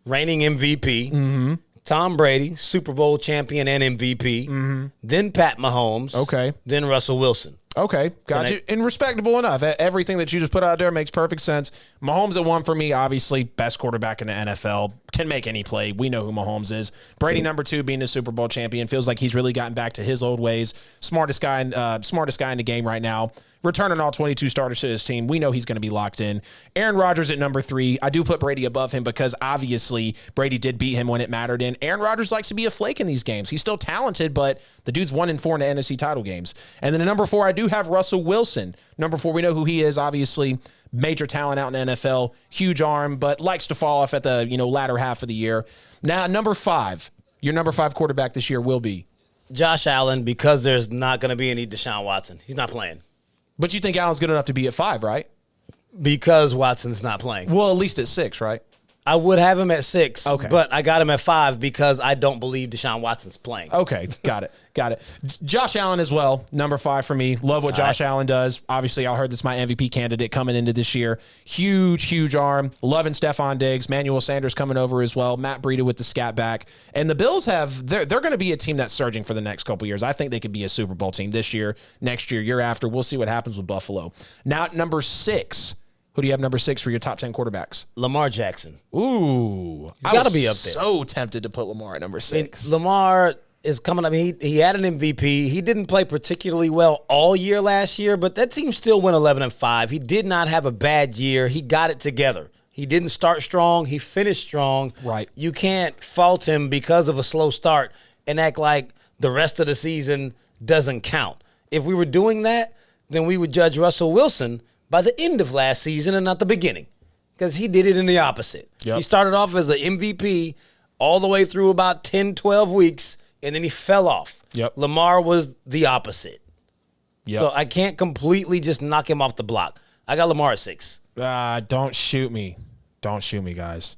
reigning MVP. Mm-hmm. Tom Brady, Super Bowl champion and MVP. Mm-hmm. Then Pat Mahomes. Okay. Then Russell Wilson. Okay, got you. And respectable enough. Everything that you just put out there makes perfect sense. Mahomes at 1 for me, obviously, best quarterback in the NFL. Can make any play. We know who Mahomes is. Brady, number 2, being the Super Bowl champion. Feels like he's really gotten back to his old ways. Smartest guy in the game right now. Returning all 22 starters to his team. We know he's going to be locked in. Aaron Rodgers at number 3. I do put Brady above him because obviously Brady did beat him when it mattered. And Aaron Rodgers likes to be a flake in these games. He's still talented, but the dude's 1-4 in the NFC title games. And then at number 4, I do have Russell Wilson. Number 4, we know who he is, obviously. Major talent out in the NFL. Huge arm, but likes to fall off at the latter half of the year. Now, number 5. Your number 5 quarterback this year will be? Josh Allen, because there's not going to be any Deshaun Watson. He's not playing. But you think Allen's good enough to be at 5, right? Because Watson's not playing. Well, at least at 6, right? I would have him at 6, okay, but I got him at 5 because I don't believe Deshaun Watson's playing. Okay, got it. Josh Allen as well, number 5 for me. Love what Josh Allen does. Obviously, I heard that's my MVP candidate coming into this year. Huge arm. Loving Stephon Diggs. Manuel Sanders coming over as well. Matt Breida with the scat back. And the Bills they're going to be a team that's surging for the next couple years. I think they could be a Super Bowl team this year, next year, year after. We'll see what happens with Buffalo. Now, at number 6. Who do you have number 6 for your top 10 quarterbacks? Lamar Jackson. Ooh. He's got to be up there. So tempted to put Lamar at number 6. Lamar is coming up. I mean, he had an MVP. He didn't play particularly well all year last year, but that team still went 11-5. He did not have a bad year. He got it together. He didn't start strong. He finished strong. Right. You can't fault him because of a slow start and act like the rest of the season doesn't count. If we were doing that, then we would judge Russell Wilson by the end of last season and not the beginning, because he did it in the opposite. Yep. He started off as the MVP all the way through about 10, 12 weeks, and then he fell off. Yep. Lamar was the opposite. Yep. So I can't completely just knock him off the block. I got Lamar at 6. Don't shoot me. Don't shoot me, guys.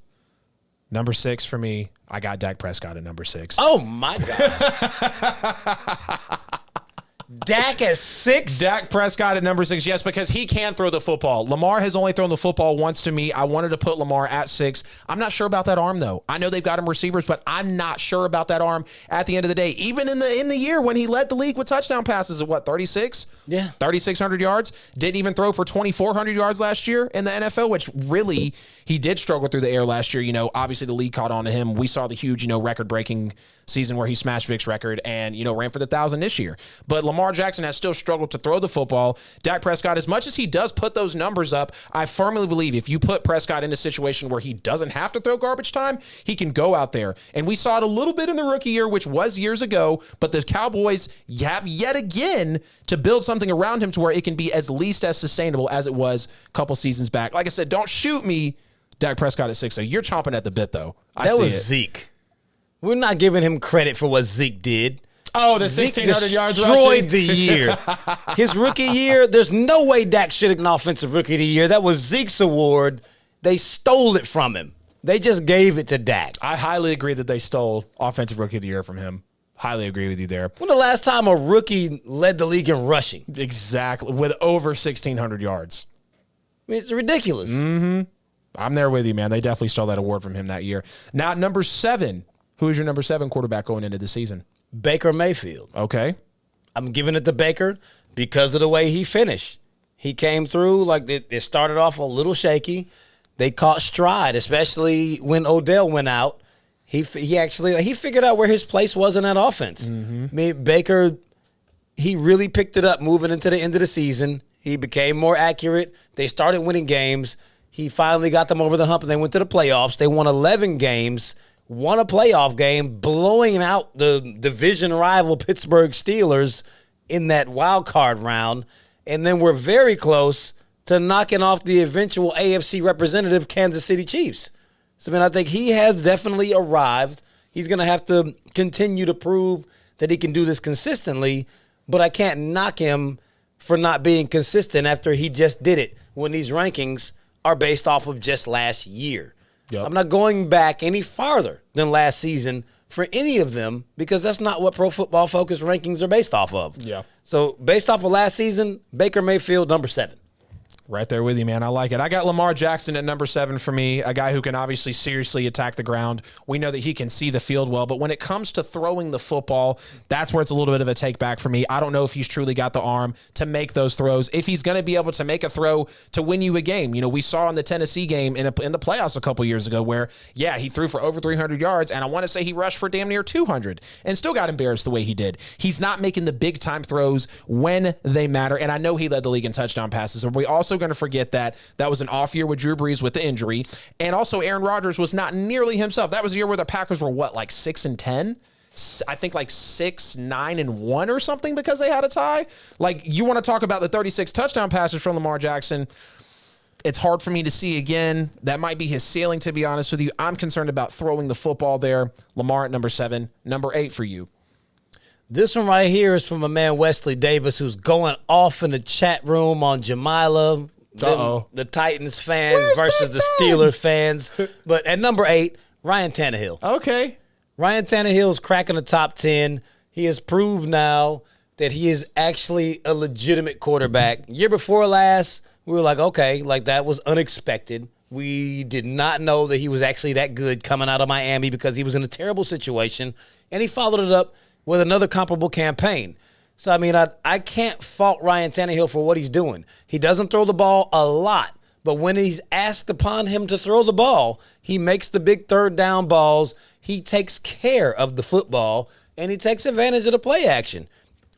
Number 6 for me, I got Dak Prescott at number 6. Oh, my God. Dak at 6? Dak Prescott at number 6, yes, because he can throw the football. Lamar has only thrown the football once to me. I wanted to put Lamar at 6. I'm not sure about that arm, though. I know they've got him receivers, but I'm not sure about that arm at the end of the day. Even in the year when he led the league with touchdown passes at 36? Yeah. 3,600 yards. Didn't even throw for 2,400 yards last year in the NFL, which really he did struggle through the air last year. Obviously the league caught on to him. We saw the huge, record-breaking season where he smashed Vic's record and, ran for the 1,000 this year. But Lamar Jackson has still struggled to throw the football. Dak Prescott, as much as he does put those numbers up, I firmly believe if you put Prescott in a situation where he doesn't have to throw garbage time, he can go out there. And we saw it a little bit in the rookie year, which was years ago, but the Cowboys have yet again to build something around him to where it can be at least as sustainable as it was a couple seasons back. Like I said, don't shoot me, Dak Prescott at 6. So you're chomping at the bit, though. That was Zeke. We're not giving him credit for what Zeke did. Oh, the 1,600 yards destroyed rushing. the year. His rookie year, there's no way Dak should have been offensive rookie of the year. That was Zeke's award. They stole it from him. They just gave it to Dak. I highly agree that they stole offensive rookie of the year from him. Highly agree with you there. When the last time a rookie led the league in rushing? Exactly. With over 1,600 yards. I mean, it's ridiculous. I'm there with you, man. They definitely stole that award from him that year. Now, number 7. Who is your number 7 quarterback going into the season? Baker Mayfield. Okay. I'm giving it to Baker because of the way he finished. He came through like it started off a little shaky. They caught stride, especially when Odell went out. He figured out where his place was in that offense. I mean, Baker, he really picked it up moving into the end of the season. He became more accurate. They started winning games. He finally got them over the hump, and they went to the playoffs. They won 11 games, won a playoff game, blowing out the division rival Pittsburgh Steelers in that wild card round, and then we're very close to knocking off the eventual AFC representative Kansas City Chiefs. So, I think he has definitely arrived. He's going to have to continue to prove that he can do this consistently, but I can't knock him for not being consistent after he just did it when these rankings are based off of just last year. Yep. I'm not going back any farther than last season for any of them because that's not what Pro Football Focus rankings are based off of. Yeah. So based off of last season, Baker Mayfield, number 7. Right there with you, man. I like it. I got Lamar Jackson at number 7 for me, a guy who can obviously seriously attack the ground. We know that he can see the field well, but when it comes to throwing the football, that's where it's a little bit of a take back for me. I don't know if he's truly got the arm to make those throws, if he's going to be able to make a throw to win you a game. We saw in the Tennessee game in the playoffs a couple years ago where, yeah, he threw for over 300 yards, and I want to say he rushed for damn near 200 and still got embarrassed the way he did. He's not making the big-time throws when they matter, and I know he led the league in touchdown passes. Are we also going to forget that was an off year with Drew Brees with the injury, and also Aaron Rodgers was not nearly himself. That was a year where the Packers were like 6-10. I think like 6-9-1 or something because they had a tie. Like, you want to talk about the 36 touchdown passes from Lamar Jackson. It's hard for me to see again. That might be his ceiling, to be honest with you. I'm concerned about throwing the football there. Lamar at number 7, number 8 for you. This one right here is from a man, Wesley Davis, who's going off in the chat room on Jamila. The Titans fans versus the Steelers fans. But at number 8, Ryan Tannehill. Okay. Ryan Tannehill's cracking the top 10. He has proved now that he is actually a legitimate quarterback. Year before last, we were like, okay, like that was unexpected. We did not know that he was actually that good coming out of Miami because he was in a terrible situation. And he followed it up with another comparable campaign. So, I can't fault Ryan Tannehill for what he's doing. He doesn't throw the ball a lot, but when he's asked upon him to throw the ball, he makes the big third down balls. He takes care of the football, and he takes advantage of the play action.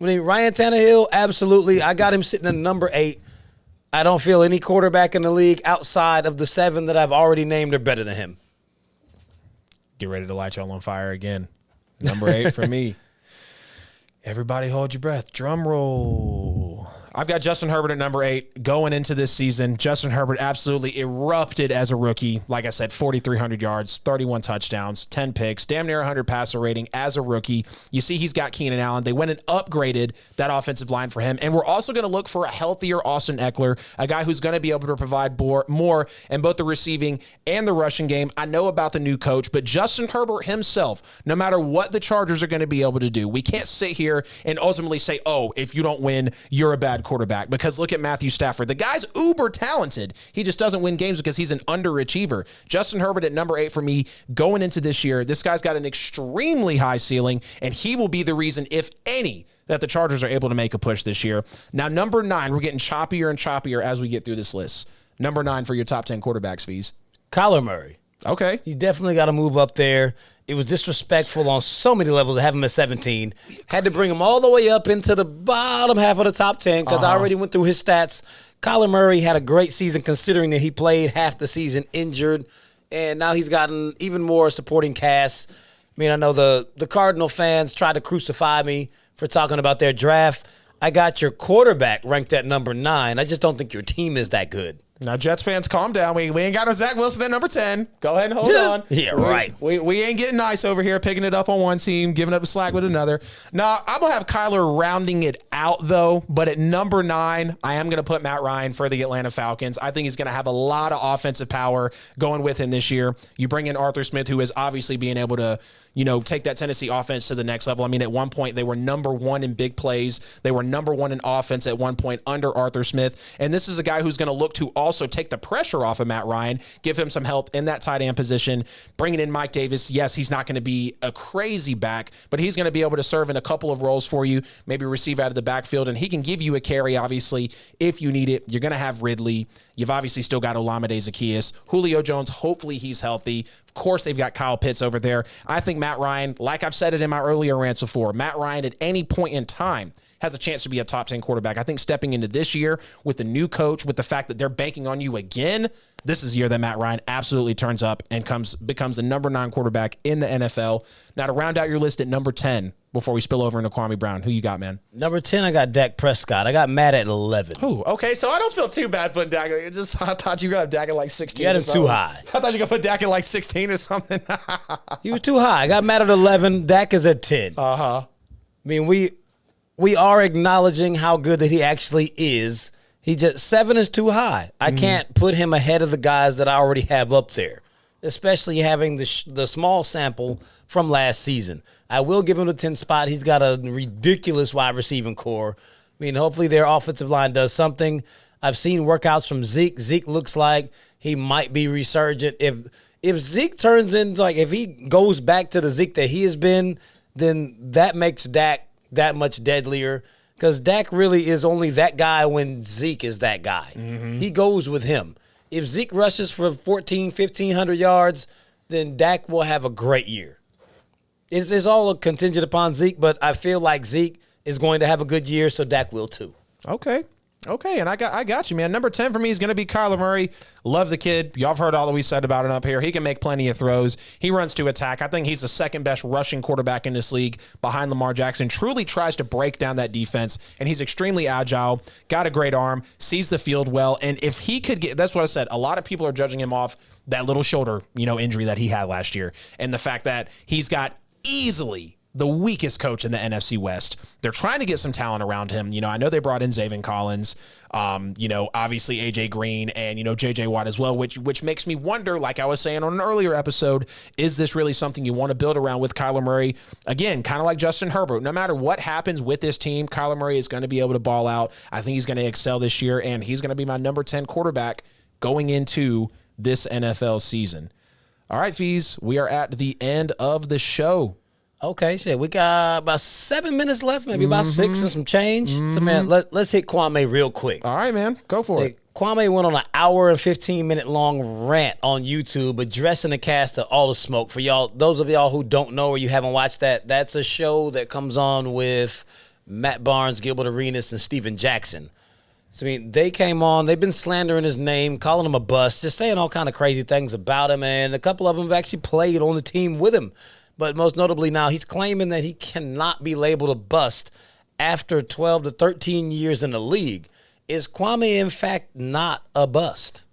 Ryan Tannehill, absolutely. I got him sitting at number 8. I don't feel any quarterback in the league outside of the 7 that I've already named are better than him. Get ready to light y'all on fire again. Number 8 for me. Everybody hold your breath. Drum roll. I've got Justin Herbert at number 8 going into this season. Justin Herbert absolutely erupted as a rookie. Like I said, 4,300 yards, 31 touchdowns, 10 picks, damn near 100 passer rating as a rookie. You see he's got Keenan Allen. They went and upgraded that offensive line for him. And we're also going to look for a healthier Austin Eckler, a guy who's going to be able to provide more in both the receiving and the rushing game. I know about the new coach, but Justin Herbert himself, no matter what the Chargers are going to be able to do, we can't sit here and ultimately say, oh, if you don't win, you're a bad quarterback. Because look at Matthew Stafford. The guy's uber talented. He just doesn't win games because he's an underachiever. Justin Herbert at number 8 for me going into this year. This guy's got an extremely high ceiling, and he will be the reason, if any, that the Chargers are able to make a push this year. Now, number 9, we're getting choppier and choppier as we get through this list. Number 9 for your top 10 quarterbacks, Fees. Kyler Murray. Okay. You definitely got to move up there. It was disrespectful on so many levels to have him at 17. Had to bring him all the way up into the bottom half of the top 10 because I already went through his stats. Kyler Murray had a great season considering that he played half the season injured, and now he's gotten even more supporting cast. I mean, I know the Cardinal fans tried to crucify me for talking about their draft. I got your quarterback ranked at number 9. I just don't think your team is that good. Now, Jets fans, calm down. We ain't got no Zach Wilson at number 10. Go ahead and hold on. Yeah, right. We ain't getting nice over here, picking it up on one team, giving up the slack with another. Now, I'm going to have Kyler rounding it out, though. But at number 9, I am going to put Matt Ryan for the Atlanta Falcons. I think he's going to have a lot of offensive power going with him this year. You bring in Arthur Smith, who is obviously being able to, take that Tennessee offense to the next level. I mean, at one point, they were number 1 in big plays. They were number 1 in offense at one point under Arthur Smith. And this is a guy who's going to look to also take the pressure off of Matt Ryan, give him some help in that tight end position, bringing in Mike Davis. Yes, he's not going to be a crazy back, but he's going to be able to serve in a couple of roles for you, maybe receive out of the backfield, and he can give you a carry, obviously, if you need it. You're going to have Ridley. You've obviously still got Olamide Zaccheaus. Julio Jones, hopefully he's healthy. Of course, they've got Kyle Pitts over there. I think Matt Ryan, like I've said it in my earlier rants before, Matt Ryan at any point in time has a chance to be a top 10 quarterback. I think stepping into this year with the new coach, with the fact that they're banking on you again, this is the year that Matt Ryan absolutely turns up and becomes the number 9 quarterback in the NFL. Now, to round out your list at number 10, before we spill over into Kwame Brown, who you got, man? Number 10, I got Dak Prescott. I got Matt at 11. Oh, okay. So I don't feel too bad putting Dak. I thought you were going to have Dak at like 16. You had him too high. I thought you were going to put Dak at like 16 or something. You were too high. I got Matt at 11. Dak is at 10. Uh-huh. I mean, we are acknowledging how good that he actually is. 7 is too high. I can't put him ahead of the guys that I already have up there, especially having the small sample from last season. I will give him the 10 spot. He's got a ridiculous wide receiving core. I mean, hopefully their offensive line does something. I've seen workouts from Zeke. Zeke looks like he might be resurgent. If Zeke turns in, like if he goes back to the Zeke that he has been, then that makes Dak that much deadlier. Because Dak really is only that guy when Zeke is that guy. He goes with him. If Zeke rushes for 1,500 yards, then Dak will have a great year. It's all contingent upon Zeke, but I feel like Zeke is going to have a good year, so Dak will too. Okay, and I got you, man. Number 10 for me is going to be Kyler Murray. Love the kid. Y'all have heard all that we said about him up here. He can make plenty of throws. He runs to attack. I think he's the second best rushing quarterback in this league behind Lamar Jackson. Truly tries to break down that defense, and he's extremely agile, got a great arm, sees the field well, and if he could get, that's what I said, a lot of people are judging him off that little shoulder, injury that he had last year, and the fact that he's got easily the weakest coach in the NFC West. They're trying to get some talent around him. I know they brought in Zaven Collins, obviously AJ Green and, JJ Watt as well, which makes me wonder, like I was saying on an earlier episode, is this really something you want to build around with Kyler Murray? Again, kind of like Justin Herbert, no matter what happens with this team, Kyler Murray is going to be able to ball out. I think he's going to excel this year, and he's going to be my number 10 quarterback going into this NFL season. All right, Fees, we are at the end of the show. Okay, shit. We got about 7 minutes left, maybe about 6 and some change. So, man, let's hit Kwame real quick. All right, man. Go for it. Kwame went on an hour and 15-minute long rant on YouTube addressing the cast of All the Smoke. For y'all, those of y'all who don't know or you haven't watched that, that's a show that comes on with Matt Barnes, Gilbert Arenas, and Steven Jackson. So, I mean, they came on. They've been slandering his name, calling him a bust, just saying all kind of crazy things about him. And a couple of them have actually played on the team with him. But most notably now, he's claiming that he cannot be labeled a bust after 12 to 13 years in the league. Is Kwame, in fact, not a bust?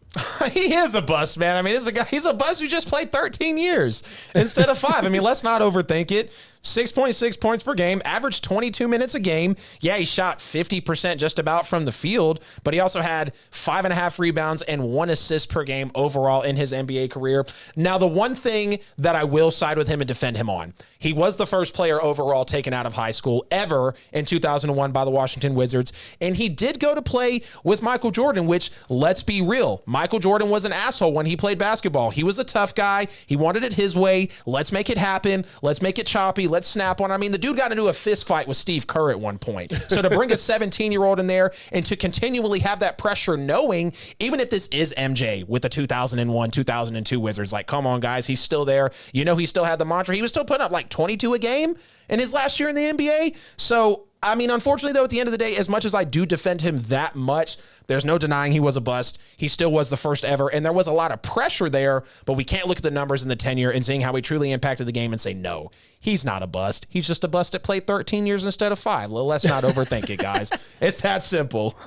He is a bust, man. I mean, he's a bust who just played 13 years instead of 5. I mean, let's not overthink it. 6.6 points per game, averaged 22 minutes a game. Yeah, he shot 50% just about from the field, but he also had 5.5 rebounds and 1 assist per game overall in his NBA career. Now, the one thing that I will side with him and defend him on, he was the first player overall taken out of high school ever in 2001 by the Washington Wizards, and he did go to play with Michael Jordan, which, let's be real, Michael Jordan was an asshole when he played basketball. He was a tough guy. He wanted it his way. Let's make it happen. Let's make it choppy. Let's snap on. I mean, the dude got into a fist fight with Steve Kerr at one point. So to bring a 17-year-old in there and to continually have that pressure, knowing even if this is MJ with the 2001, 2002 Wizards, like, come on, guys, he's still there. You know, he still had the mantra. He was still putting up like 22 a game in his last year in the NBA. So, I mean, unfortunately, though, at the end of the day, as much as I do defend him that much, there's no denying he was a bust. He still was the first ever, and there was a lot of pressure there, but we can't look at the numbers in the tenure and seeing how he truly impacted the game and say, no, he's not a bust. He's just a bust that played 13 years instead of 5. Well, let's not overthink it, guys. It's that simple.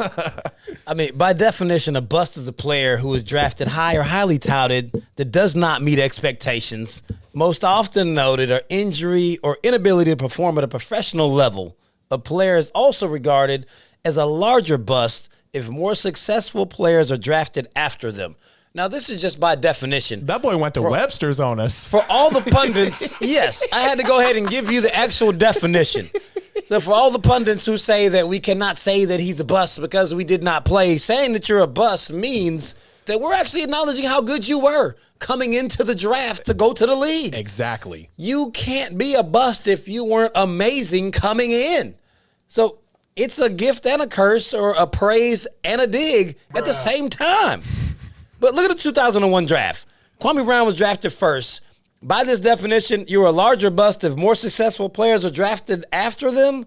I mean, by definition, a bust is a player who is drafted high or highly touted that does not meet expectations, most often noted are injury or inability to perform at a professional level. A player is also regarded as a larger bust if more successful players are drafted after them. Now, this is just by definition. That boy went to Webster's on us. For all the pundits, yes, I had to go ahead and give you the actual definition. So for all the pundits who say that we cannot say that he's a bust because we did not play, saying that you're a bust means that we're actually acknowledging how good you were coming into the draft to go to the league. Exactly. You can't be a bust if you weren't amazing coming in. So it's a gift and a curse, or a praise and a dig at the same time. But look at the 2001 draft. Kwame Brown was drafted first. By this definition, you're a larger bust if more successful players are drafted after them.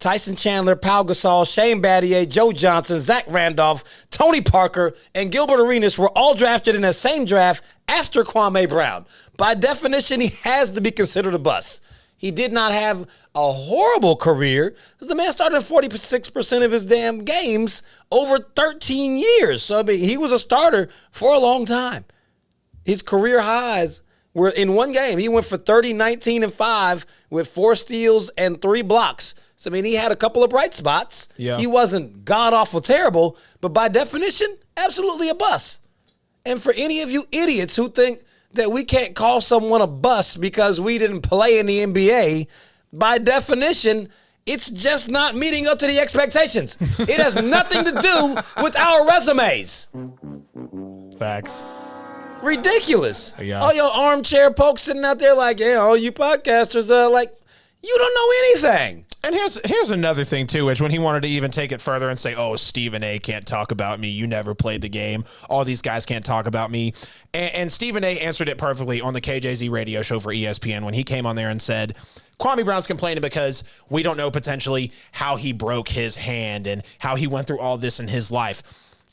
Tyson Chandler, Pau Gasol, Shane Battier, Joe Johnson, Zach Randolph, Tony Parker, and Gilbert Arenas were all drafted in that same draft after Kwame Brown. By definition, he has to be considered a bust. He did not have a horrible career because the man started 46% of his damn games over 13 years. So, I mean, he was a starter for a long time. His career highs were in one game. He went for 30, 19, and 5 with 4 steals and 3 blocks. So, I mean, he had a couple of bright spots. Yeah. He wasn't god-awful terrible, but by definition, absolutely a bust. And for any of you idiots who think that we can't call someone a bust because we didn't play in the NBA, by definition, it's just not meeting up to the expectations. It has nothing to do with our resumes. Facts. Ridiculous. Yeah. All your armchair folks sitting out there like, yeah, all you podcasters are like, you don't know anything. And here's another thing, too, which when he wanted to even take it further and say, oh, Stephen A. can't talk about me. You never played the game. All these guys can't talk about me. And Stephen A. answered it perfectly on the KJZ radio show for ESPN when he came on there and said, Kwame Brown's complaining because we don't know potentially how he broke his hand and how he went through all this in his life.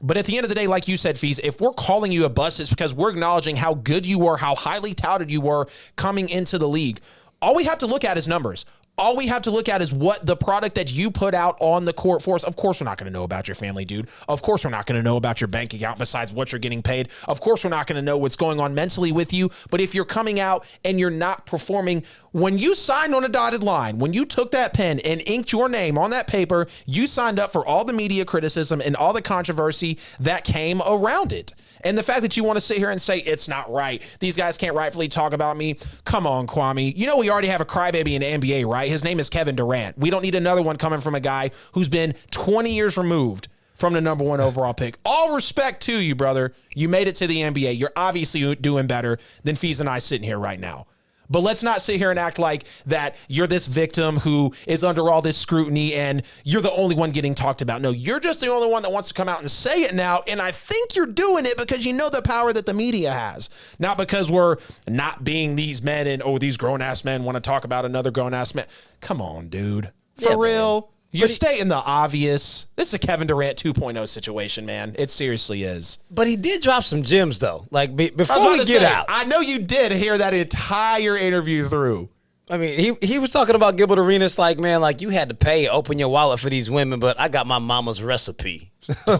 But at the end of the day, like you said, Fees, if we're calling you a bust, it's because we're acknowledging how good you were, how highly touted you were coming into the league. All we have to look at is numbers. All we have to look at is what the product that you put out on the court for us. Of course, we're not going to know about your family, dude. Of course, we're not going to know about your bank account besides what you're getting paid. Of course, we're not going to know what's going on mentally with you. But if you're coming out and you're not performing, when you signed on a dotted line, when you took that pen and inked your name on that paper, you signed up for all the media criticism and all the controversy that came around it. And the fact that you want to sit here and say, it's not right, these guys can't rightfully talk about me. Come on, Kwame. You know we already have a crybaby in the NBA, right? His name is Kevin Durant. We don't need another one coming from a guy who's been 20 years removed from the number 1 overall pick. All respect to you, brother. You made it to the NBA. You're obviously doing better than Fees and I sitting here right now. But let's not sit here and act like that you're this victim who is under all this scrutiny and you're the only one getting talked about. No, you're just the only one that wants to come out and say it now. And I think you're doing it because you know the power that the media has. Not because we're not being these men and, oh, these grown-ass men want to talk about another grown-ass man. Come on, dude. For real. Man. You're stating the obvious. This is a Kevin Durant 2.0 situation, man. It seriously is. But he did drop some gems, though. Like, before we get out. I know you did hear that entire interview through. I mean, he was talking about Gilbert Arenas like, man, like you had to pay, open your wallet for these women, but I got my mama's recipe.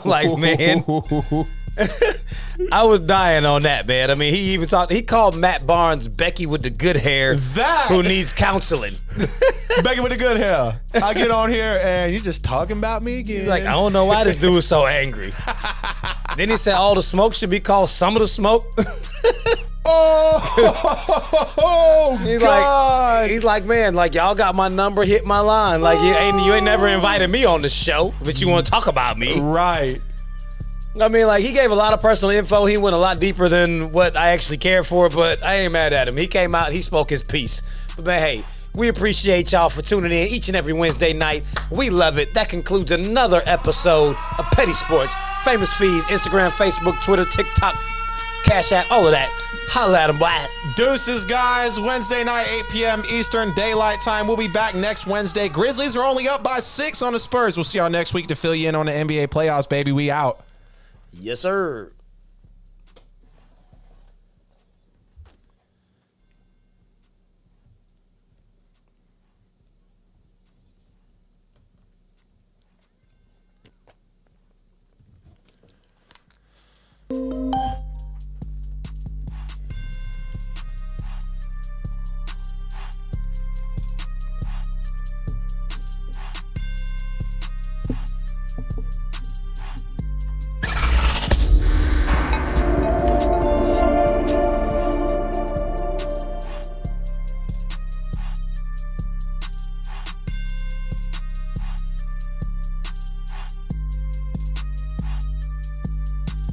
Like, man, I was dying on that, man. I mean, he called Matt Barnes Becky with the good hair who needs counseling. Becky with the good hair. I get on here and you just talking about me again. He's like, I don't know why this dude is so angry. Then he said all the smoke should be called some of the smoke. Oh, God. He's like, man, like y'all got my number, hit my line. Like you ain't never invited me on the show, but you want to talk about me. Right. I mean, like he gave a lot of personal info. He went a lot deeper than what I actually cared for, but I ain't mad at him. He came out, he spoke his piece. But man, hey, we appreciate y'all for tuning in each and every Wednesday night. We love it. That concludes another episode of Petty Sportz. Famous feeds, Instagram, Facebook, Twitter, TikTok, Cash App, all of that. Holla at them, boy. Deuces, guys. Wednesday night, 8 p.m. Eastern Daylight Time. We'll be back next Wednesday. Grizzlies are only up by 6 on the Spurs. We'll see y'all next week to fill you in on the NBA playoffs, baby. We out. Yes, sir.